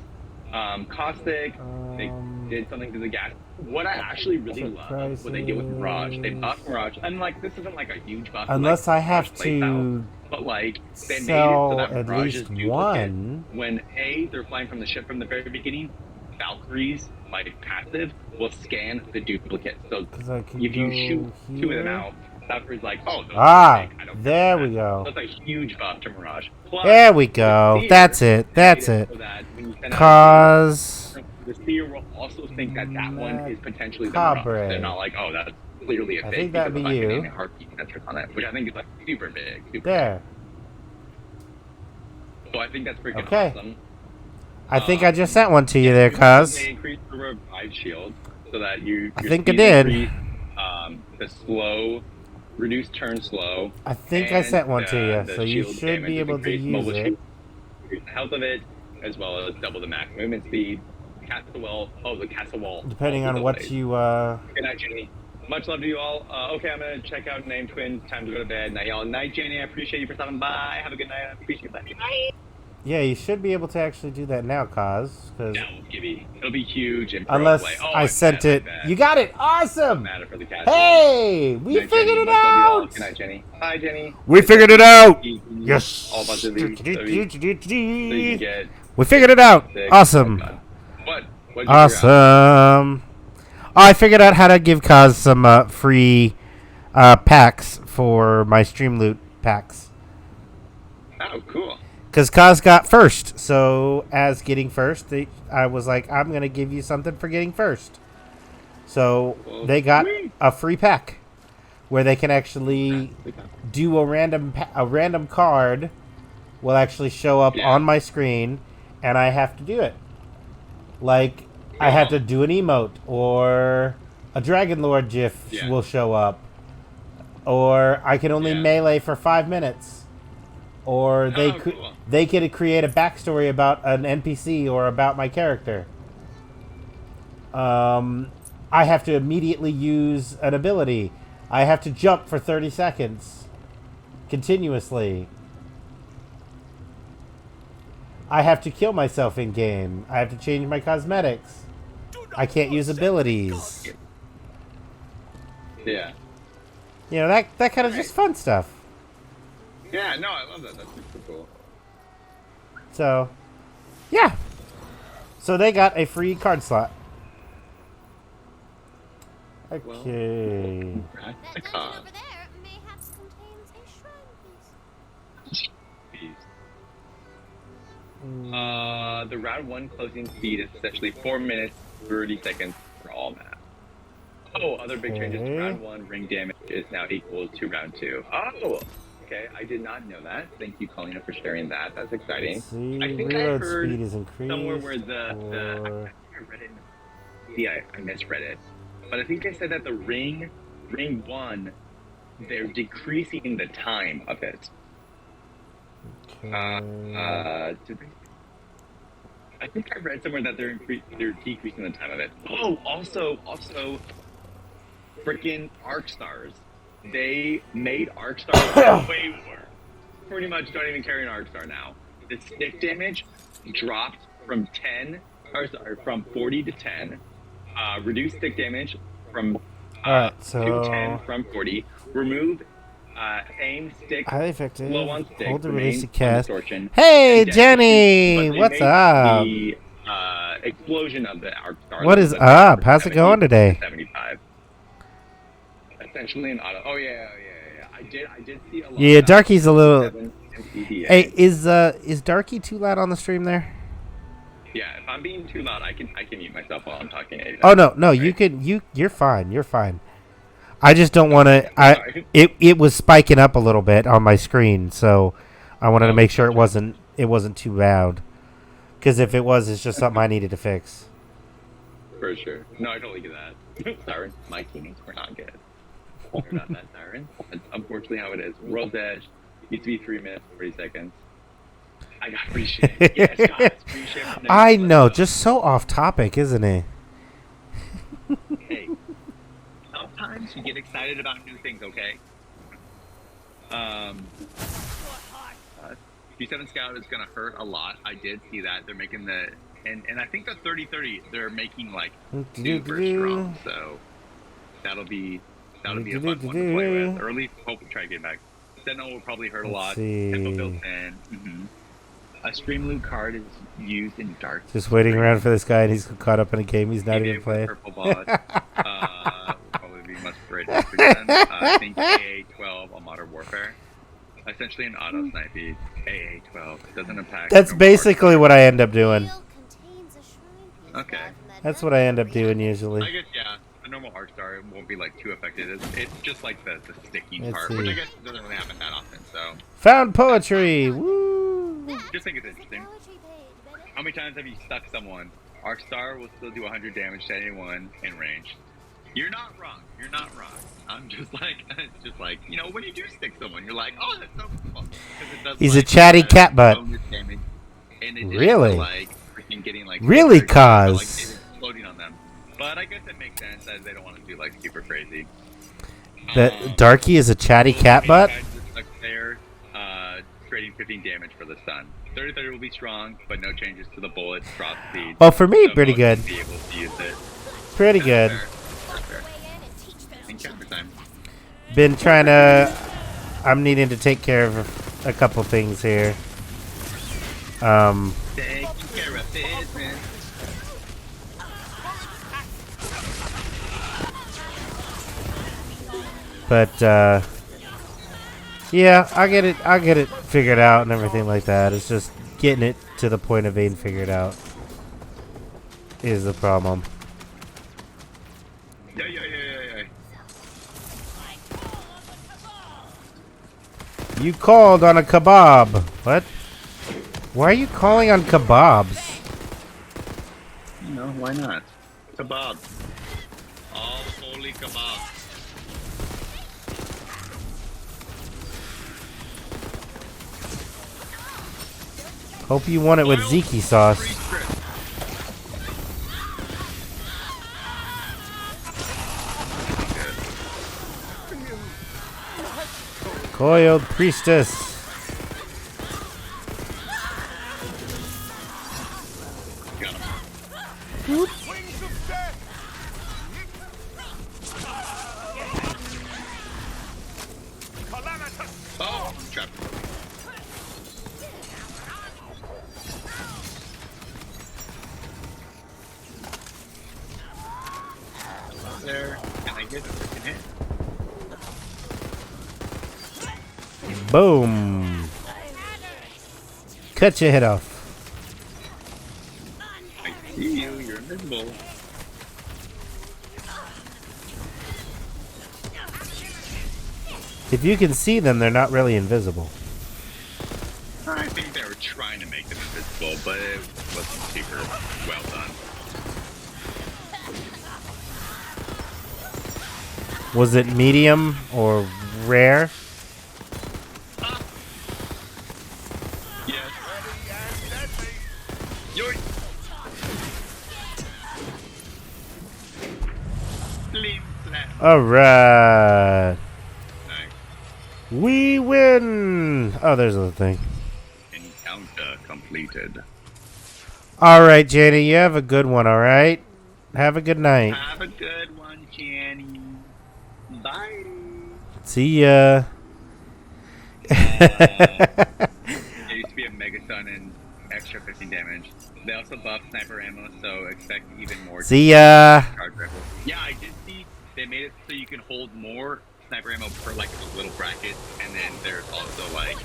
Caustic, they did something to the gas. What I actually really check love what they did with Mirage. They prices. buffed Mirage, and like this isn't like a huge buff. Unless like, I have Mirage plays out, to but like they made it so sell that at Mirage least is duplicate. one. When they're flying from the ship from the very beginning, Valkyries, like passive, will scan the duplicate. So 'Cause I can if you go shoot two of them here. out, Valkyrie's like, oh, those Ah, are fake. I don't there care. we go. That's a huge buff to Mirage. Plus, There we go. the That's Seer it. That's made it. so that when you send out Cause the Seer will also think that that one is potentially the Macabre. Mirage. They're not like, oh, that's clearly a I fake. think that'd because be of, like, you. the heartbeat metric on it, which I think is like super big. Super there. big. So I think that's freaking Okay. awesome. I think I just sent one to you there, cuz. They increased the revive shield so that you. I your think I speed did. increase, the slow, reduced turn slow. I think I and, sent one to you, the so you shield should damage be is able to increased, use mobile it. shield, increase the health of it, as well as double the max movement speed. Castle wall. Oh, the castle wall. Depending all on the what ways. you Good night, Jenny. Much love to you all. Okay, I'm gonna check out Name Twins. Time to go to bed. Night, y'all. Night, Jenny. I appreciate you for stopping by. Have a good night. I appreciate you. Bye. Yeah, you should be able to actually do that now, Cause. No, Gibby. It'll be huge and Unless pro play. I sent it. You got it. Awesome. Matter for the casual. Hey, we Night, figured Jenny. it Much love to you all. out. Good night, Jenny. Bye, Jenny. We figured it out. Yes. All about the league. So you can get We figured it out. sick. Awesome. Oh, God. What? What'd you figure out? Awesome. I figured out how to give Kaz some free packs for my stream loot packs. Oh, cool. Because Kaz got first. So, as getting first, I was like, I'm going to give you something for getting first. So, they got a free pack where they can actually do a random card will actually show up on my screen, and I have to do it. Like, I have to do an emote, or a Dragon Lord GIF will show up, or I can only melee for 5 minutes, or they could create a backstory about an NPC or about my character. I have to immediately use an ability. I have to jump for 30 seconds continuously. I have to kill myself in game. I have to change my cosmetics. I can't use abilities. Yeah. You know, that kind of just fun stuff. Yeah, no, I love that. That's super cool. So, yeah. So they got a free card slot. Okay. That dungeon over there mayhaps contains a shrine piece. The round 1 closing speed is essentially 4 minutes, 30 seconds for all maps. Oh, other big changes. Round 1 ring damage is now equal to round 2. Oh, okay. I did not know that. Thank you, Colina, for sharing that. That's exciting. I think I Reload heard speed is increased. somewhere where I read it. Yeah, I misread it. But I think they said that the ring 1, they're decreasing the time of it. I think I read somewhere that they're decreasing the time of it. Oh, also, freaking Arc Stars. They made Arc Stars way more. Pretty much don't even carry an Arc Star now. The stick damage dropped from 40 to 10. Reduce stick damage from to 10 from 40. Remove aim stick. Highly effective. Low on stick. Hold to remain release the from cast. distortion, Hey, and Jenny! but they What's made up? The explosion of the Arc Star. What is up? How's it going today? 75. Essentially an auto. Oh yeah. I did see a lot. Yeah, Darky's a little. 7 MCDA. Hey, is Darky too loud on the stream there? Yeah, if I'm being too loud, I can mute myself while I'm talking. Oh no, right? You're fine. You're fine. I just don't want to. It was spiking up a little bit on my screen, so I wanted to make sure it wasn't too loud. Because if it was, it's just something I needed to fix. For sure. No, I totally get that. Siren, my teammates were not good. They're not that Siren. That's unfortunately how it is. World's Edge used to be 3 minutes 40 seconds. I got free shit. Yes, guys, free shit from I know, just so off topic, isn't it? Hey, sometimes you get excited about new things, okay? Q7 Scout is gonna hurt a lot. I did see that. They're making the and I think the 30-30 they're making like super strong, so that'll be a fun one to play with. Or at least hope to try to get back. Sentinel will probably hurt a lot. Tempo built in. A stream loot card is used in dark. Just waiting around for this guy, and he's caught up in a game he's not even playing. Purple boss will probably be much greater for them. I think AA-12 on Modern Warfare. Essentially an auto snipey. AA-12. It doesn't impact. That's basically what I end up doing. Okay. That's what I end up doing usually. I guess, yeah. A normal Arc Star won't be like too affected. It's just like the sticky Let's part, see. which I guess doesn't really happen that often. So Found poetry. Woo! just think it's interesting. How many times have you stuck someone? Arc Star will still do 100 damage to anyone in range. You're not wrong. You're not wrong. I'm just like, you know, when you do stick someone, you're like, oh, that's so cool. 'Cause it does, He's like, a chatty cat butt. bonus damage in addition to, Really? like, freaking getting, like, Really, super, like, Cause? exploding on them. But I guess it makes sense as they don't want to do like super crazy. That Darky is a chatty cat butt? There, trading 15 damage for the stun. 30-30 will be strong, but no changes to the bullet drop speed. Well, for me, So pretty most good. will be able to use it. Pretty good. Fair, fair. Encounter time. Been trying to... I'm needing to take care of a couple things here. Taking care of business. But, yeah, I'll get it figured out and everything like that. It's just getting it to the point of being figured out is the problem. Yeah. You called on a kebab. What? Why are you calling on kebabs? No, why not? Kebab. All holy kebab. Hope you want it with Ziki sauce. Coiled priestess. Got him. Wings of death! Calamitous! Oh, trapped. There. Can I get a freaking hit? Boom. Cut your head off. I see you. You're invisible. If you can see them, they're not really invisible. I think they were trying to make them invisible, but it wasn't super well done. Was it medium or rare? Yes. Ready and deadly! Yoink! Flim flam. Alright. Nice. We win. Oh, there's another thing. Encounter completed. Alright, Janie, you have a good one, alright? Have a good night. Have a good one, Jenny. Bye. See ya. There used to be a Mega Stun and extra 15 damage. They also buffed sniper ammo, so expect even more. See ya. Charge rifle. Yeah, I did see they made it so you can hold more sniper ammo per like a little bracket, and then there's also like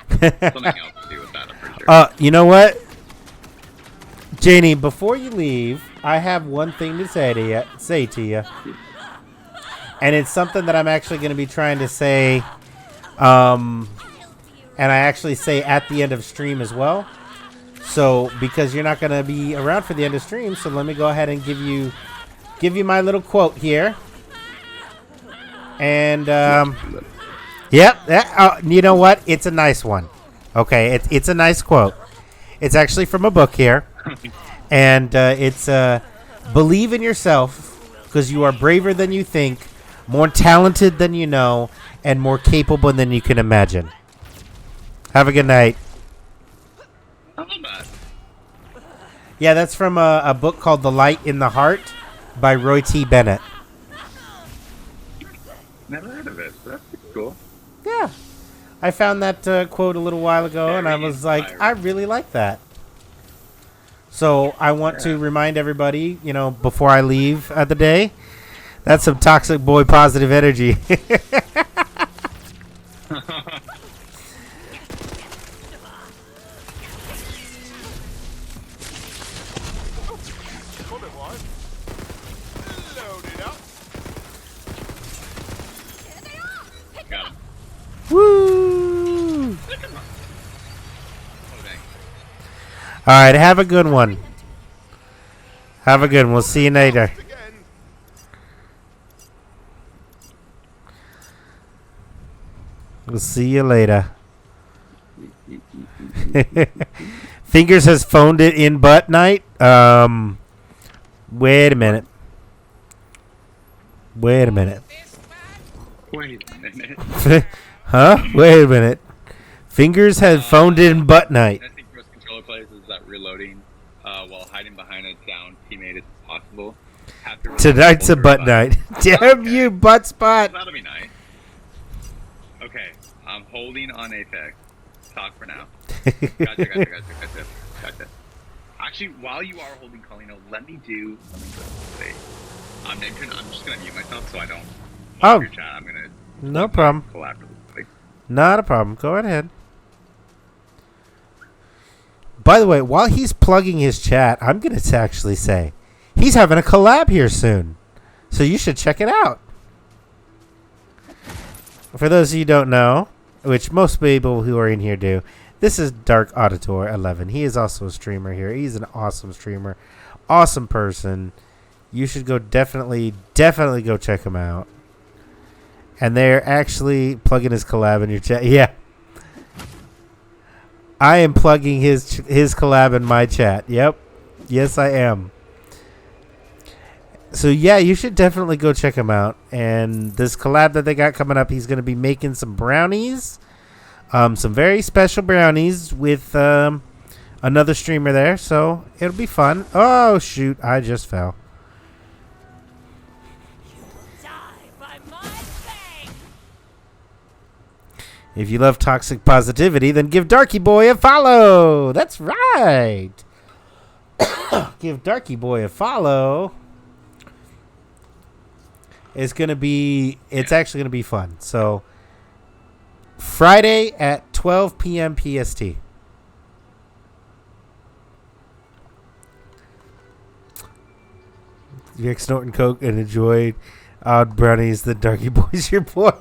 something else to do with that. I'm pretty sure. You know what? Janie, before you leave, I have one thing to say to you. And it's something that I'm actually going to be trying to say, and I actually say at the end of stream as well. So, because you're not going to be around for the end of stream, so let me go ahead and give you my little quote here. And, yep, you know what? It's a nice one. Okay, it's a nice quote. It's actually from a book here. And it's believe in yourself because you are braver than you think, more talented than you know, and more capable than you can imagine. Have a good night. I love that. Yeah, that's from a book called The Light in the Heart by Roy T. Bennett. Never heard of it. That's pretty cool. Yeah. I found that quote a little while ago, and I Very was like, inspiring. I really like that. So I want to remind everybody, before I leave the day, that's some toxic boy positive energy. Thought it was. Load it up. Got him. Woo! Oh, dang. All right, have a good one. Have a good one. We'll see you later. Again. We'll see you later. Fingers has phoned it in butt night. Wait a minute. Wait a minute. Wait a minute. Huh? Wait a minute. Fingers have phoned in butt night. I think most controller players is that reloading while hiding behind a down teammate is possible. Tonight's a butt night. Damn you, butt spot. That'll be nice. Okay, I'm holding on Apex. Talk for now. Gotcha. Actually, while you are holding Colino, let me do something quick. Wait. I'm just gonna mute myself so I don't. Oh. Your chat. I'm gonna. No problem. Collab really quick. Not a problem. Go right ahead. By the way, while he's plugging his chat, I'm going to actually say he's having a collab here soon. So you should check it out. For those of you who don't know, which most people who are in here do, this is Dark Auditor 11. He is also a streamer here. He's an awesome streamer. Awesome person. You should go definitely go check him out. And they're actually plugging his collab in your chat. Yeah. I am plugging his collab in my chat. Yep. Yes, I am. So, yeah, you should definitely go check him out. And this collab that they got coming up, he's going to be making some brownies. Some very special brownies with another streamer there. So, it'll be fun. Oh, shoot. I just fell. If you love toxic positivity, then give Darky Boy a follow. That's right. Give Darky Boy a follow. It's actually gonna be fun. So Friday at 12 p.m. PST. You're snorting coke and enjoy odd brownies. The Darky Boy's your boy.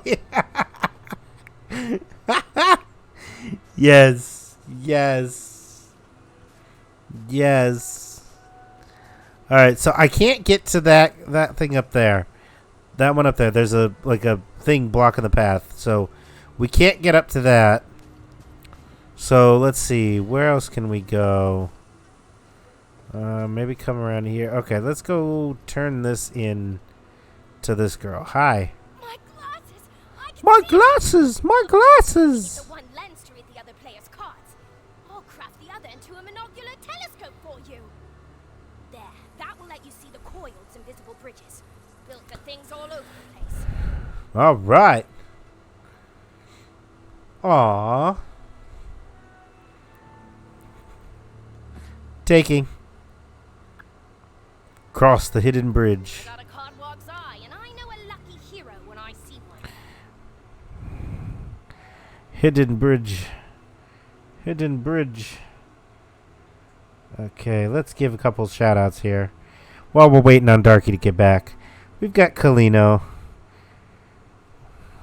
Yes. All right, so I can't get to that thing up there. That one up there. There's a thing blocking the path, so we can't get up to that. So let's see, where else can we go? Maybe come around here. Okay, let's go turn this in to this girl. Hi. My glasses! My glasses! The one lens to read the other player's cards. I'll craft the other into a monocular telescope for you. There, that will let you see the coiled invisible bridges. Built for things all over the place. All right. Aww. Taking. Cross the hidden bridge. Got a cardwog's eye, and I know a lucky hero when I see one. Hidden bridge. Hidden bridge. Okay, let's give a couple shout outs here while we're waiting on Darky to get back. We've got Colino.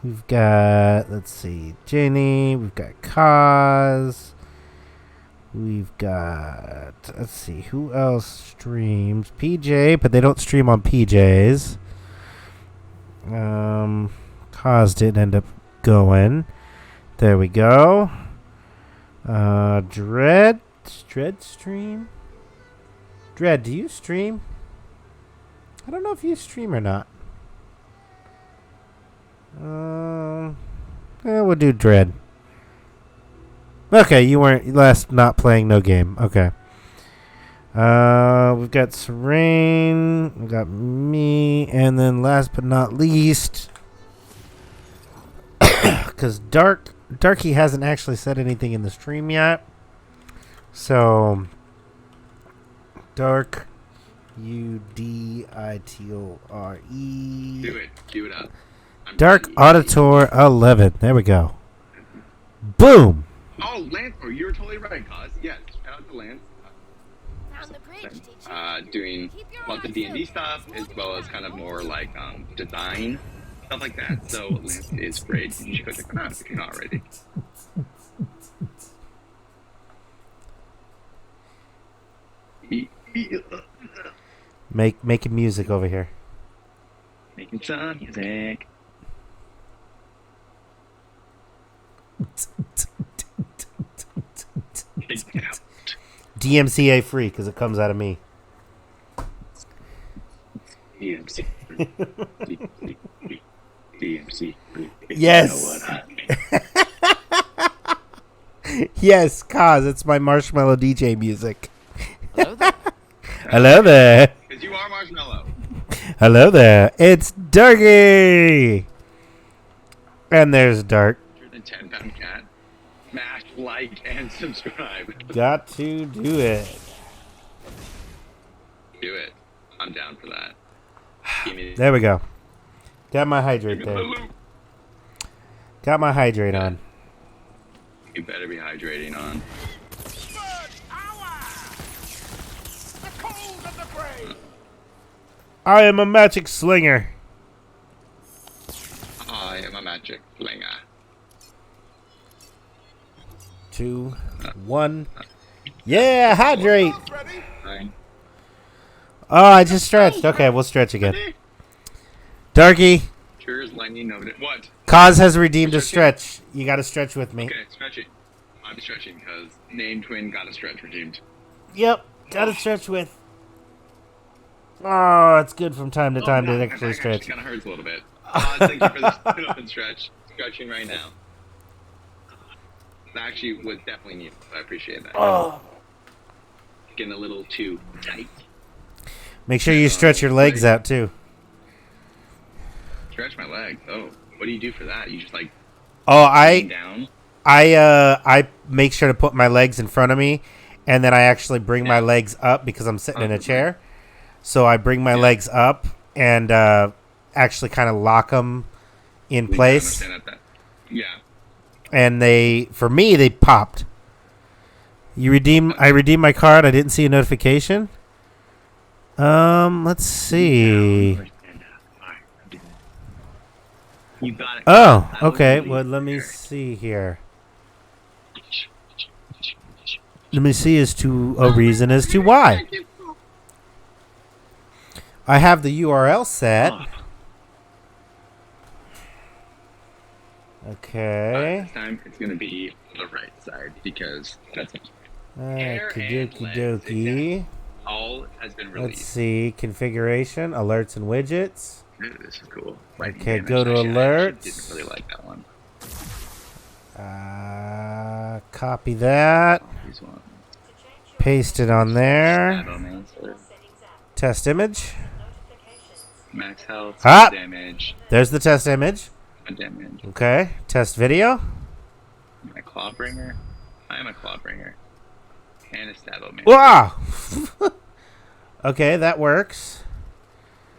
We've got, let's see, Jenny. We've got Kaz. We've got, let's see, who else streams? PJ, but they don't stream on PJs. Kaz didn't end up going. There we go. Dread stream? Dread, do you stream? I don't know if you stream or not. We'll do Dread. Okay, you weren't last not playing no game. Okay. We've got Serene, we've got me, and then last but not least, because Darky hasn't actually said anything in the stream yet. So, Dark, UDITORE. Do it up. Dark Auditor 11. There we go. Boom. Oh, Lance, you were totally right, Cause. Yes, shout out to Lance. Found the bridge, did you? Doing Keep your lots of eyes D&D open. stuff, as well as kind of more like design, stuff like that. So Lance is great. You should go check him out if you're not already. Making music over here. Making some music. DMCA free because it comes out of me. DMC. Yes. Yes, Kaz, it's my Marshmallow DJ music. Hello there. Hello there. Because you are Marshmallow. Hello there. It's Darky. And there's Dark. 110-pound cat. Smash, like, and subscribe. Got to do it. Do it. I'm down for that. Give me There we go. Got my give hydrate me the there. loop. Got my hydrate on. You better be hydrating on. Bird hour! The cold of the brave! I am a magic slinger. I am a magic flinger. 2, 1. Yeah, hydrate. Ready? Fine. Oh, I just stretched. Okay, we'll stretch again. Darky, Sure is lightning over it. What? Kaz has redeemed a stretch. You got to stretch with me. Okay, stretching. I'm stretching because name twin got a stretch redeemed. Yep, got to stretch with. Oh, it's good from time to time to actually stretch. Kind of hurts a little bit. Thank you for this sit up and stretch. Stretching right now. That actually was definitely needed. I appreciate that. Oh. Getting a little too tight. Make sure you stretch your legs out too. Stretch my legs. Oh, what do you do for that? You just like Oh, lean down. I make sure to put my legs in front of me, and then I actually bring my legs up because I'm sitting in a chair. So I bring my legs up and actually kind of lock them in place. I understand that. Yeah. And for me, they popped. I redeemed my card. I didn't see a notification. Let's see. You got it. Oh, okay. Well, let me see here. Let me see as to a reason as to why. I have the URL set. Okay. This time it's gonna be the right side because that's Okie dokie. all has been Let's released. see. Configuration, alerts and widgets. Ooh, this is cool. Lightning Okay, damage. go to Actually, I alerts. didn't really like that one. Copy that. These ones. Paste it on there. Shadowmancer. Test image. Max health. Ah! Damage. There's the test image. Damage. Okay. Test video. Am I a Clawbringer? I am a Clawbringer. And a Shadowmancer. Wow. Okay, that works.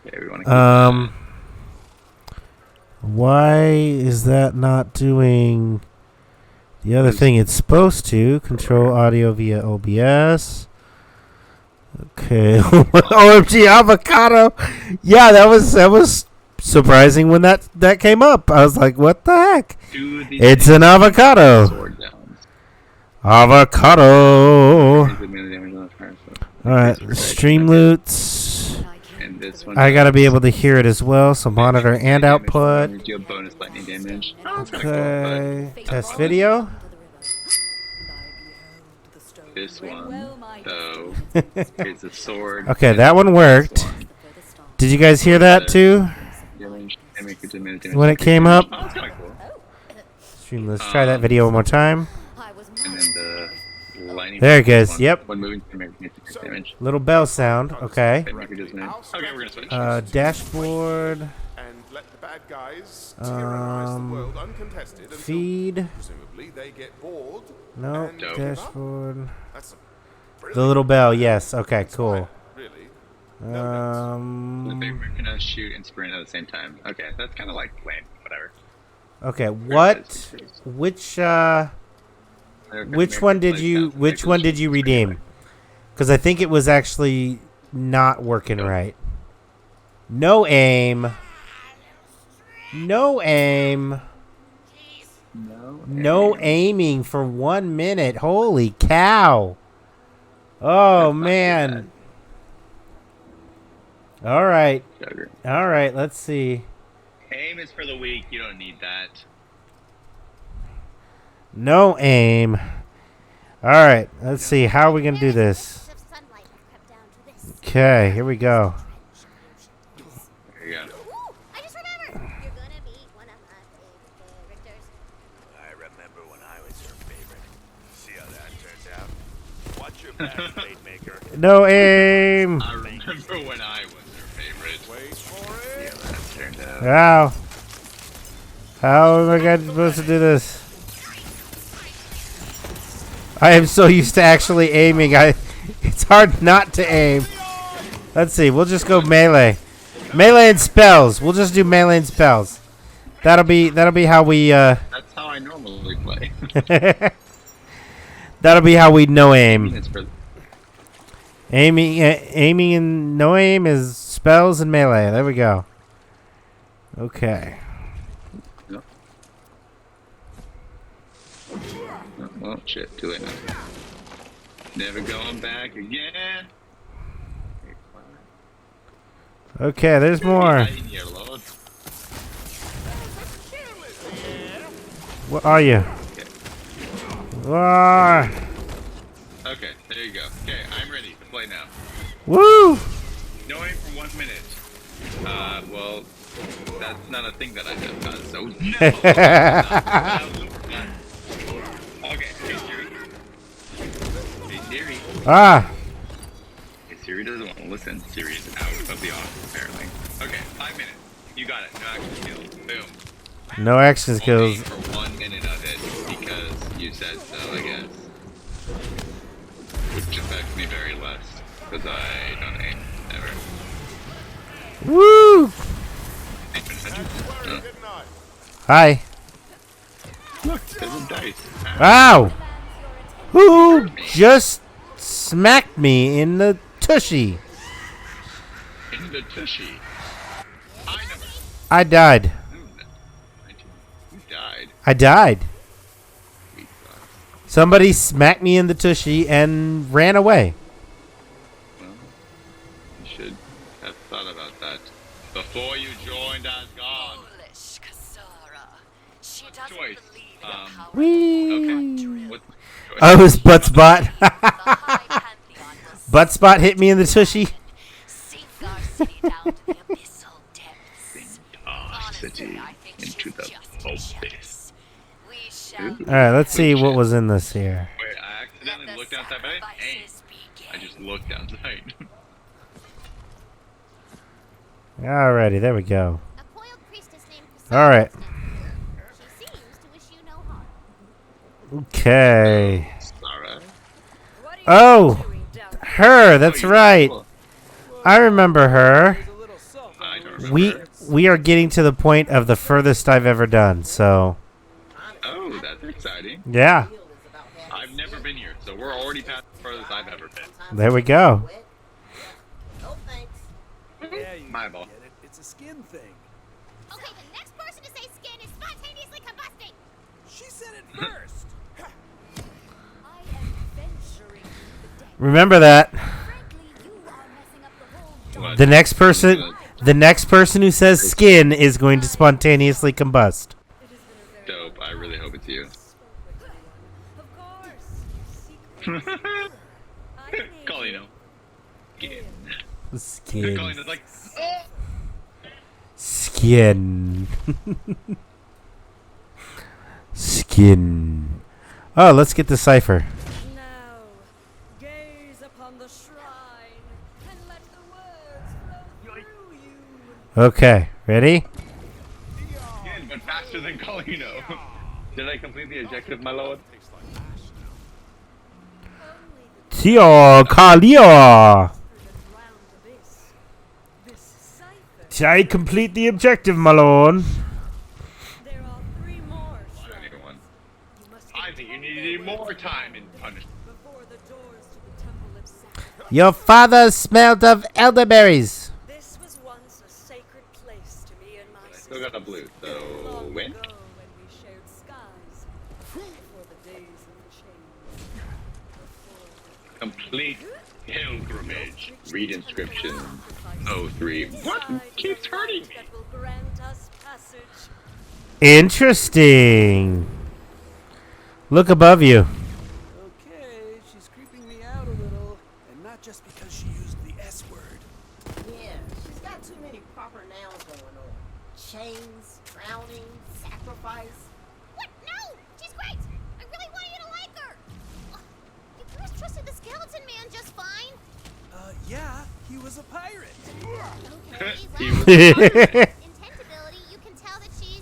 Okay, we want to keep Why is that not doing the other thing it's supposed to? Control audio via OBS. Okay. OMG avocado. Yeah, that was surprising when that came up. I was like, what the heck? It's an avocado. sword downs. Avocado. Is it minute damage on the fire, so- Alright, stream loots. And this one. I gotta be able to hear it as well, so monitor and Damage output. damage, deal bonus lightning damage. Oh, that's kinda Okay. Test video. cool, but this one, though, is a sword. Okay, that one worked. Did you guys hear that too? Damage, damage, damage, When it came up? Oh, that's kind of cool. Stream, let's try that video one more time. And then the lightning. There it goes, one- yep. One moving to make damage. Little bell sound. Okay. Okay, we're gonna switch. Dashboard. And let the bad guys terrorize the world uncontested until Feed. presumably they get bored. No. and Dope. give up. Dashboard. That's a The little bell. Yes. Okay. Cool. really. We're gonna shoot and sprint at the same time. Okay, that's kind of like lame. Whatever. Okay. What? Which one did you? Which one did you redeem? Because I think it was actually not working right. No aim. No aim. No aiming for 1 minute. Holy cow. Oh, man. All right. Sugar. All right. Let's see. Aim is for the weak. You don't need that. No aim. All right. Let's see. How are we going to do this? Okay. Here we go. There you go. I just remembered. You're gonna meet one of my favorite your best, blade maker. No aim. I remember when I was her favorite. Wait for Yeah, it. that turned out. Ow. How am I supposed to do this? I am so used to actually aiming. It's hard not to aim. Let's see. We'll just go melee. Melee and spells. We'll just do melee and spells. That'll be how we That's how I normally play. that'll be how we no aim. It's for Aiming and no aim is spells and melee. There we go. Okay. well, shit, too late now. Never going back again. Okay, there's more. In here, Lord. What are you? Ah, Okay, there you go. Okay, I'm ready to play now. woo! No aim for 1 minute. Well, that's not a thing that I have done, so no. Okay, hey Siri. Hey Siri. Ah, Hey, Siri doesn't want to listen. Siri is out of the office, apparently. Okay, 5 minutes. You got it. No action skills. Boom. no action Only skills. for 1 minute of it because you said so, I guess. Which affects me very less because I don't aim ever. Woo! Very good night. Hi. Look, there's a dice. Ow! Who just smacked me in the tushy? In the tushy. I never. I died. You died. I died. Sweet sauce. Somebody smacked me in the tushy and ran away. Well, you should have thought about that before you joined Asgard. Foolish Kasara. She doesn't Choice. believe in power. Whee! Okay. What's the choice? Oh, it was Buttspot. The High Pantheon will Buttspot hit me in the tushy. sink our city down to the abyssal depths. Our Honestly, city I think into she's the just abyss. jealous. We shall Alright, let's see what was in this here. Wait, I accidentally let the looked outside, but I didn't aim. sacrifices I begin. just looked outside. Alrighty, there we go. A coiled priestess named All right. She seems to wish you no harm. Okay. Sarah. Oh, her. That's Oh, right. cool. I remember her. I don't remember. We are getting to the point of the furthest I've ever done. So Oh, that's exciting. yeah, I've never been here, so we're already past the furthest I've ever been. there we go. No thanks. Yeah, you My ball. get it. It's a skin thing. Okay, the next person to say skin is spontaneously combusting. She said it first. I am venturing the dead. Remember that. Frankly, you are messing up the whole What? The next person who says skin is going to spontaneously combust. Dope. I really hope it's you. Of course. Colino. Skin. Skin. Colino's like, oh! Skin. Skin. Oh, let's get the cipher. Now, gaze upon the shrine and let the words flow through you. Okay, ready? Skin, but faster than Colino. Did I complete the objective, my lord? Tio Kalia. This cipher. I complete the objective, my lord. There are 3 more I don't need one. You must I think you needed more time in punishment. before the doors to the temple of sacrifice. Your father smelled of elderberries. This was once a sacred place to me and my I still got a blue, so long win. ago when we shared skies before the days of change. Complete pilgrimage. Read inscription. 03. What keeps hurting me? That will grant us passage. Interesting. Look above you. Okay, she's creeping me out a little, and not just because she used the S word. Yeah, she's got too many proper nouns going on. Chains, drowning, sacrifice. What? No! She's great! I really want you to like her! Ugh, you first trusted this Skeleton Man just fine? Yeah, he was a pirate. Okay, He well, was a pirate. intentability, you can tell that she's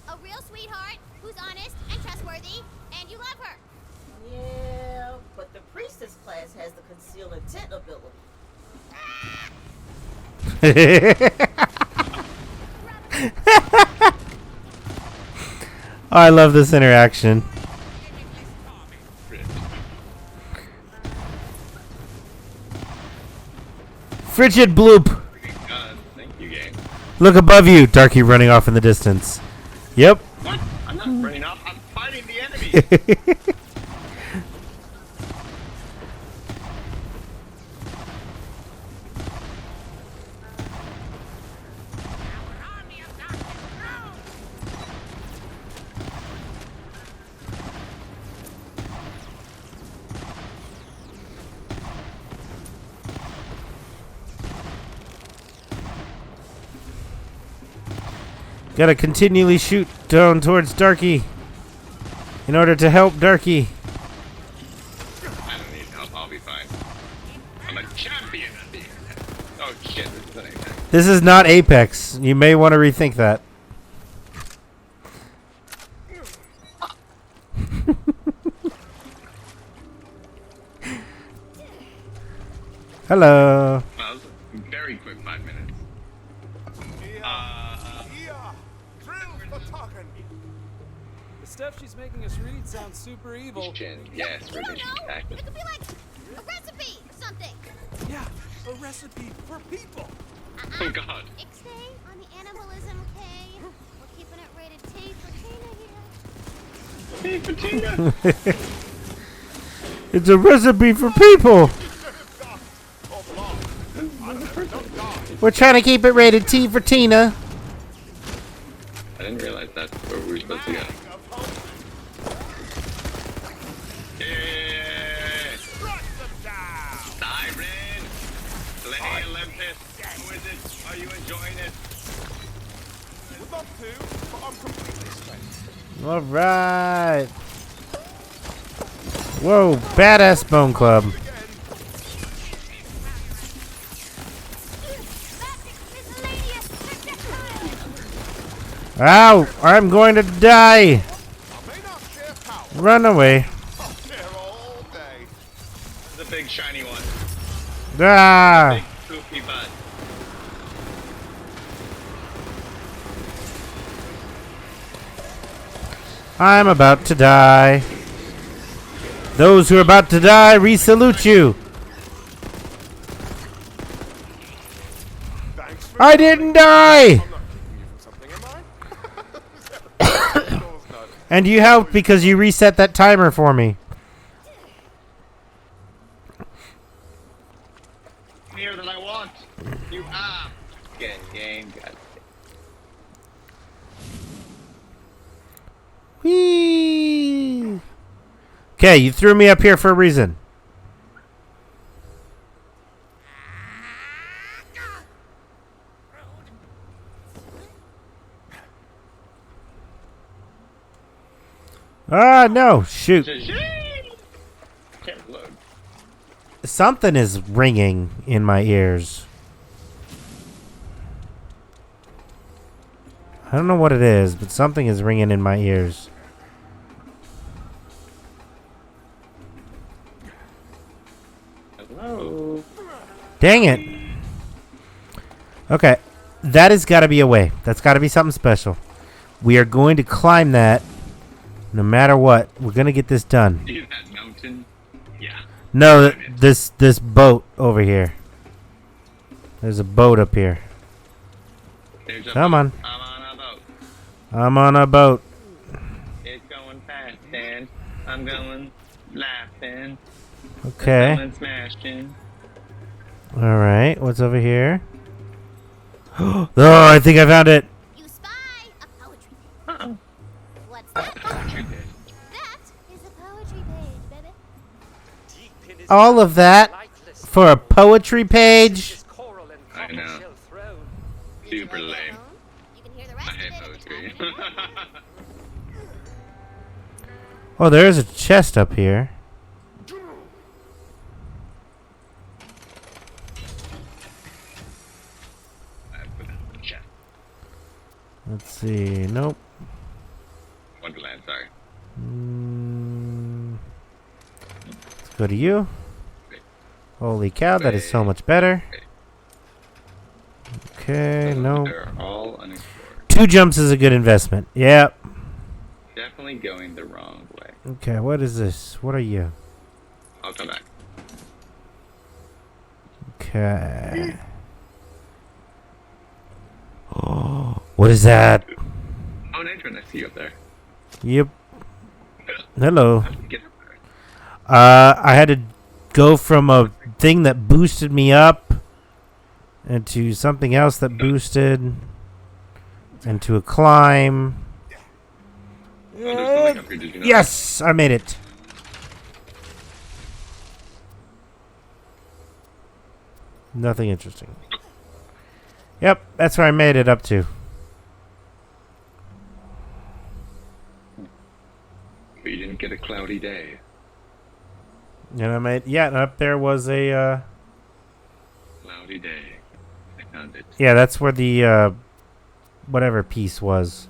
a real sweetheart who's honest and trustworthy, and you love her. Yeah, but the priestess class has the conceal intent ability. Oh, I love this interaction. Frigid bloop. Thank you, game. Look above you, Darky running off in the distance. Yep. What? I'm not running off. I'm fighting the enemy. Gotta continually shoot down towards Darky in order to help Darky. I don't need help. I'll be fine. I'm a champion at the internet. Oh shit, this is an Apex. This is not Apex. You may want to rethink that. Hello. Well, that was a very quick 5 minutes. Yeah. Drill for talking. The stuff she's making us read sounds super evil. Yes, You don't revision know? tactics. It could be like a recipe or something. Yeah, a recipe for people. Oh god. Ixnay on the animalism, okay? We're keeping it rated T for Tina here. It's a recipe for people. We're trying to keep it rated T for Tina. I didn't realize that's where we were supposed to go. Yeah! Siren! Lenny Olympus! Who is it? Are you enjoying it? Would love to, but I'm completely spent. All right. Whoa, badass Bone Club. Ow! I'm going to die. I may not share power. Run away. I'll share all day. The big shiny one. Ah! Big poopy butt. I'm about to die. Those who are about to die, re-salute you. Thanks for I didn't die! I'm not keeping you from something, am I? Of course not. And you helped because you reset that timer for me. Here that I want. You Get game. God. Whee! Okay, you threw me up here for a reason. Ah, no. Shoot. Can't load. Something is ringing in my ears. I don't know what it is, but something is ringing in my ears. Hello. Dang it. Okay. That has got to be a way. That's got to be something special. We are going to climb that no matter what. We're going to get this done. See that mountain? Yeah. No, this boat over here. There's a boat up here. There's a Come boat. on. I'm on a boat. I'm on a boat. It's going fast and I'm going laughing. Okay. I'm smashing. All right. What's over here? Oh, I think I found it. You spy a poetry page. Uh-oh. What's that? Poetry page. That is a poetry page, baby. All of that for a poetry page. I know. Super lame. You can hear the rest I of hate it at the poetry. top of the hour. Oh, there is a chest up here. Let's see. Nope. Wonderland, sorry. Let's go to you. Holy cow, that is so much better. Okay, no. They're all unexplored. 2 jumps is a good investment. Yep. Definitely going the wrong way. Okay, what is this? What are you? I'll come back. Okay. Oh, what is that? Oh, Natron, I see you up there. Yep. Hello. How did you get up there? I had to go from a thing that boosted me up into something else that boosted into a climb. Oh, there's something up here, did you know? Yes, I made it. Nothing interesting. Yep, that's where I made it up to. But you didn't get a cloudy day. And I made, yeah, and up there was a, Cloudy day. I found it. yeah, that's where the, whatever piece was.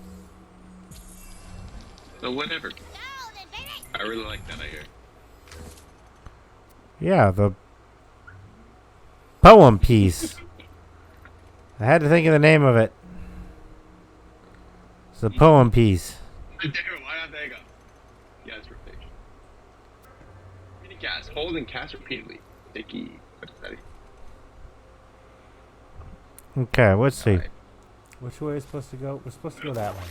So whatever. I really like that, I hear. Yeah, the poem piece. I had to think of the name of it. It's a poem piece. Damn, why not there you go? Yeah, it's rotation. Mini cast. Hold and cast repeatedly. Sticky. What is that? Okay, let's see. Alright. Which way is supposed to go? We're supposed to go that way.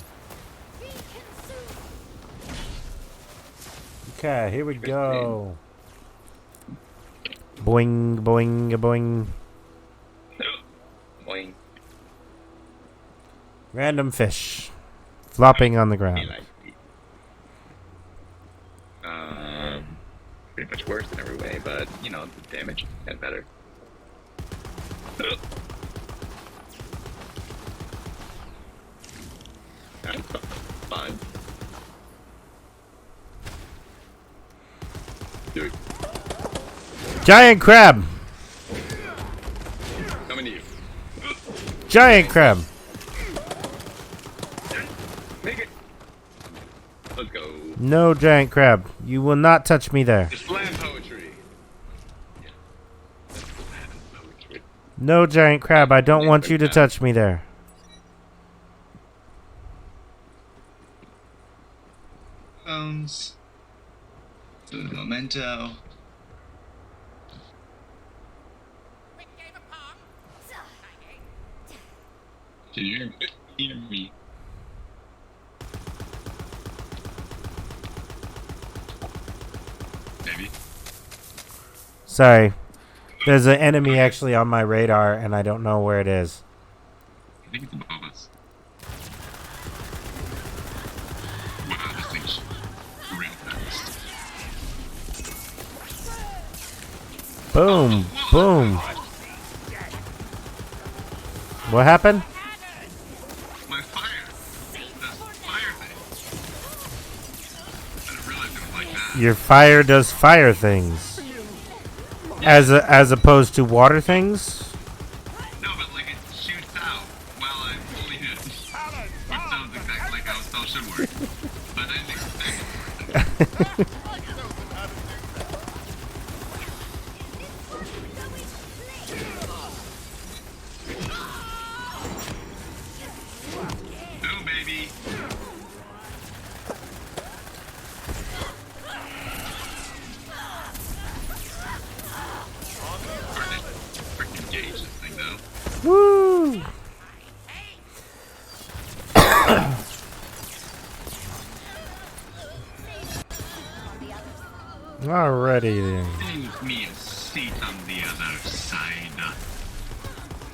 Okay, here we go. Boing, boing, boing. Boing. Random fish. Flopping on the ground. Pretty much worse in every way, but, you know, the damage got better. That's fun. Dude, Giant crab! coming to you. Giant crab! Make it! Let's go. No giant crab. You will not touch me there. It's slam poetry. Yeah. That's slam poetry. No giant crab. I don't want you to touch me there. Bones. Food memento. Did you hear me? Maybe. Sorry. There's an enemy actually on my radar, and I don't know where it is. I think it's above us. Wow, this thing's real fast. Boom. Boom. What happened? My fire! The fire thing! I didn't realize it was like that. Your fire does fire things. As opposed to water things? No, but like it shoots out while I'm holding it. Which sounds exactly like how a spell should work. But I didn't expect it. No, baby! Freaking gauge this thing though. Woo! Alrighty then. Leave me a seat on the other side.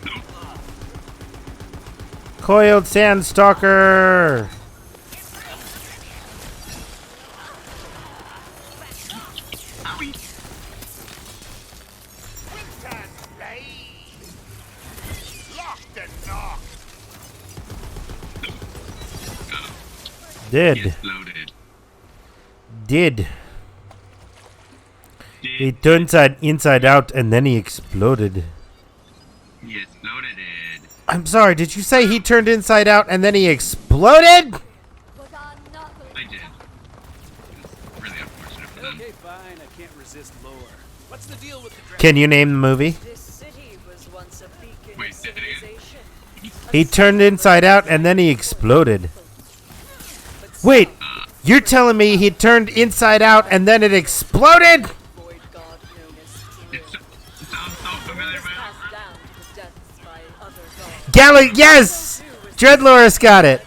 Nope. Coiled Sandstalker! Owie. Winter's blade. Locked and knocked. He Did. exploded. Did. He turned inside out and then he exploded. He exploded it. I'm sorry, did you say he turned inside out and then he exploded? Was our knuckles I did. It's really unfortunate for them. Okay, fine. I can't resist lore. What's the deal with the dragon? Can you name the movie? This city was once a beacon Wait, of say it again. civilization. He turned inside out and then he exploded. Wait, you're telling me he turned inside out and then it exploded? Void god known as It sounds so familiar, man. passed down to the depths by other gods. Yes! Dreadloris got it.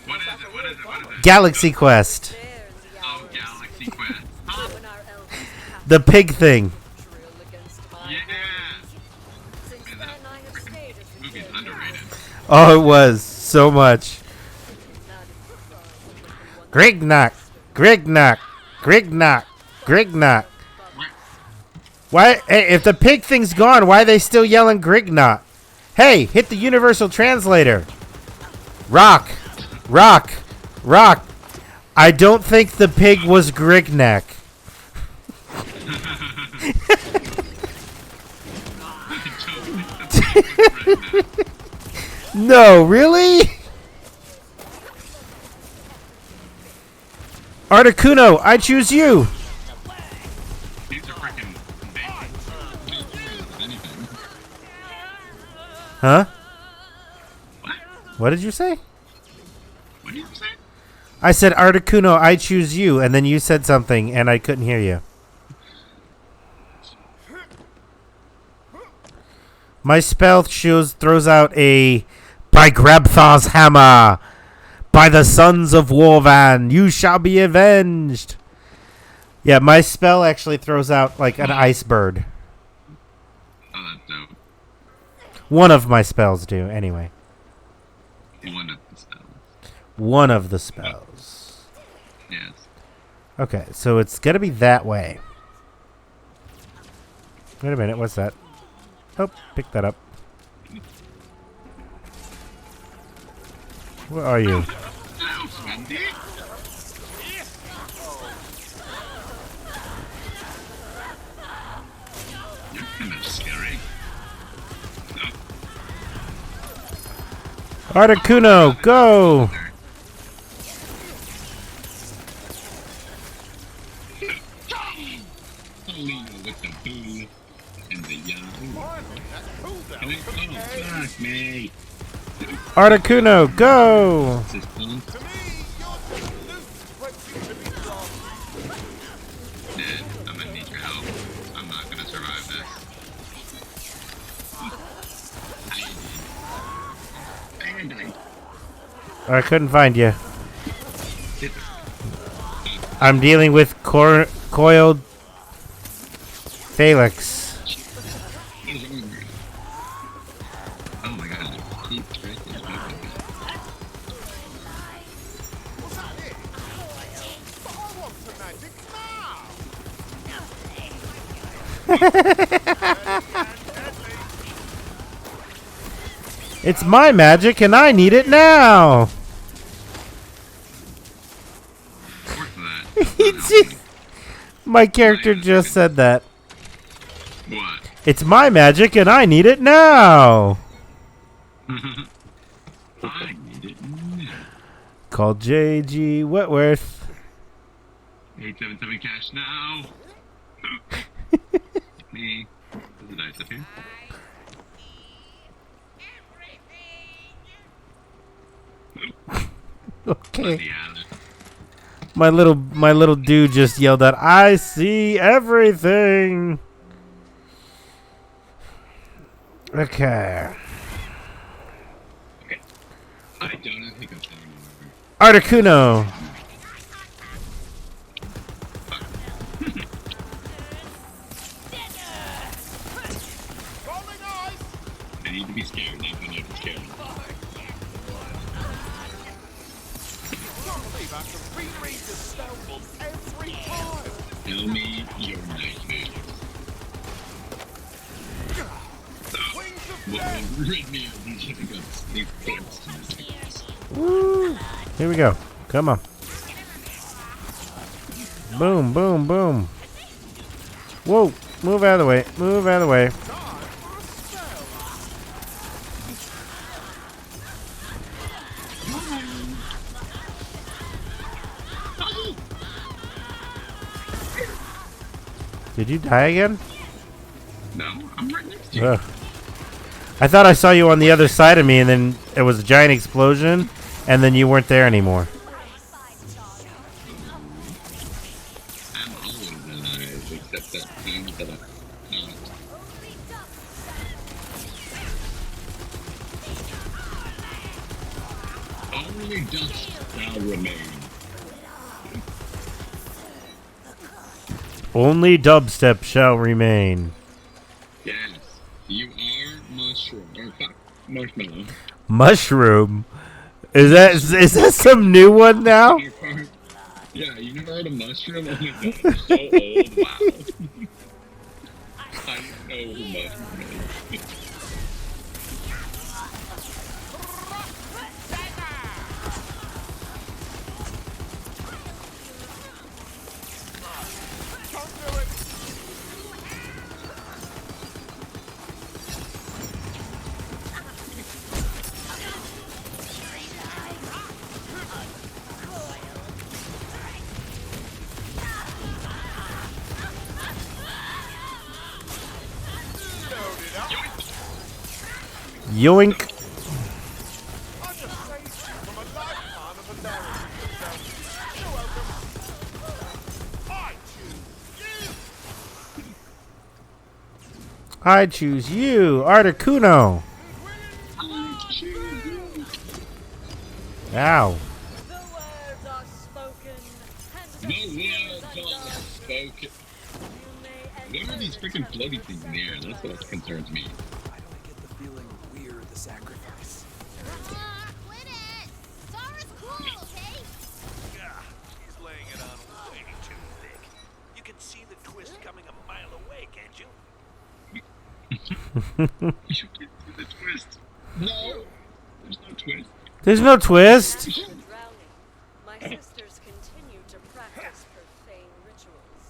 What is it? What is it? What is it? Galaxy Quest. There in the Oh, hours Galaxy Quest. Huh? when our elders cast The pig thing. trill against my Yeah. Since then, I have stayed as the Movie's caretaker. underrated. Oh, it was so much. Grignock, Grignock, Grignock, Grignock. Why? Hey, if the pig thing's gone, why are they still yelling Grignock? Hey, hit the universal translator. Rock, rock, rock. I don't think the pig was Grignack. No, really? Articuno, I choose you. These are freaking anything. Huh? What? What did you say? What did you say? I said, Articuno, I choose you, and then you said something, and I couldn't hear you. My spell throws out a by Grabthar's hammer, by the sons of Warvan, you shall be avenged. Yeah, my spell actually throws out like an ice bird. Oh, that's dope. One of my spells do, anyway. One of the spells. One of the spells. Yes. Okay, so it's gonna be that way. Wait a minute, what's that? Oh, pick that up. Where are you? Ow, Svendy. You're kind of scary. Articuno, go! Leo with the boo and the yellow. Oh, fuck me. Articuno, go! Is this fun? To me, you're just loose when seems to be wrong. Dad, I'm gonna need your help. I'm not gonna survive this. I died. I couldn't find you. I'm dealing with coiled Felix. Oh my god, keep tracking. What's that here? But I want some magic now! It's my magic and I need it now! My character just said that. What? It's my magic and I need it now! I need it now. Call JG Wentworth. 877 cash now. Me. There's a dice up here. Okay. My little dude just yelled out, I see everything! Okay. Okay. I don't think I'm saying Articuno! I need to be scared, not when you're scared. Tell me your nightmares. So, what will rid me of these difficult sleep thoughts? Woo! Here we go. Come on. Boom, boom, boom. Whoa! Move out of the way. Move out of the way. Did you die again? No, I'm right next to you. Ugh. I thought I saw you on the other side of me, and then it was a giant explosion, and then you weren't there anymore. I'm always alive, except that time that I'm not. Only dust shall remain. Only dubstep shall remain. Yes, you are mushroom or marshmallow. Mushroom? Is that some new one now? Yeah, you never heard of mushroom? Oh my god, you're so old. Wow. I know who mushroom is. Yoink. I just saved you from a lifetime of embarrassment. You're welcome. I choose you. I choose you, Articuno. Ow. The words are spoken, and The words are spoken. you may What are these freaking floaty things in the air? That's what concerns me. Why do I get the feeling we're the sacrifice? Quit it! Sora's cool, okay? Ah, she's laying it on way too thick. You can see the twist coming a mile away, can't you? You should get through the twist. No! There's no twist. There's no twist. drowning. My sisters continue to practice profane rituals.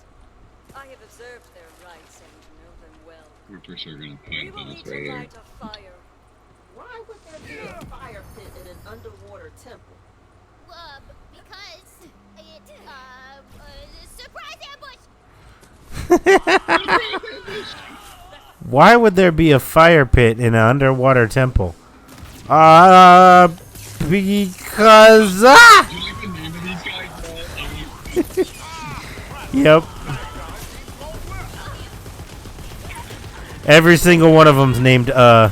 I have observed their rites and know them well. We're for sure gonna We find will those need right to here. light a fire. Why would there be a fire pit in an underwater temple? Because surprise ambush! Why would there be a fire pit in an underwater temple? Because Do you like the name of these guys? Yep. Every single one of them's named Yeah.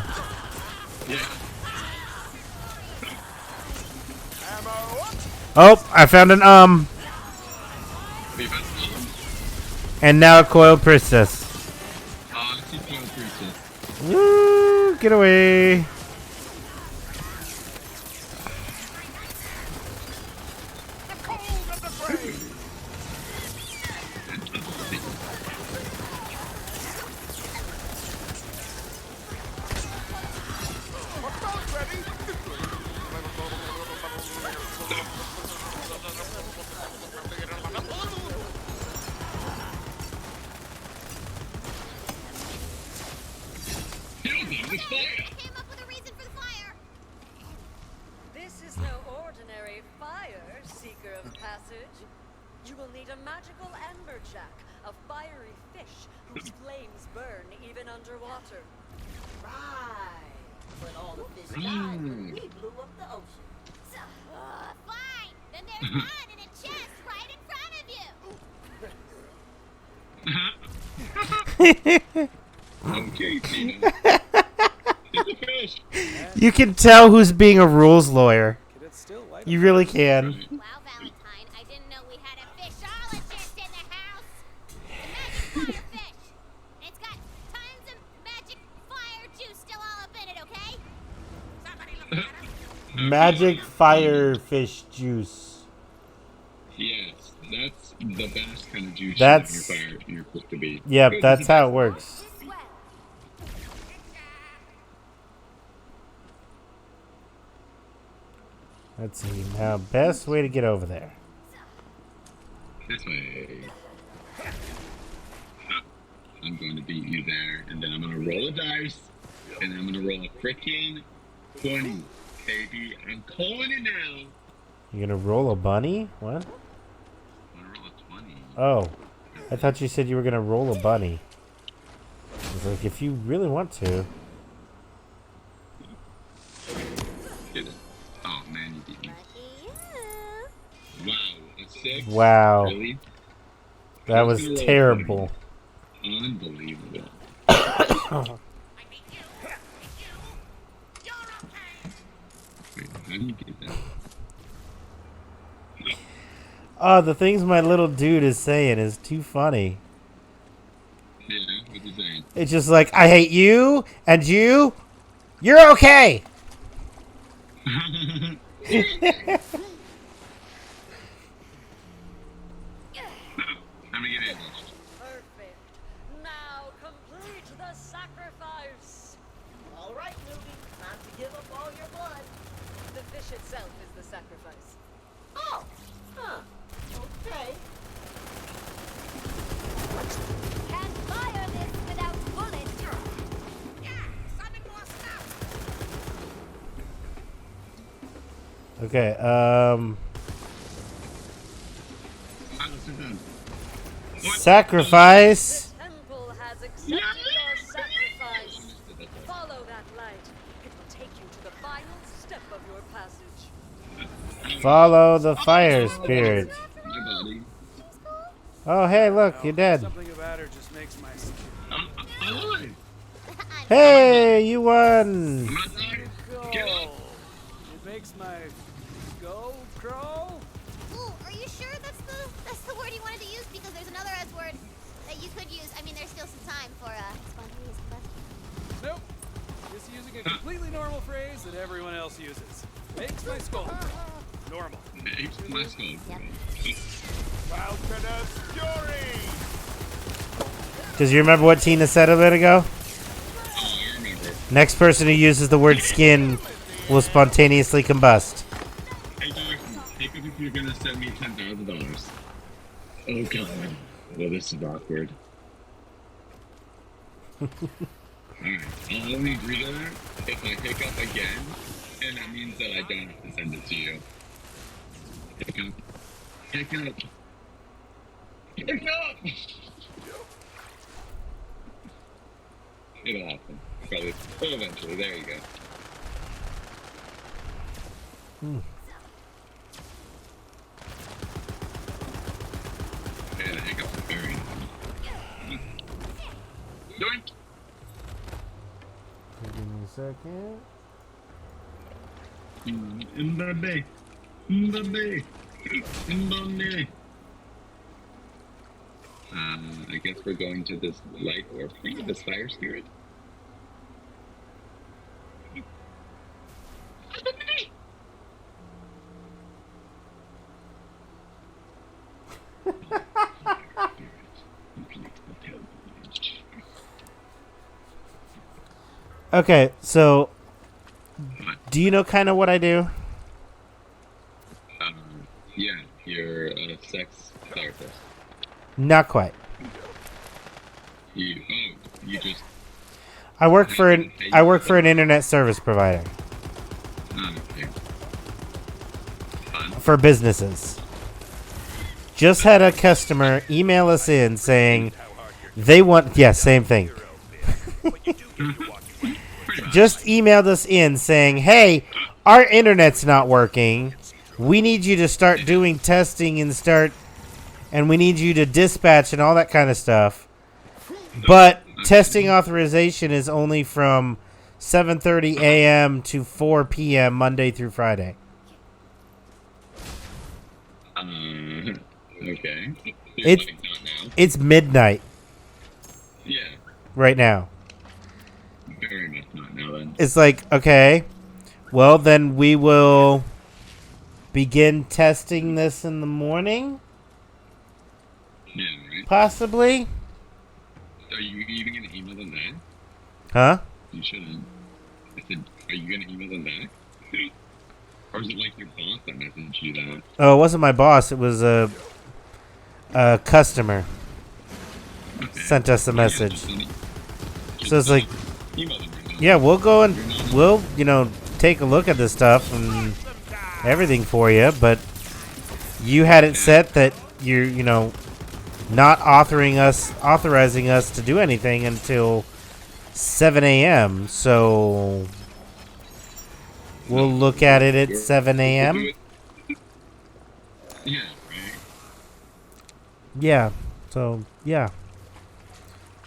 Oh, I found an We found some. and now a coiled princess. I see Coil Princess. Woo! Get away. The cold of the brave. My boat's ready. There's fire! Came up with a reason for the fire! This is no ordinary fire, seeker of passage. You will need a magical amberjack, a fiery fish whose flames burn even underwater. Right. But all the fish died when we blew up the ocean. Fine! Then there's one in a chest right in front of you! Okay, Tina. It's a fish. You can tell who's being a rules lawyer. Can it still light You really can. Wow, Valentine, I didn't know we had a fishologist in the house! The magic fire fish! It's got tons of magic fire juice still all up in it, okay? Somebody look at him! Magic fire fish juice. Yes, that's the best kind of juice That's- in your fire you're supposed to be. Yep, that's how it works. This way. Let's see now. Best way to get over there. This way. I'm going to beat you there, and then I'm going to roll a dice, and I'm going to roll a freaking 20. Baby, I'm calling it now. You're gonna roll a bunny? What? I'm going to roll a 20. Oh. I thought you said you were gonna roll a bunny. I was like, if you really want to. Get it. Oh man, you beat me. Wow, a 6? Wow. Really? That was terrible. Unbelievable. Wait, how do you get that? Oh, the things my little dude is saying is too funny. Yeah, what's he saying? It's just like, I hate you, and you, you're okay. Let me get in. Perfect. Now complete the sacrifice. All right, newbie. Time to give up all your blood. The fish itself is the sacrifice. Oh. Huh. Okay. Can't fire this without bullets. Okay, sacrifice. The temple has accepted your sacrifice. Follow that light. It will take you to the final step of your passage. Follow the fire spirit. My body. Oh, hey, look, you're dead. Something about her just makes my skin. I'm alive. Hey, you won. I'm outside. Get Go. up. It makes my go crawl. Ooh, are you sure that's the word you wanted to use? Because there's another S word that you could use. I mean, there's still some time for spontaneous combustion. Nope. Just using a completely normal phrase that everyone else uses. Makes my skull crawl. Normal. Makes my skull grow. Falconer's Fury! Does you remember what Tina said a bit ago? Oh, I remember. Next person who uses the word skin will spontaneously combust. Hey, Jackson, take up if you're gonna send me $10,000. Oh, God. Well, this is awkward. Alright, I'll only do that if I hiccup again, and that means that I don't have to send it to you. Hiccup. Hiccup. Hiccup! It'll happen. Probably. But eventually, there you go. Yeah, the hiccups are very annoying. Doink! Give me a second. Mbappe. Mbappe. Mbappe. I guess we're going to this light orb thing, this fire spirit. Okay, so do you know kind of what I do? Yeah, you're a sex therapist. Not quite. You just. I work for an internet service provider Okay. Fun. for businesses. Just had a customer email us in saying they want same thing. Just emailed us in saying, "Hey, our internet's not working. We need you to start doing testing and we need you to dispatch and all that kind of stuff. But testing authorization is only from 7:30 a.m. to 4 p.m. Monday through Friday." Okay. It's Like, not now. it's midnight Yeah, right now. very much not now then. It's like, okay, well then we will begin testing this in the morning, Yeah, right. possibly. Are you even gonna email them back? Huh? You shouldn't. I said, are you gonna email them back? Or is it like your boss that messaged you that? Oh, it wasn't my boss. It was a customer Okay. sent us a message. So it's like, Email them right now. yeah, we'll go and we'll, take a look at this stuff and everything for you, but you had it set that not authorizing us to do anything until 7 a.m. So we'll look at it at 7 a.m. Yeah, right. Yeah. So yeah,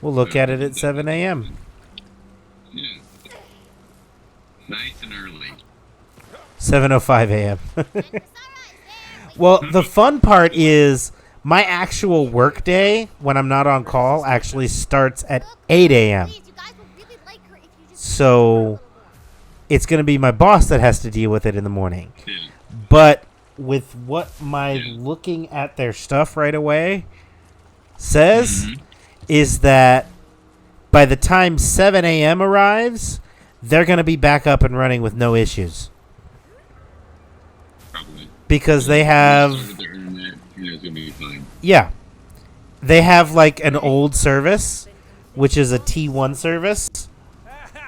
we'll look at it at 7 a.m. Yeah. Nice and early. 7:05 a.m. Well, the fun part is my actual work day when I'm not on call actually starts at 8 a.m. So it's going to be my boss that has to deal with it in the morning. Yeah. But with what my looking at their stuff right away says is that by the time 7 a.m. arrives, they're going to be back up and running with no issues. Probably. Because they have... Their internet, it's gonna be fine. Yeah. They have like an old service, which is a T1 service,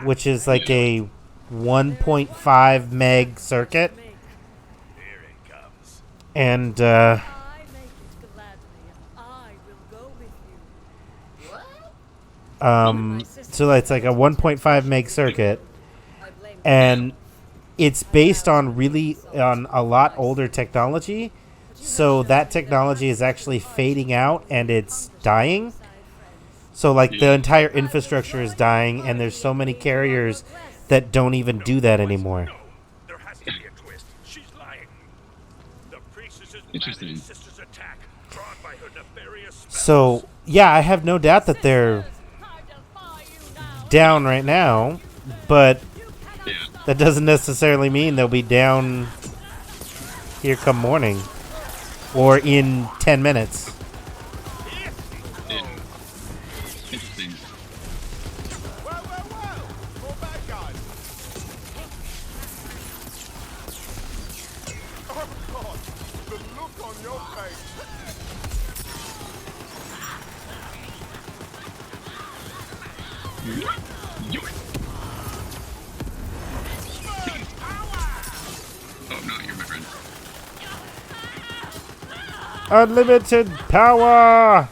which is like a 1.5 meg circuit. And, so it's like a 1.5 meg circuit, and it's based on on a lot older technology. So that technology is actually fading out and it's dying. So like the entire infrastructure is dying, and there's so many carriers that don't even do that anymore. There has to be a twist. She's lying. The priestess's Interesting. sister's attack, drawn by her nefarious spells. So yeah, I have no doubt that they're down right now, but that doesn't necessarily mean they'll be down here come morning or in 10 minutes. Yeah. Interesting. Fall back, guys. Oh God, the look on your face. Oh no, you're my friend. Unlimited power!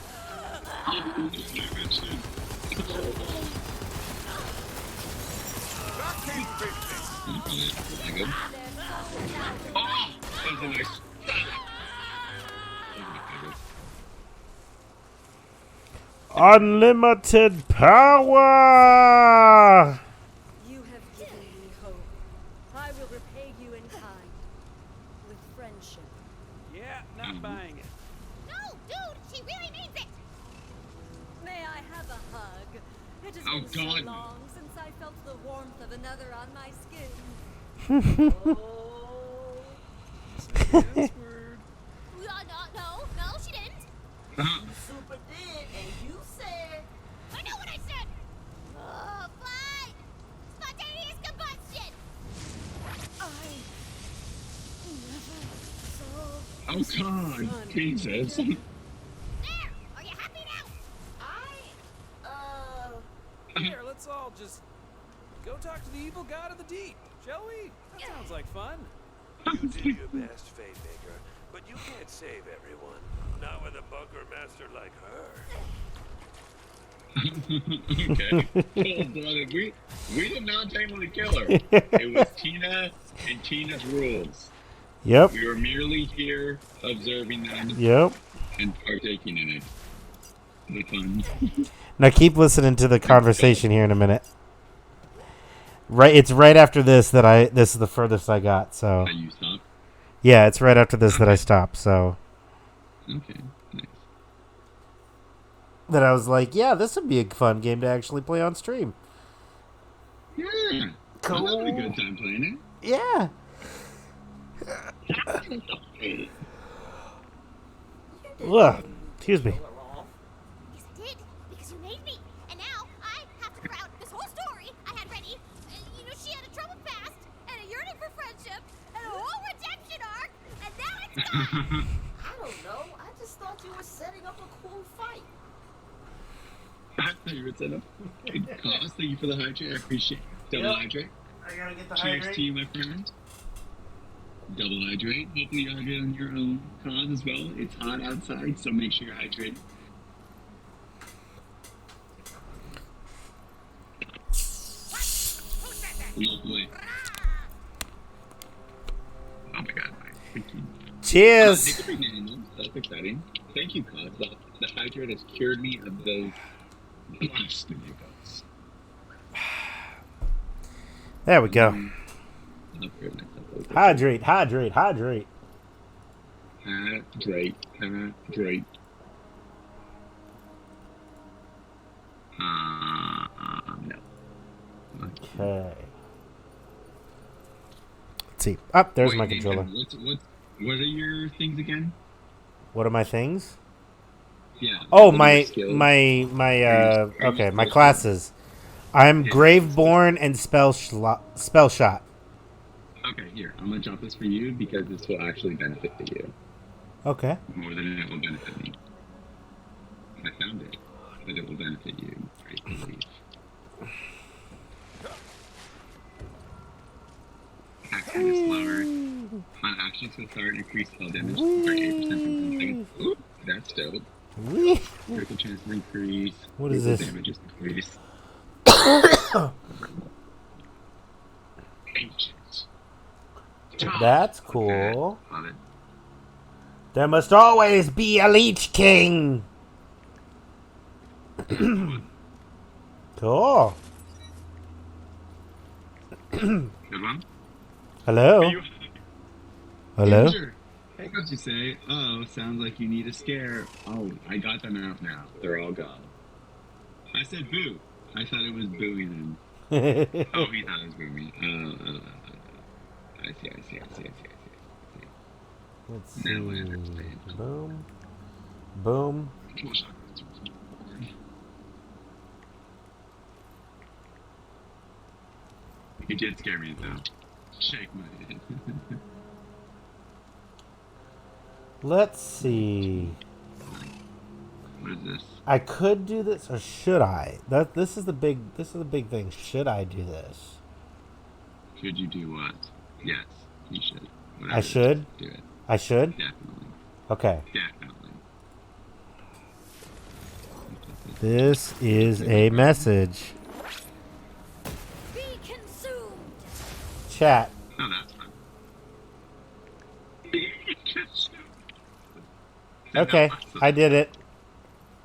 Unlimited power! You have given me hope. I will repay you in kind. With friendship. Yeah, not buying it. No, dude, she really means it. May I have a hug? It has Oh, been so God. long since I felt the warmth of another on my skin. No, she didn't. Super did, and you said. I know what I said. Flight! Spontaneous combustion! I never saw Oh God, Jesus. There! Are you happy now? Here, let's all just go talk to the evil god of the deep, shall we? That sounds like fun. You did your best, Fatemaker, but you can't save everyone. Not with a bunker master like her. Okay. We did not technically kill her. It was Tina and Tina's rules. Yep. We were merely here observing them Yep. and partaking in it. The fun. Now keep listening to the conversation here in a minute. Right, it's right after this that this is the furthest I got. So You stop. yeah, it's right after this that I stopped. So Okay. Nice. that I was like, yeah, this would be a fun game to actually play on stream. Yeah. Cool. I'm having a good time playing Yeah. it. Ugh. Excuse me. Yes, I did, because you made me. And now I have to crowd this whole story I had ready. She had a troubled past, and a yearning for friendship, and a whole redemption arc, and now it's gone. I don't know. I just thought you were setting up a cool fight. I thought you were set up. Good cause. Thank you for the hydrate. I appreciate it. Double hydrate. I gotta get the Cheers to you, my friend. Double hydrate. Hopefully you hydrate on your own cause as well. It's hot outside, so make sure you're hydrated. Lovely. Oh my god. Cheers. Thank you for getting them. That's exciting. Thank you, Cos. The hydrate has cured me of those blasted hiccups. There we go. Hydrate, hydrate, hydrate. Hydrate, hydrate. No. Okay. Let's see. Up there's Wait, my Nathan, controller. what are your things again? What are my things? Yeah. Oh, what are your my skills? okay, my classes. I'm Graveborn and Spell Shot. Okay, here. I'm gonna drop this for you because this will actually benefit you Okay. more than it will benefit me. I found it, but it will benefit you. I believe. Attack kind of slower. On actions with start, increase spell damage by 8% for 1 second. Ooh, that's dope. Whee! Critical chance to increase. What is critical this? Damage is increased. Ancient. That's cool. Love it. There must always be a Leech King. Cool. Good one. Hello. Hello. Sure. Hey, what you say? Oh, sounds like you need a scare. Oh, I got them out now. They're all gone. I said boo. I thought it was booey then. Oh, he thought it was booey. I see. Let's see. Now I understand. Boom. Boom. You did scare me though. Shake my head. Let's see. What is this? I could do this, or should I? This is the big thing. Should I do this? Should you do what? Yes, you should. I should. Do it. I should. Definitely. Okay. Definitely. This is a message. Be consumed. Chat. Oh, that's fine. Okay, I did it.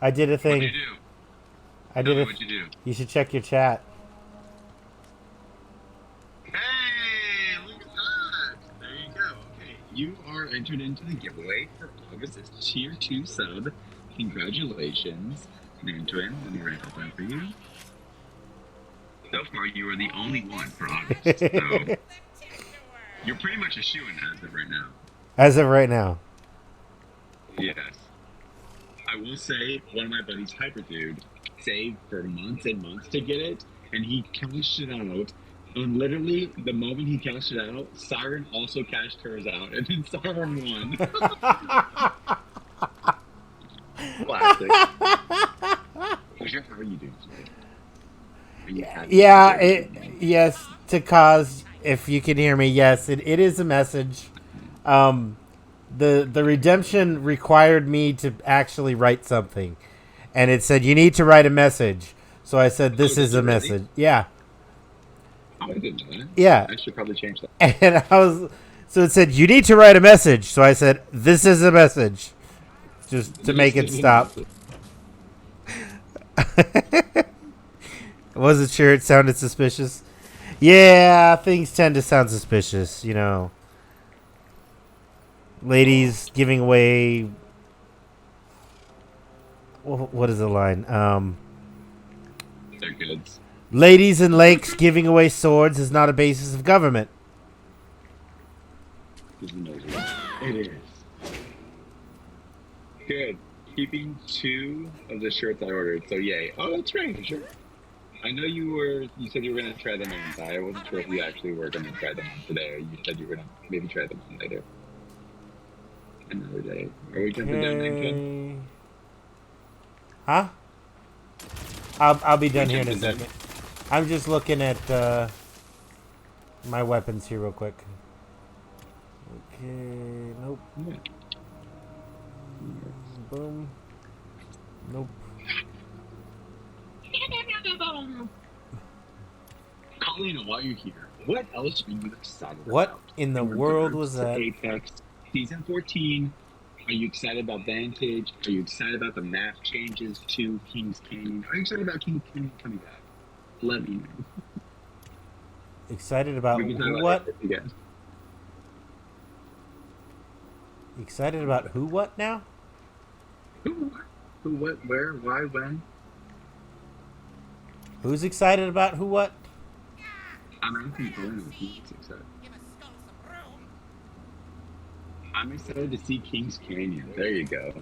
I did a What'd thing. you do? I Tell did me it. what'd you do? You should check your chat. Hey, look at that. There you go. Okay, you are entered into the giveaway for August's Tier 2 sub. Congratulations. Nantwin, let me write that down for you. So far, you are the only one for August. So you're pretty much a shoo-in as of right now. As of right now. Yes. I will say, one of my buddies, Hyper Dude, saved for months and months to get it, and he cashed it out. And literally, the moment he cashed it out, Siren also cashed hers out, and then Siren won. Classic. How are you doing today? Are you happy? Yeah. Yes. To cause, if you can hear me, yes, it is a message. The redemption required me to actually write something, and it said you need to write a message. So I said this is a message. Yeah. Oh, I didn't know that. Yeah. I should probably change that. And so it said you need to write a message. So I said this is a message, just to make it stop. Wasn't sure it sounded suspicious. Yeah, things tend to sound suspicious, you know. Ladies giving away. What is the line? They're goods. Ladies in lakes giving away swords is not a basis of government. It is. Good. Keeping 2 of the shirts I ordered, so yay. Oh, that's right. Sure. I know you said you were going to try them on, but I wasn't sure if you actually were going to try them on today, or you said you were going to maybe try them on later. Another day. Are we jumping down again? Huh? I'll be done here in a second. I'm just looking at my weapons here real quick. Okay, nope. Yeah. Boom. Nope. Call Paulina, while you're here, what else are you excited What about? in the in world regards was to that? Apex Season 14. Are you excited about Vantage? Are you excited about the map changes to Kings Canyon? Are you excited about Kings Canyon coming back? Let me know. Excited about We can talk who about what? it again. Excited about who what now? Who, what, where, why, when? Who's excited about who what? I'm asking Paulina if he's excited. I'm excited to see Kings Canyon. There you go.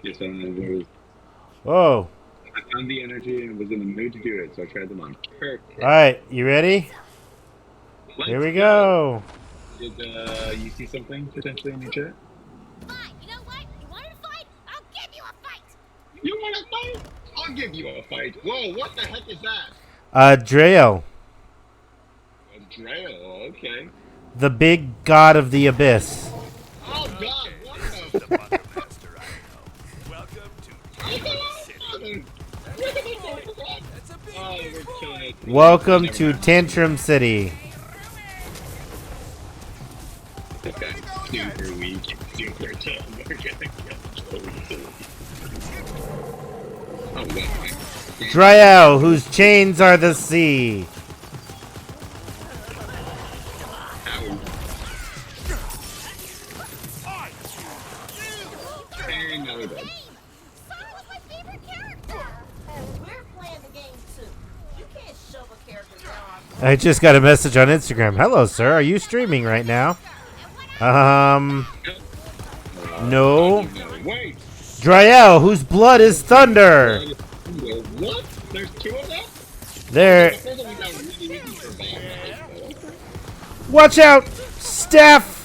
Just Whoa. I found the energy and was in the mood to do it, so I tried them on. Perfect. Alright, you ready? Here we go. Did you see something potentially in your chat? Fine, you know what? You wanted a fight? I'll give you a fight! You want a fight? I'll give you a fight. Whoa, what the heck is that? Dreo. A Dreo, okay. The big god of the abyss. Oh god, what The Mother Master I know. Welcome to the... That's a big, Oh, big we're boy. killing it. Welcome to Tantrum City. Okay, super weak, super tough. We're gonna kill Oh, wow. Dryo, whose chains are the sea. And now we're done. Sora was my favorite character! And we're playing the game too. You can't shove a character down. I just got a message on Instagram. Hello, sir. Are you streaming right now? No. Wait, Dryo, whose blood is thunder. what? There's two of them? There. The first one we got really easy for bad. Watch out! Steph!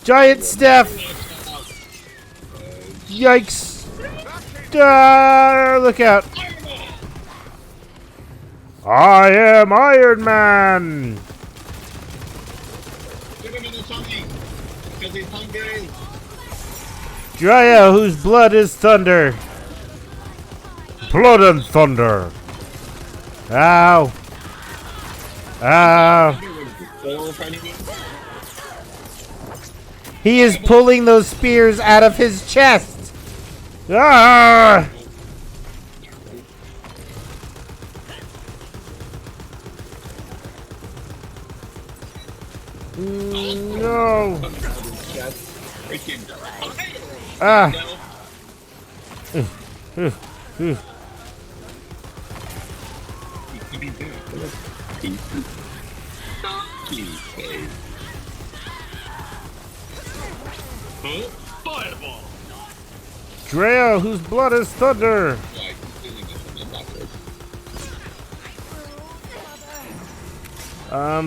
Giant Steph! Yikes! Look out! I am Iron Man! Give him in the tummy, because he's hungry. Dryo, whose blood is thunder. Blood and thunder. Ow. Ow. He is pulling those spears out of his chest. Ah! No. Ah. Fireball! Dryo, whose blood is thunder.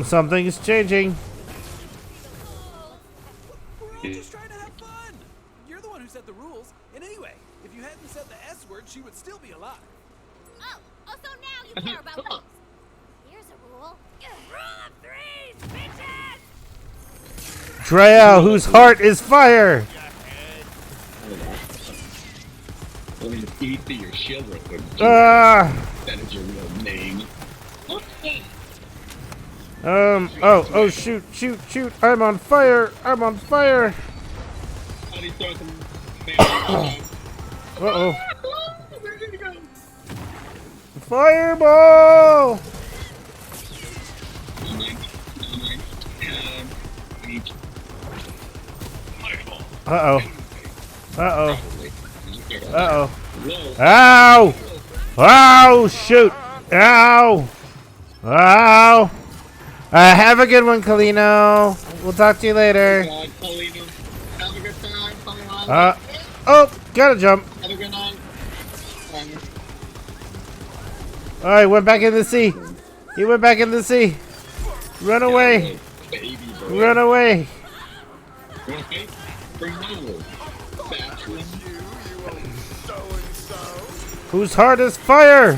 Something's changing. We're all just trying to have fun. You're the one who set the rules. And anyway, if you hadn't said the S word, she would still be alive. Oh, so now you care about rules. Here's a rule. Rule of threes, bitches! Dryo, whose heart is fire. Let me just eat through your shield real quick. Ah. That is your real name. Oh, shoot. I'm on fire. Uh-oh. Fireball! Uh-oh. Ow! Ow! Shoot! Ow! Ow! Have a good one, Kalino. We'll talk to you later. Have a good time. Oh, gotta jump. Have a good night. Alright, went back in the sea. He went back in the sea. Run away. Run away. Whose heart is fire?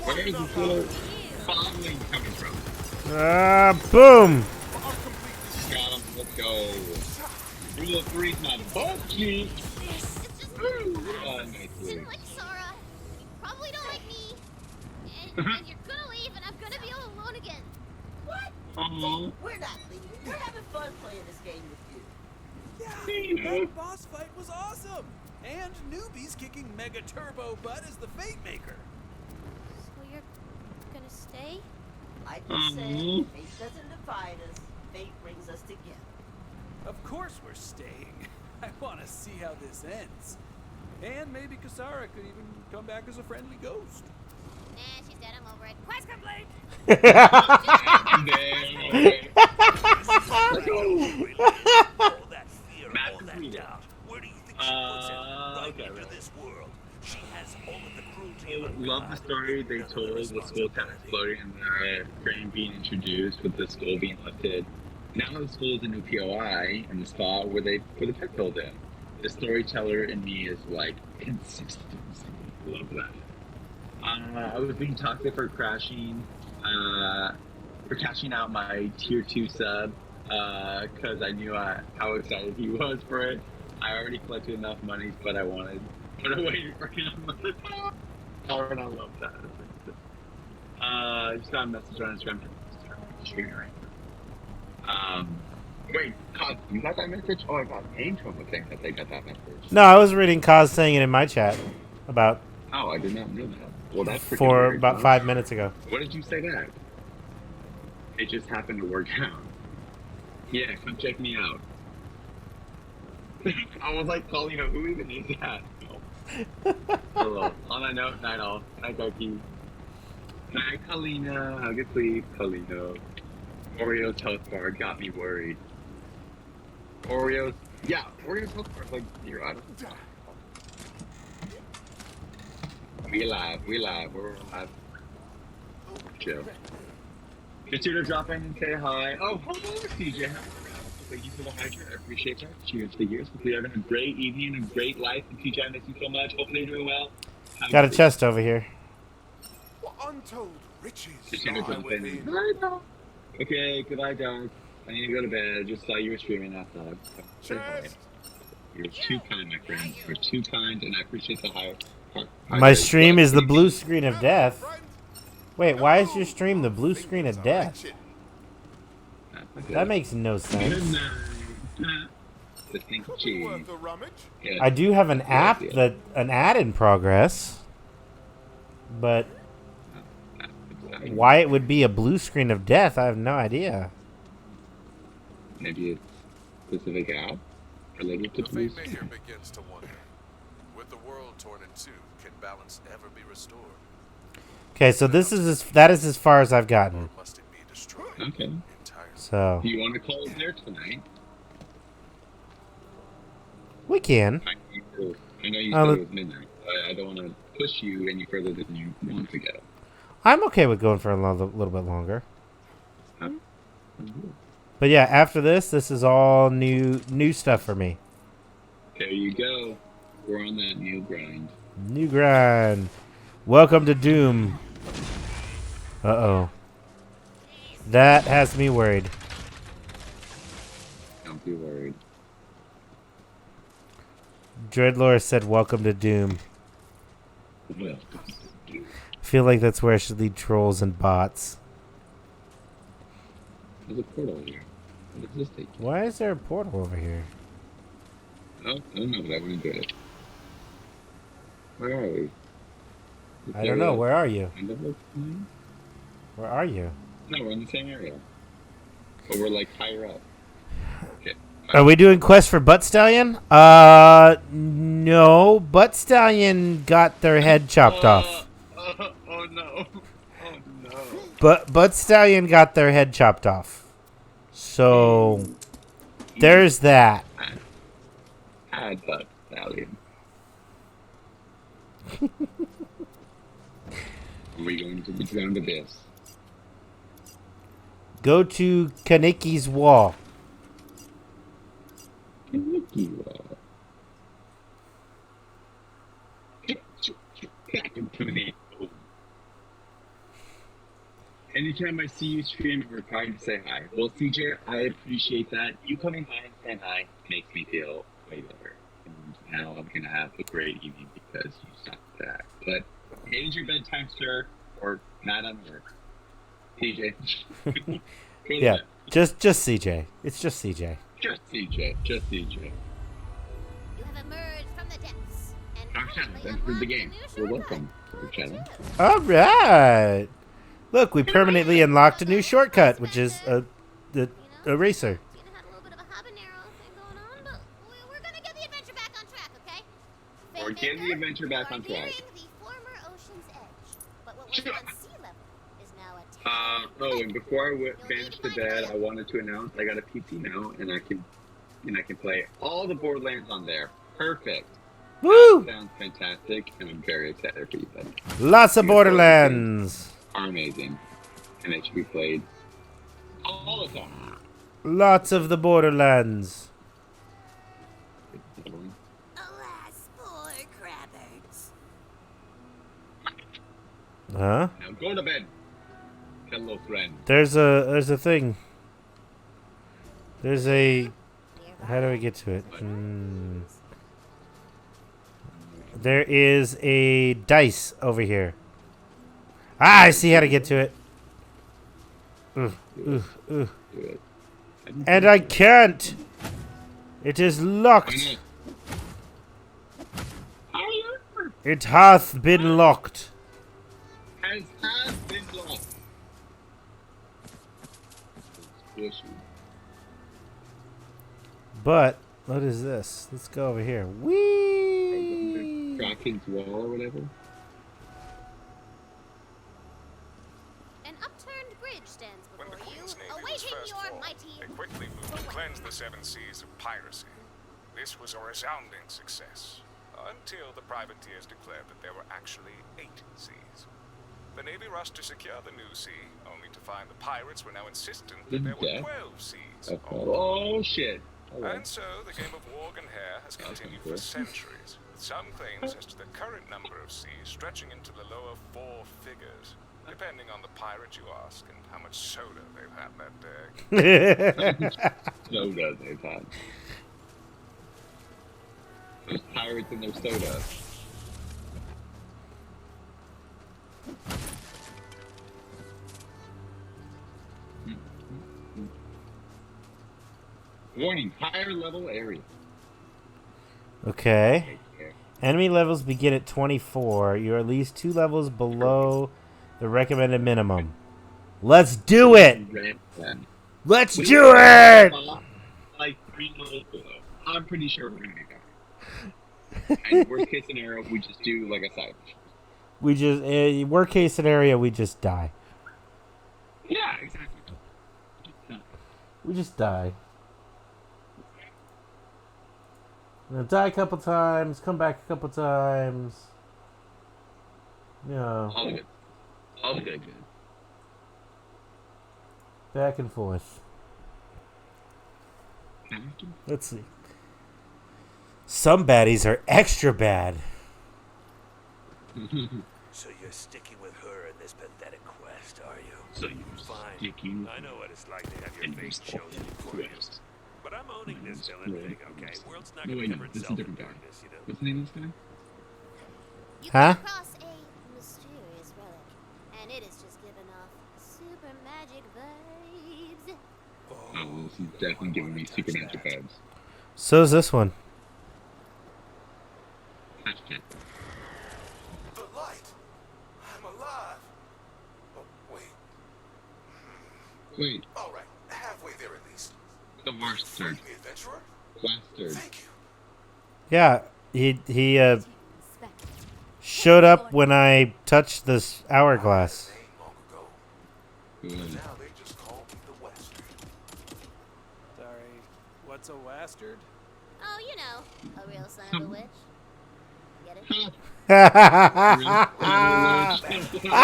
Where is this little following coming from? Boom! Got him. Let's go. Rule of three's my butt cheek. Nice Didn't like Sora. You probably don't like me. And you're gonna leave, and I'm gonna be all alone again. What? Aww. We're not leaving. We're having fun playing this game with you. Yeah, that boss fight was awesome. And newbies kicking Mega Turbo butt as the Fate Maker. So you're gonna stay? Like I said, fate doesn't divide us. Fate brings us together. Of course we're staying. I want to see how this ends. And maybe Kasara could even come back as a friendly ghost. Nah, she's dead. I'm over it. Quest complete! All that fear, all that doubt. Where do you think she puts it? Right into this world. She has all of the cruelty of Love the story they told, the skull kind of floating and the brain being introduced with the skull being lifted. Now the skull is a new POI in the spot where they put the pet build in. The storyteller in me is like consistency. Love that. I was being toxic for cashing out my tier 2 sub because I knew how excited he was for it. I already collected enough money, but I waited for him. Oh, and I love that. Just got a message on Instagram. Wait, Cos, you got that message? Oh, I got Angel to think that they got that message. No, I was reading Kaz saying it in my chat about Oh, I did not know that. Well, that's freaking for weird, about huh? 5 minutes ago. What did you say that? It just happened to work out. Yeah, come check me out. I was like calling her, who even is that? No. Hello. On that note, night all. Night, Goki. Night, Kalina. Have a good sleep, Kalina. Oreo Toast Bar got me worried. Oreos. Yeah, Oreo Toast Bar. Like, you're out of We live, we're live. Chill. Just here to drop in and say hi. Oh, hello, CJ. Thank you for the hydrate. I appreciate that. Cheers to yours. Hopefully you're having a great evening and a great life. And TJ, I miss you so much. Hopefully you're doing well. Got a chest over here. What untold riches Just here to lie jump in. within. Okay, goodbye, dog. I need to go to bed. I just saw you were streaming outside. Say hi. Chest. You're too kind, my friend. You're too kind, and I appreciate the high. My stream is the blue screen of death. Wait, why is your stream the blue screen of death? That makes no sense. Worth a rummage. I do have an ad in progress, but why it would be a blue screen of death, I have no idea. Maybe it's specific app related to The blue Fate screen. Maker begins to wonder. With the world torn in two, can balance ever be restored? Okay, so that is as far as I've gotten. Must it be destroyed Okay. entirely? So Do you want to call it there tonight? we can. I know you said it was midnight. I don't want to push you any further than you want to go. I'm okay with going for a little bit longer. Huh? But yeah, after this is all new stuff for me. There you go. We're on that new grind. New grind. Welcome to Doom. Uh-oh. That has me worried. Don't be worried. Dreadlore said, "Welcome to Doom." Well, I feel like that's where I should lead trolls and bots. there's a portal here. What does this take? Why is there a portal over here? Oh, I don't know, but I wouldn't do it. Where are we? I don't know. Where are you? Kind of looks fine. Where are you? No, we're in the same area. But we're like higher up. Okay. Are we doing quest for Butt Stallion? No. Butt Stallion got their head chopped off. Oh no. Oh no. But Butt Stallion got their head chopped off. So there's that. Add Butt Stallion. Are we going to be down to this? Go to Kaniki's wall. Mickey Wall. Back into the Anytime I see you stream, I'm required to say hi. Well, CJ, I appreciate that. You coming by and saying hi makes me feel way better. And now I'm gonna have a great evening because you stopped that. But it is your bedtime, sir, or not on work. CJ. Yeah, just CJ. It's just CJ. Just CJ. Just CJ. You have emerged from the depths and Our channel, finally thanks for the unlocked game. a new You're shortcut. welcome to our channel. All right. Look, we permanently unlocked a new shortcut, which is a eraser. Tina had a little bit of a habanero thing going on, but we're gonna get the adventure back on track, okay? We're getting the adventure back on You are track. nearing the former ocean's edge, but what was once sea level is now a Oh, and before I vanished to bed, I wanted to announce I got a PC now, and I can play all the Borderlands on there. Perfect. Woo! That sounds fantastic, and I'm very excited for you guys. Lots of Borderlands. Are amazing, and they should be played all the time. Lots of the Borderlands. alas, poor Crabbards. Huh? Now go to bed. Hello, friend. There's a thing. There's a. How do I get to it? There is a dice over here. Ah, I see how to get to it. And I can't. It is locked. It hath been locked. Has been lost. But what is this? Let's go over here. Whee! Kraken's wall or whatever. An upturned bridge stands When the before you, Queen's Navy was awaiting first your formed, mighty. they quickly moved to cleanse the seven seas of piracy. This was a resounding success, until the privateers declared that there were actually 8 seas. The Navy rushed to secure the new sea, only to find the pirates were now insistent that there were 12 seas. Oh shit. And so the game of warg and hare has continued for centuries, with some claims as to the current number of seas stretching into the lower 4 figures, depending on the pirate you ask and how much soda they've had that day. Soda they've had. Those pirates and their soda. Warning, higher level area. Okay. Enemy levels begin at 24. You're at least 2 levels below the recommended minimum. Let's do it! Let's do it! Like 3 levels below. I'm pretty sure we're gonna be back. And worst case scenario, we just do like a side mission. We just, worst case scenario, we just die. Yeah, exactly. We just die. We're gonna die a couple times, come back a couple times. Yeah. All good. All good. Back and forth. Let's see. Some baddies are extra bad. So you're sticking with her in this pathetic quest, are you? So you're Fine. I know what it's like to have your fate chosen for you. But I'm owning this villain thing, okay? World's not gonna cover this is a itself in different guy. darkness, you know? What's the name of this guy? You Huh? come across a mysterious relic, and it is just giving off super magic vibes. Oh, this is definitely giving me supernatural vibes. So is this one. The light! I'm alive! Oh, wait. Wait, Alright, halfway there at least. the bastard. The adventurer? Bastard. Thank you. Yeah, he showed up when I touched this hourglass. Good. Now they just call me the Western. Sorry, what's a wastard? Oh, you know, a real son of a witch. Get it?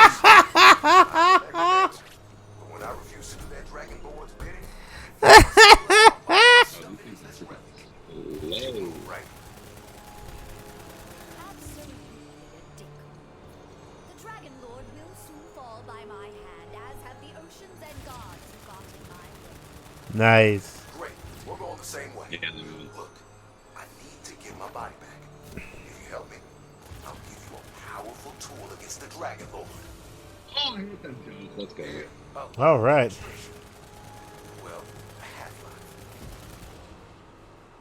But when I refuse to do that Dragonborn's bidding, Hello. right. Absolutely ridiculous. The Dragon Lord will soon fall by my hand, as have the potions and gods you got in mind. Nice. Great. We're going the same way. Yeah. Look, I need to get my body back. If you help me, I'll give you a powerful tool against the Dragon Lord. Oh, I hate them jokes. Let's go. All right. Well, half-life.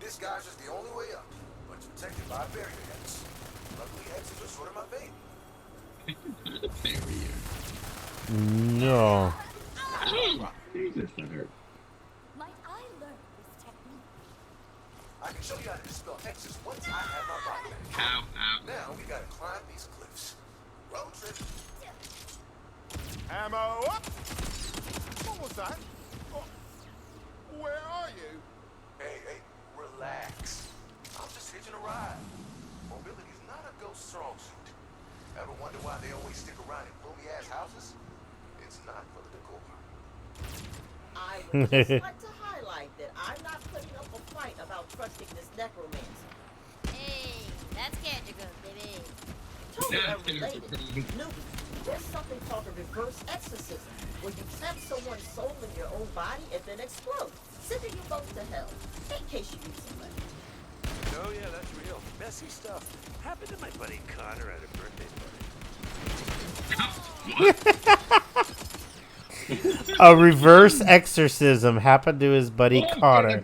This guy's just the only way up, but it's protected by a barrier X. Luckily, X's are sort of my baby. No. Jesus, that hurt. Might I learn this technique? I can show you how to dispel X's once I have my body back. Ow, ow. Now we gotta climb these cliffs. Road trip. Ammo up! What was that? Oh, where are you? Hey, relax. I'm just hitching a ride. Mobility's not a ghost strong suit. Ever wonder why they always stick around in gloomy-ass houses? It's not for the decor. I would just like to highlight that I'm not putting up a fight about trusting this necromancer. Hey, that's Canticle, baby. Totally unrelated. Newbie, there's something called a reverse exorcism, where you trap someone's soul in your own body and then explode, sending you both to hell, in case you need some money. Oh yeah, that's real. Messy stuff. Happened to my buddy Connor at a birthday party. A reverse exorcism happened to his buddy Connor.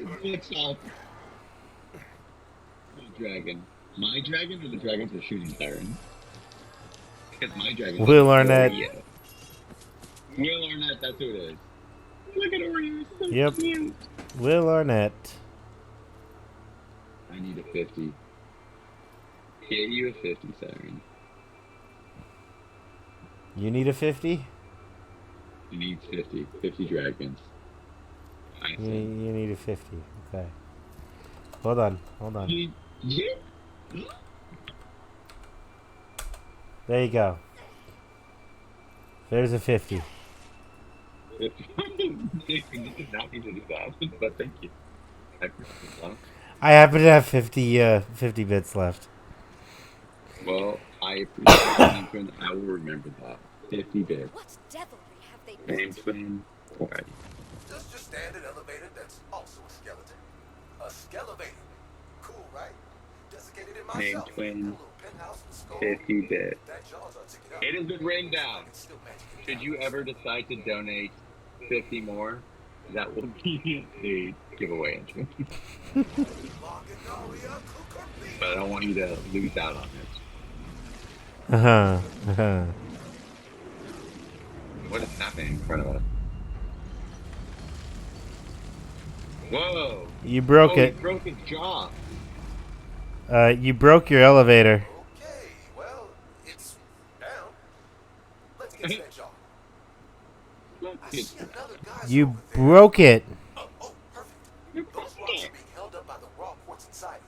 Dragon. My dragon or the dragon for shooting siren? Because my dragon. Will Arnett. Yeah. Will Arnett, that's who it is. Look at Oreo. So Yep. cute. Will Arnett. I need a 50. Get you a 50, siren. You need a 50? You need 50. 50 dragons. I You see. need a 50. Okay. Hold on. Yeah. There you go. There's a 50. 50. You did not need to do that, but thank you. I appreciate that. I happen to have 50 bits left. Well, I appreciate that, twin. I will remember that. 50 bits. What devilry have they built? Name twin. Alright. Just your standard elevator that's also a skeleton. A skelevator. Cool, right? Desiccated it Name myself. twin. Got a little penthouse with skull. 50 bits. That jaw's articulated. It has been written down. It's still magic. Should you ever decide to donate 50 more, that will be a giveaway entry. But I don't want you to lose out on it. What is happening in front of us? Whoa! You broke it. He broke his jaw. You broke your elevator. Okay, well, it's down. Let's get to that jaw. I see another guy's You over there. broke it. Oh, perfect. Those rocks are being held up by the raw quartz inside.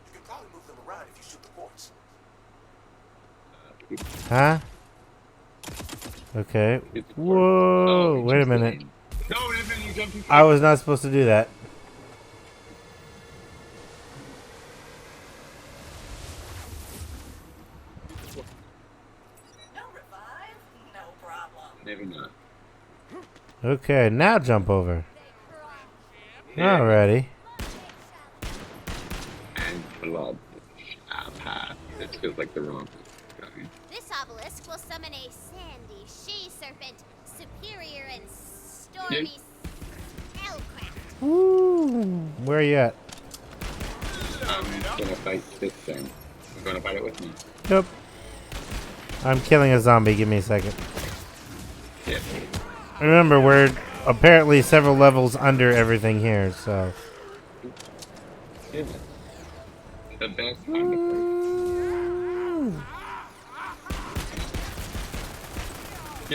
You can probably move them around if you shoot the quartz. Huh? Okay. It's Whoa. Oh, Wait a minute. No, Evan, you jumped too I was not supposed to do that. No revive? No problem. Maybe not. Okay, now jump over. Alrighty. And blood. Path. It feels like the wrong going. This obelisk will summon a sandy she-serpent, superior and stormy spellcraft. Woo. Where are you at? I'm gonna fight this thing. I'm gonna fight it with me. Yep. I'm killing a zombie. Give me a second. Yeah. Remember, we're apparently several levels under everything here, so. Yeah. The best time to play.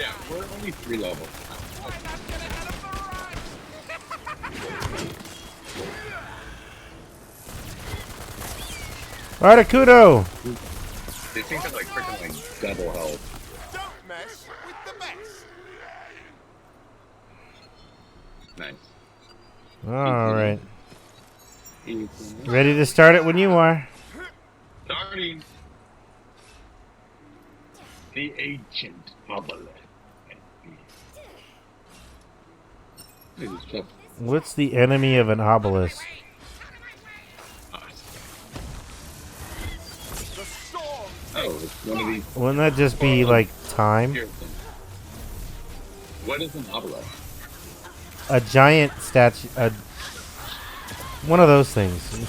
Yeah, we're only 3 levels. Articuno! These things have like freaking like double health. Don't mess with the best. Nice. Alright. Easy. Ready to start it when you are. Starting. The ancient obelisk. What's the enemy of an obelisk? Oh, it's one of these. Wouldn't that just be like time? What is an obelisk? A giant statue. One of those things.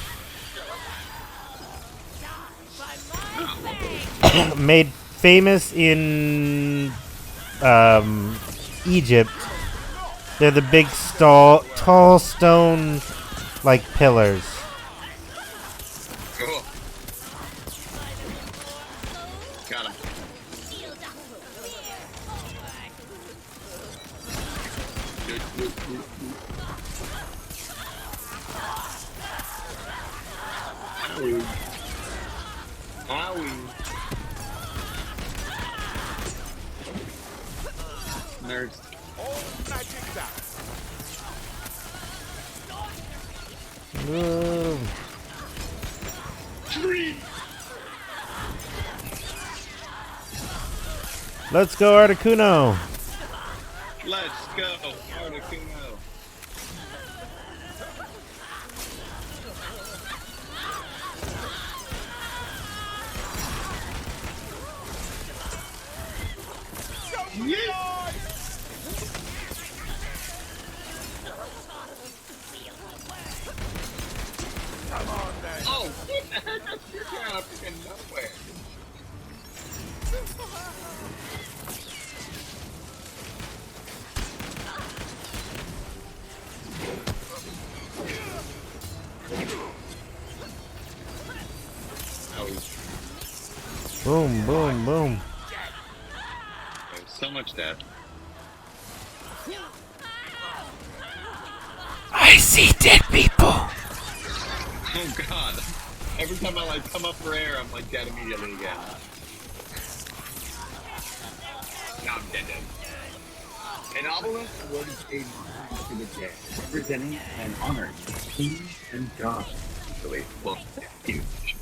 Made famous in Egypt. They're the big tall stone like pillars. Cool. Got him. Owie. Owie. Nerds. Let's go, Articuno. Let's go, Articuno. Come on then. Oh, you're out of nowhere. Boom, boom, boom. There's so much death. I see dead people. Oh god. Every time I like come up for air, I'm like dead immediately again. Now I'm dead. An obelisk was a monument to the dead, representing and honoring kings and gods. So it was huge.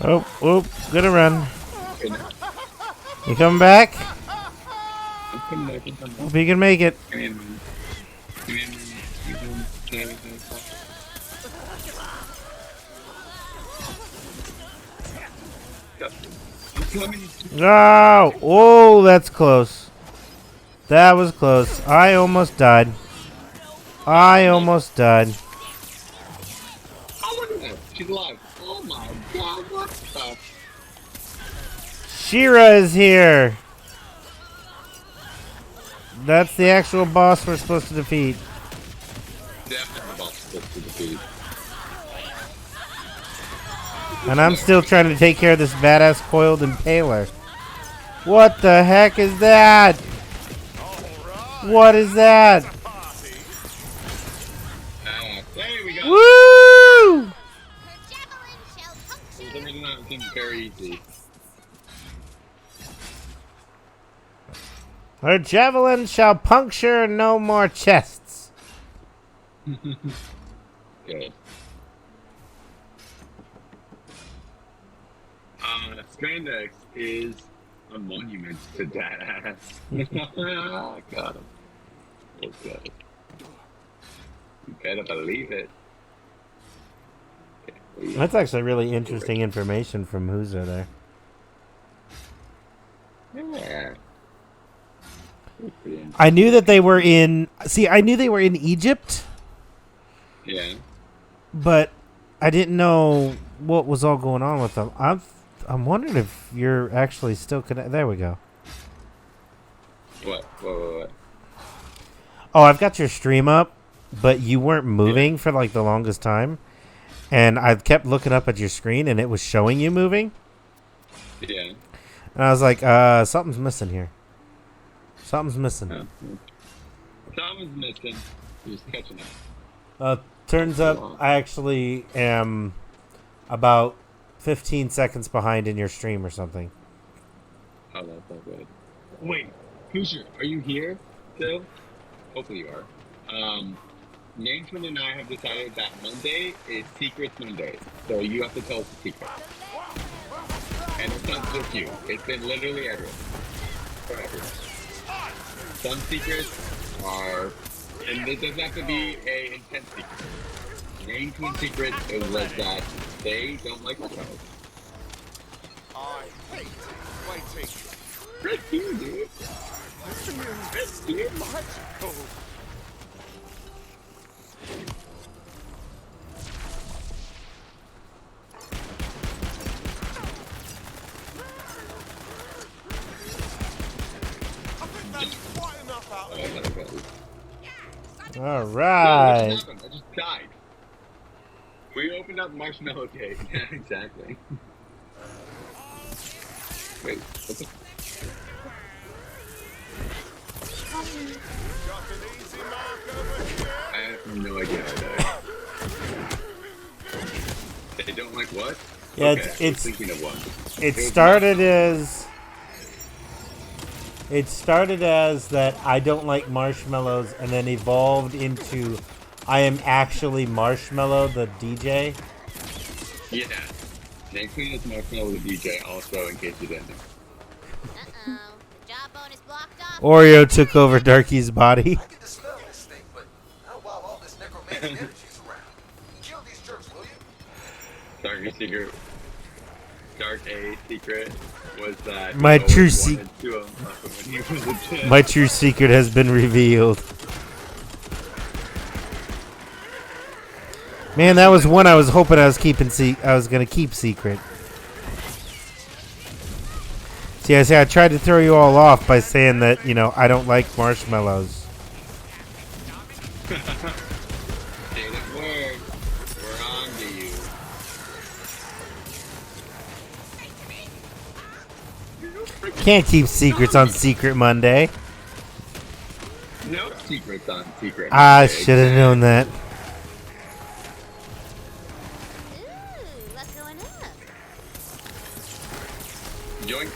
Oh, oh, gonna run. You coming back? Hope you can make it. No! Oh, that's close. That was close. I almost died. I almost died. Oh, look at that. She's alive. Oh my god, what the? Shira is here. That's the actual boss we're supposed to defeat. Definitely the boss supposed to defeat. And I'm still trying to take care of this badass coiled impaler. What the heck is that? What is that? There we go. Woo! For some reason that seems very easy. Her javelin shall puncture no more chests. Good. Strandex is a monument to that ass. Got him. Okay. You better believe it. That's actually really interesting information from Huzo there. Yeah. I knew that they were in... See, I knew they were in Egypt. Yeah. But I didn't know what was all going on with them. I'm wondering if you're actually still connected. There we go. What? Oh, I've got your stream up, but you weren't moving for like the longest time. And I kept looking up at your screen, and it was showing you moving. Yeah. And I was like, something's missing here. Something's missing. Something's missing. Just catching up. Turns up, I actually am about 15 seconds behind in your stream or something. Oh, that's so good. Wait, Hoosier, are you here still? Hopefully you are. Namesman and I have decided that Monday is Secrets Monday, so you have to tell us the secret. And it's not just you. It's been literally everyone. Some secrets are, and it doesn't have to be a intense secret. Main twin secret was that they don't like marshmallows. I hate waiting. Risky, dude. Risky. Magical. I think that's quite enough out of it. All No, what right. just happened? I just died. We opened up Marshmallow Cave. Yeah, exactly. Wait, what the? Got an easy mark over here. I have no idea how that. They don't like what? Yeah, Okay, I was it's thinking of one. it was started as that I don't like marshmallows, and then evolved into I am actually Marshmallow, the DJ. Yeah. Nancy is Marshmallow the DJ also, in case you didn't know. Uh-oh. The job bonus blocked off. Oreo took over Darky's body. I can dispel this thing, but not while all this necromantic energy's around. Kill these jerks, will you? Dark A secret was that My he true always se- wanted to when he was a kid. My true secret has been revealed. Man, that was one I was hoping I was gonna keep secret. See, I tried to throw you all off by saying that, I don't like marshmallows. Didn't work. We're on to you. Can't keep secrets on Secret Monday. No secrets on secret. I Monday. should have known that. Ooh, what's going up? Joink.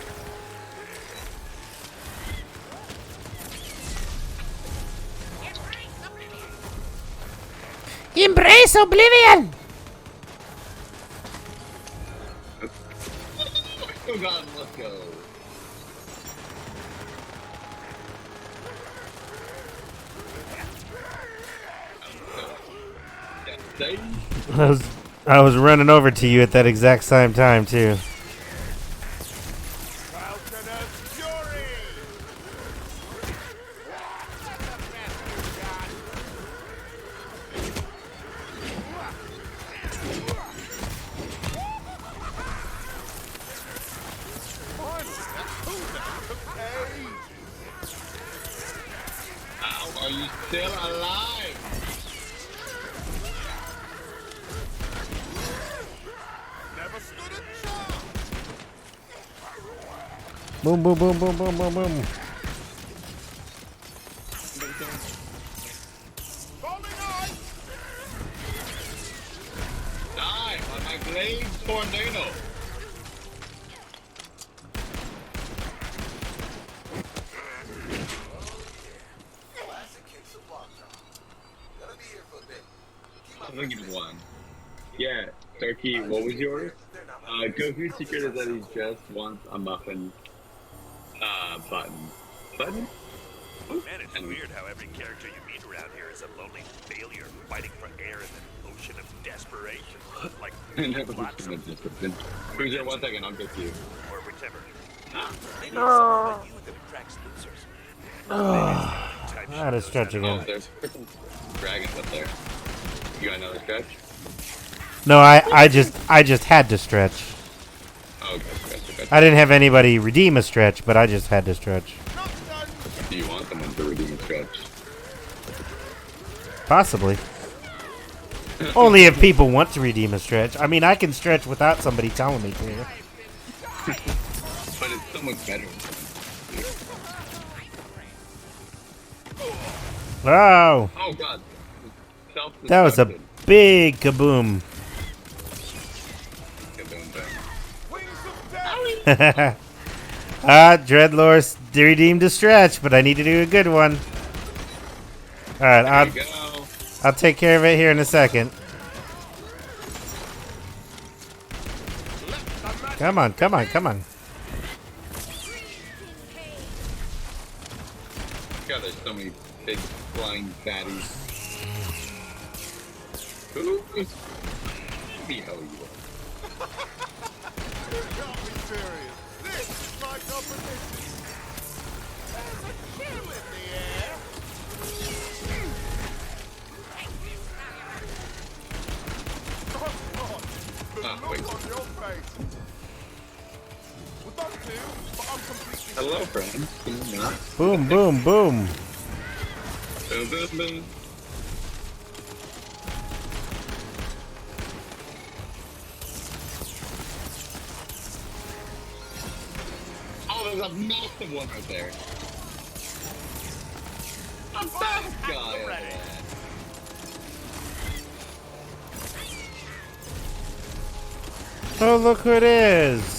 Embrace oblivion! Oh god, let's go. I was running over to you at that exact same time too. Falcon of Fury. How are you still alive? Never stood a chance. Boom, boom, boom, boom, boom, boom, boom. Falling ice. Die on my blade tornado. Classic kicks of lockdown. Gonna be here for a bit. Keep I my think it's one. Yeah, Darky, what was yours? Goku's secret is that he just wants a muffin button. Button? Man, it's weird how every character you meet around here is a lonely failure fighting for air in an ocean of desperation. Like Never lots been of description. Who's there? 1 second, I'll get to you. or whichever. Maybe it's someone like you that attracts losers. I had to stretch Oh, again. there's freaking dragons up there. You got another stretch? No, I just had to stretch. Oh, okay, stretch. I didn't have anybody redeem a stretch, but I just had to stretch. Do you want someone to redeem a stretch? Possibly. Only if people want to redeem a stretch. I mean, I can stretch without somebody telling me to. But it's so much better. Wow. Oh god. That was a big kaboom. Dreadlord redeemed a stretch, but I need to do a good one. Alright, I'll take care of it here in a second. Come on, come on, come on. God, there's so many big flying fatties. Who is the hell you are? You can't be serious. This is my competition. There's a kill in the air. Oh, God. The look wait. on your face. Would that do? But I'm completely... Hello, friend. Can you not? Boom, boom, boom. Boom, boom, boom. Oh, there's a massive one right there. A bad guy over there. Oh, look who it is.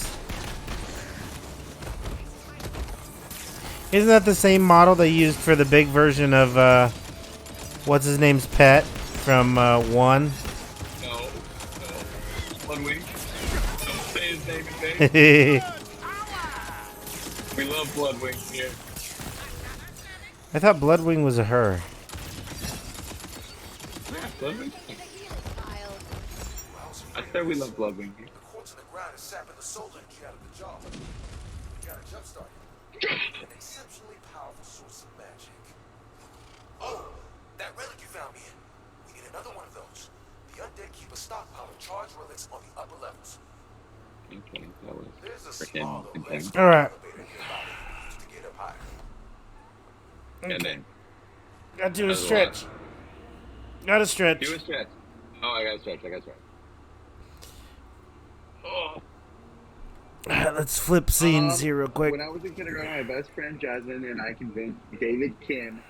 Isn't that the same model they used for the big version of, what's his name's pet from, 1? No. Bloodwing. Don't say his name in vain. We love Bloodwing here. I thought Bloodwing was a her. Bloodwing? I said we love Bloodwing here. The quartz in the ground is sapping the soul energy out of the jaw. We gotta jumpstart it. An exceptionally powerful source of magic. Oh, that relic you found me in. We need another one of those. The undead keep a stockpile of charged relics on the upper levels. Okay, that was There's a freaking small intense. electric Alright. elevator nearby that we use to get up higher. And then Gotta do a Another stretch. Gotta stretch. do a stretch. Oh, I gotta stretch. Oh. Let's flip scenes here real quick. When I was in kindergarten, my best friend Jasmine and I convinced David Kim.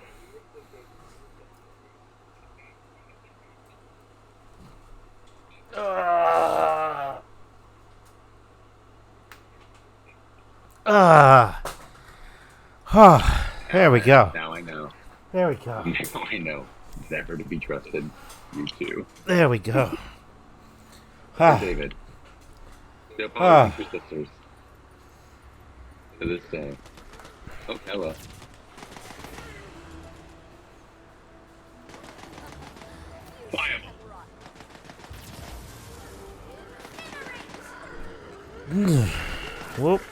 There we go. Now I know. There we go. Now I know. Never to be trusted. You too. There we go. David. Still probably for sisters. To this day. Oh, hello. Fire! Whoop.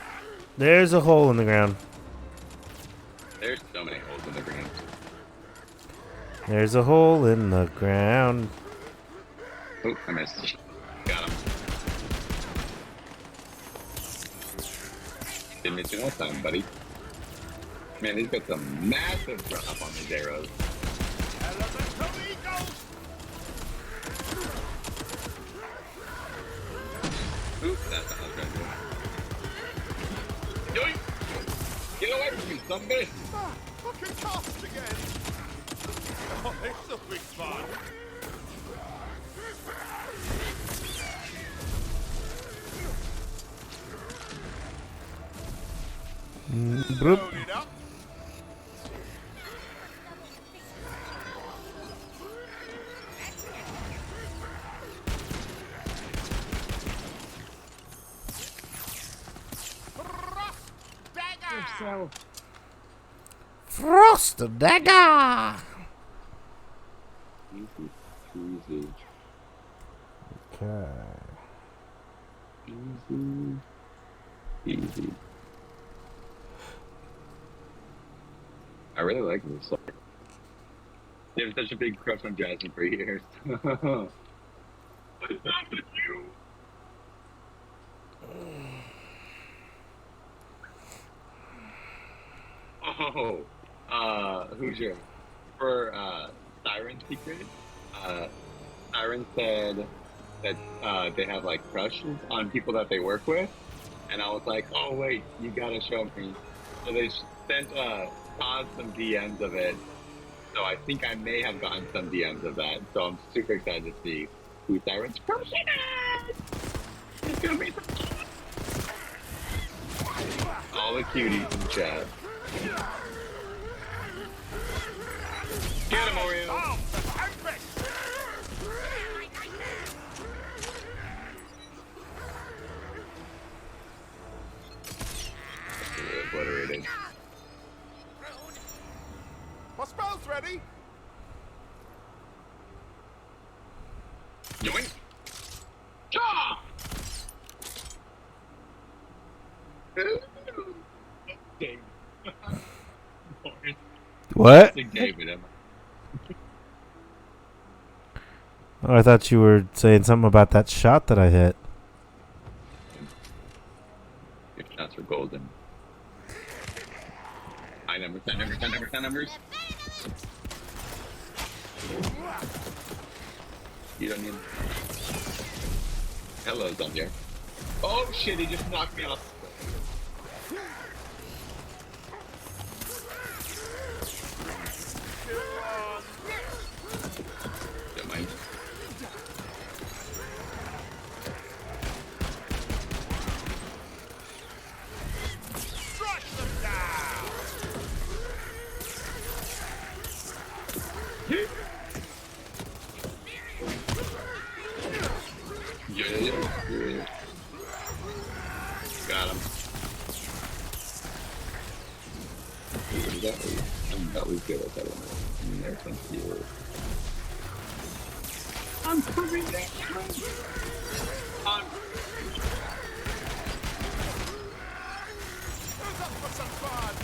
There's a hole in the ground. There's so many holes in the ground. There's a hole in the ground. Oh, I missed. Got him. Didn't miss you no time, buddy. Man, he's got some massive drop on his arrows. Oops, that's not what I was trying to do. Yoink! Get away from me, son of a bitch! Fucking cast again. Oh, this will be fun. Bloop. Load it up. Frost dagger. Easy, easy. Okay. Easy. Easy. I really like this song. They have such a big crush on Jasmine for years. What's up with you? Oh, Hoosier. For Siren Secret, Siren said that they have like crushes on people that they work with, and I was like, oh wait, you gotta show me. So they sent Todd some DMs of it. So I think I may have gotten some DMs of that. So I'm super excited to see who Siren's crush is. It's gonna be all the cuties in chat. Get him, Oreo! Obliterated. ready? Join. Ah! Dave. What? Big David, Emma. Oh, I thought you were saying something about that shot that I hit. Your shots were golden. High numbers, high numbers, high numbers, high numbers. You don't need. Hello, Zombie. Oh shit, he just knocked me off. Don't mind. Crush them down! Yeah. Got him. That was good at that one. There, thank you. I'm coming back. Who's up for some fun?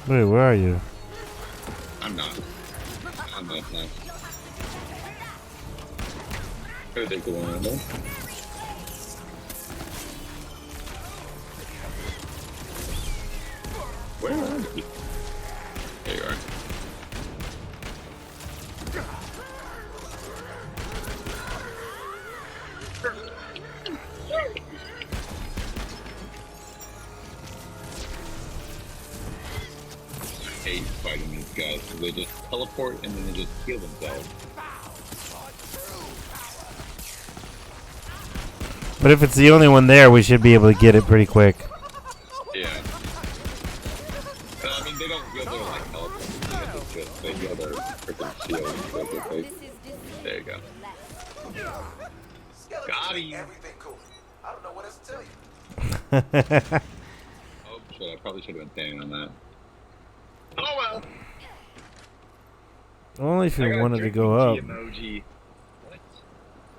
Wait, where are you? I'm not now. Oh, they go on though. Where are you? There you are. I hate fighting these guys because they just teleport and then they just heal themselves. But if it's the only one there, we should be able to get it pretty quick. Yeah. I mean, they don't heal their like health. They heal their freaking shield so quickly. There you go. Got him. Everything cool. I don't know what else to tell you. Oh shit, I probably should have been standing on that. Oh well. Only if I you got a wanted to go drinking up. tea emoji. What?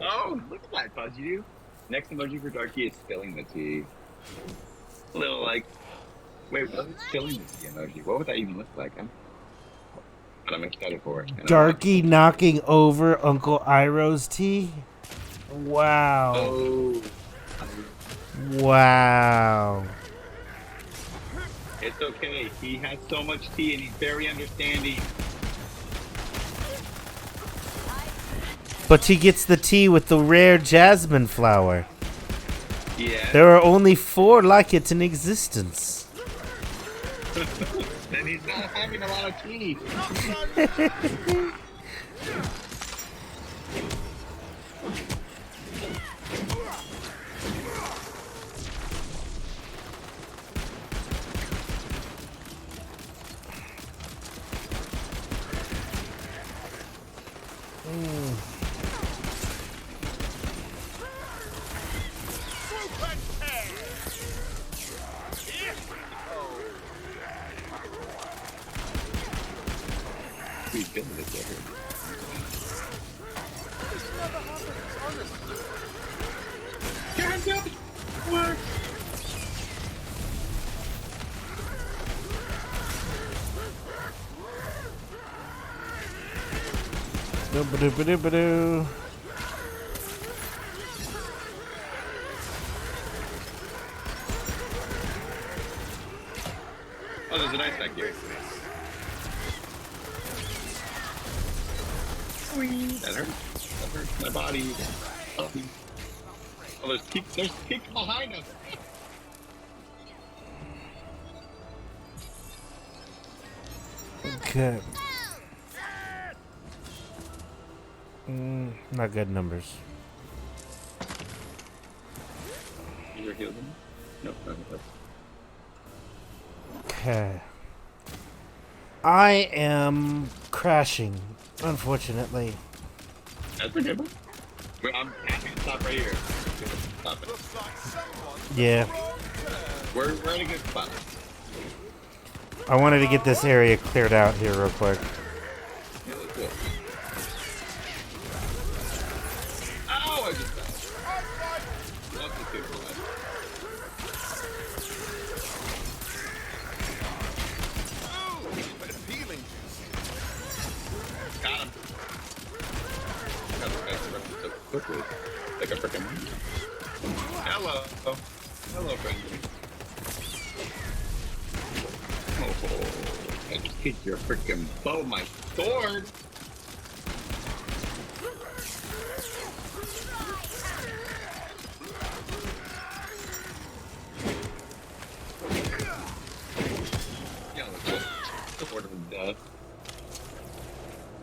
Oh, look at that, Buzz. You. Next emoji for Darky is spilling the tea. A little like, wait, what is spilling the tea emoji? What would that even look like? But I'm excited for it. Darky knocking over Uncle Iroh's tea? Wow. Oh. Wow. It's okay. He has so much tea and he's very understanding. But he gets the tea with the rare jasmine flower. Yeah. There are only 4 like it in existence. Then he's not having a lot of tea. He's good at this over. Hands up! Work! Doo-ba-doo-ba-doo-ba-doo. Oh, there's an ice back here. That hurts. That hurts my body. Oh, there's people behind us. Okay. Not good numbers. You were healed him? Nope, not good. Okay. I am crashing, unfortunately. That's okay, bro. I'm happy to stop right here. Stop it. Yeah. We're in a good spot. I wanted to get this area cleared out here real quick. Yeah, let's go. Ow, I just died. Love this good for life. Got him. Got the guys running so quickly. Like a freaking. Hello. Hello, friend. Oh, I just kicked your freaking bow, my sword. Yeah, let's go. Sword of death.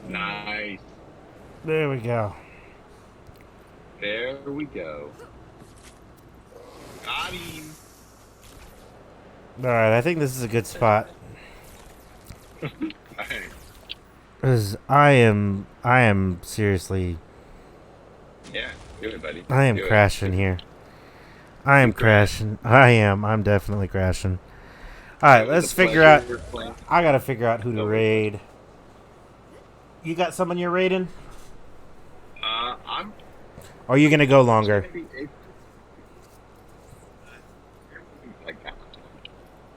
Nice. There we go. There we go. Got him. Alright, I think this is a good spot. Alright. Because I am seriously... Yeah, do it, buddy. I am Do it. crashing here. I am crashing. I am. I'm definitely crashing. Alright, let's figure out... I gotta figure out who to raid. You got someone you're raiding? I'm... Or are you gonna go longer?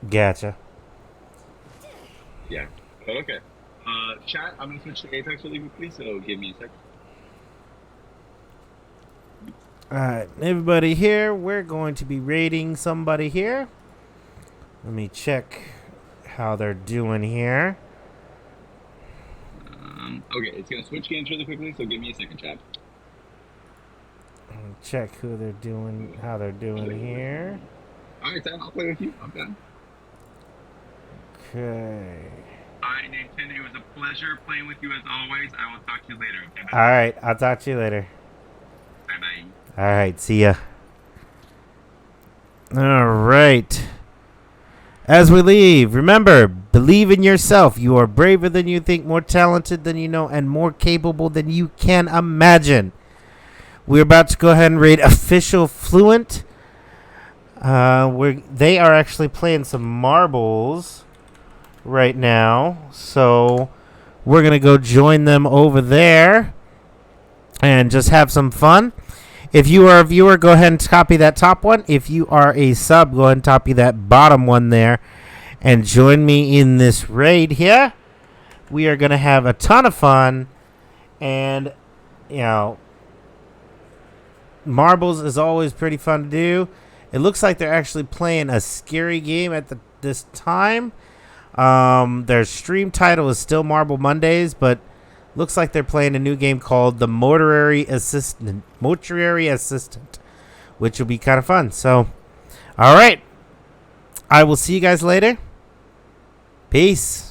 Gotcha. Yeah, but okay. Chat, I'm gonna switch to Apex really quickly, so give me a second. Alright, everybody here, we're going to be raiding somebody here. Let me check how they're doing here. Okay, it's gonna switch games really quickly, so give me a second, chat. Check who they're doing, how they're doing here. Alright, Sam, I'll play with you. I'm done. Okay. Alright, Nintendo, it was a pleasure playing with you as always. I will talk to you later. Okay, Alright, I'll talk to you later. bye-bye. Alright, see ya. Alright. As we leave, remember, believe in yourself. You are braver than you think, more talented than you know, and more capable than you can imagine. We're about to go ahead and raid Official Fluent. They are actually playing some marbles right now. So we're going to go join them over there and just have some fun. If you are a viewer, go ahead and copy that top one. If you are a sub, go ahead and copy that bottom one there and join me in this raid here. We are going to have a ton of fun. And, you know, marbles is always pretty fun to do. It looks like they're actually playing a scary game at this time. Their stream title is still Marble Mondays, but looks like they're playing a new game called the Mortuary Assistant, which will be kind of fun. So, all right. I will see you guys later. Peace.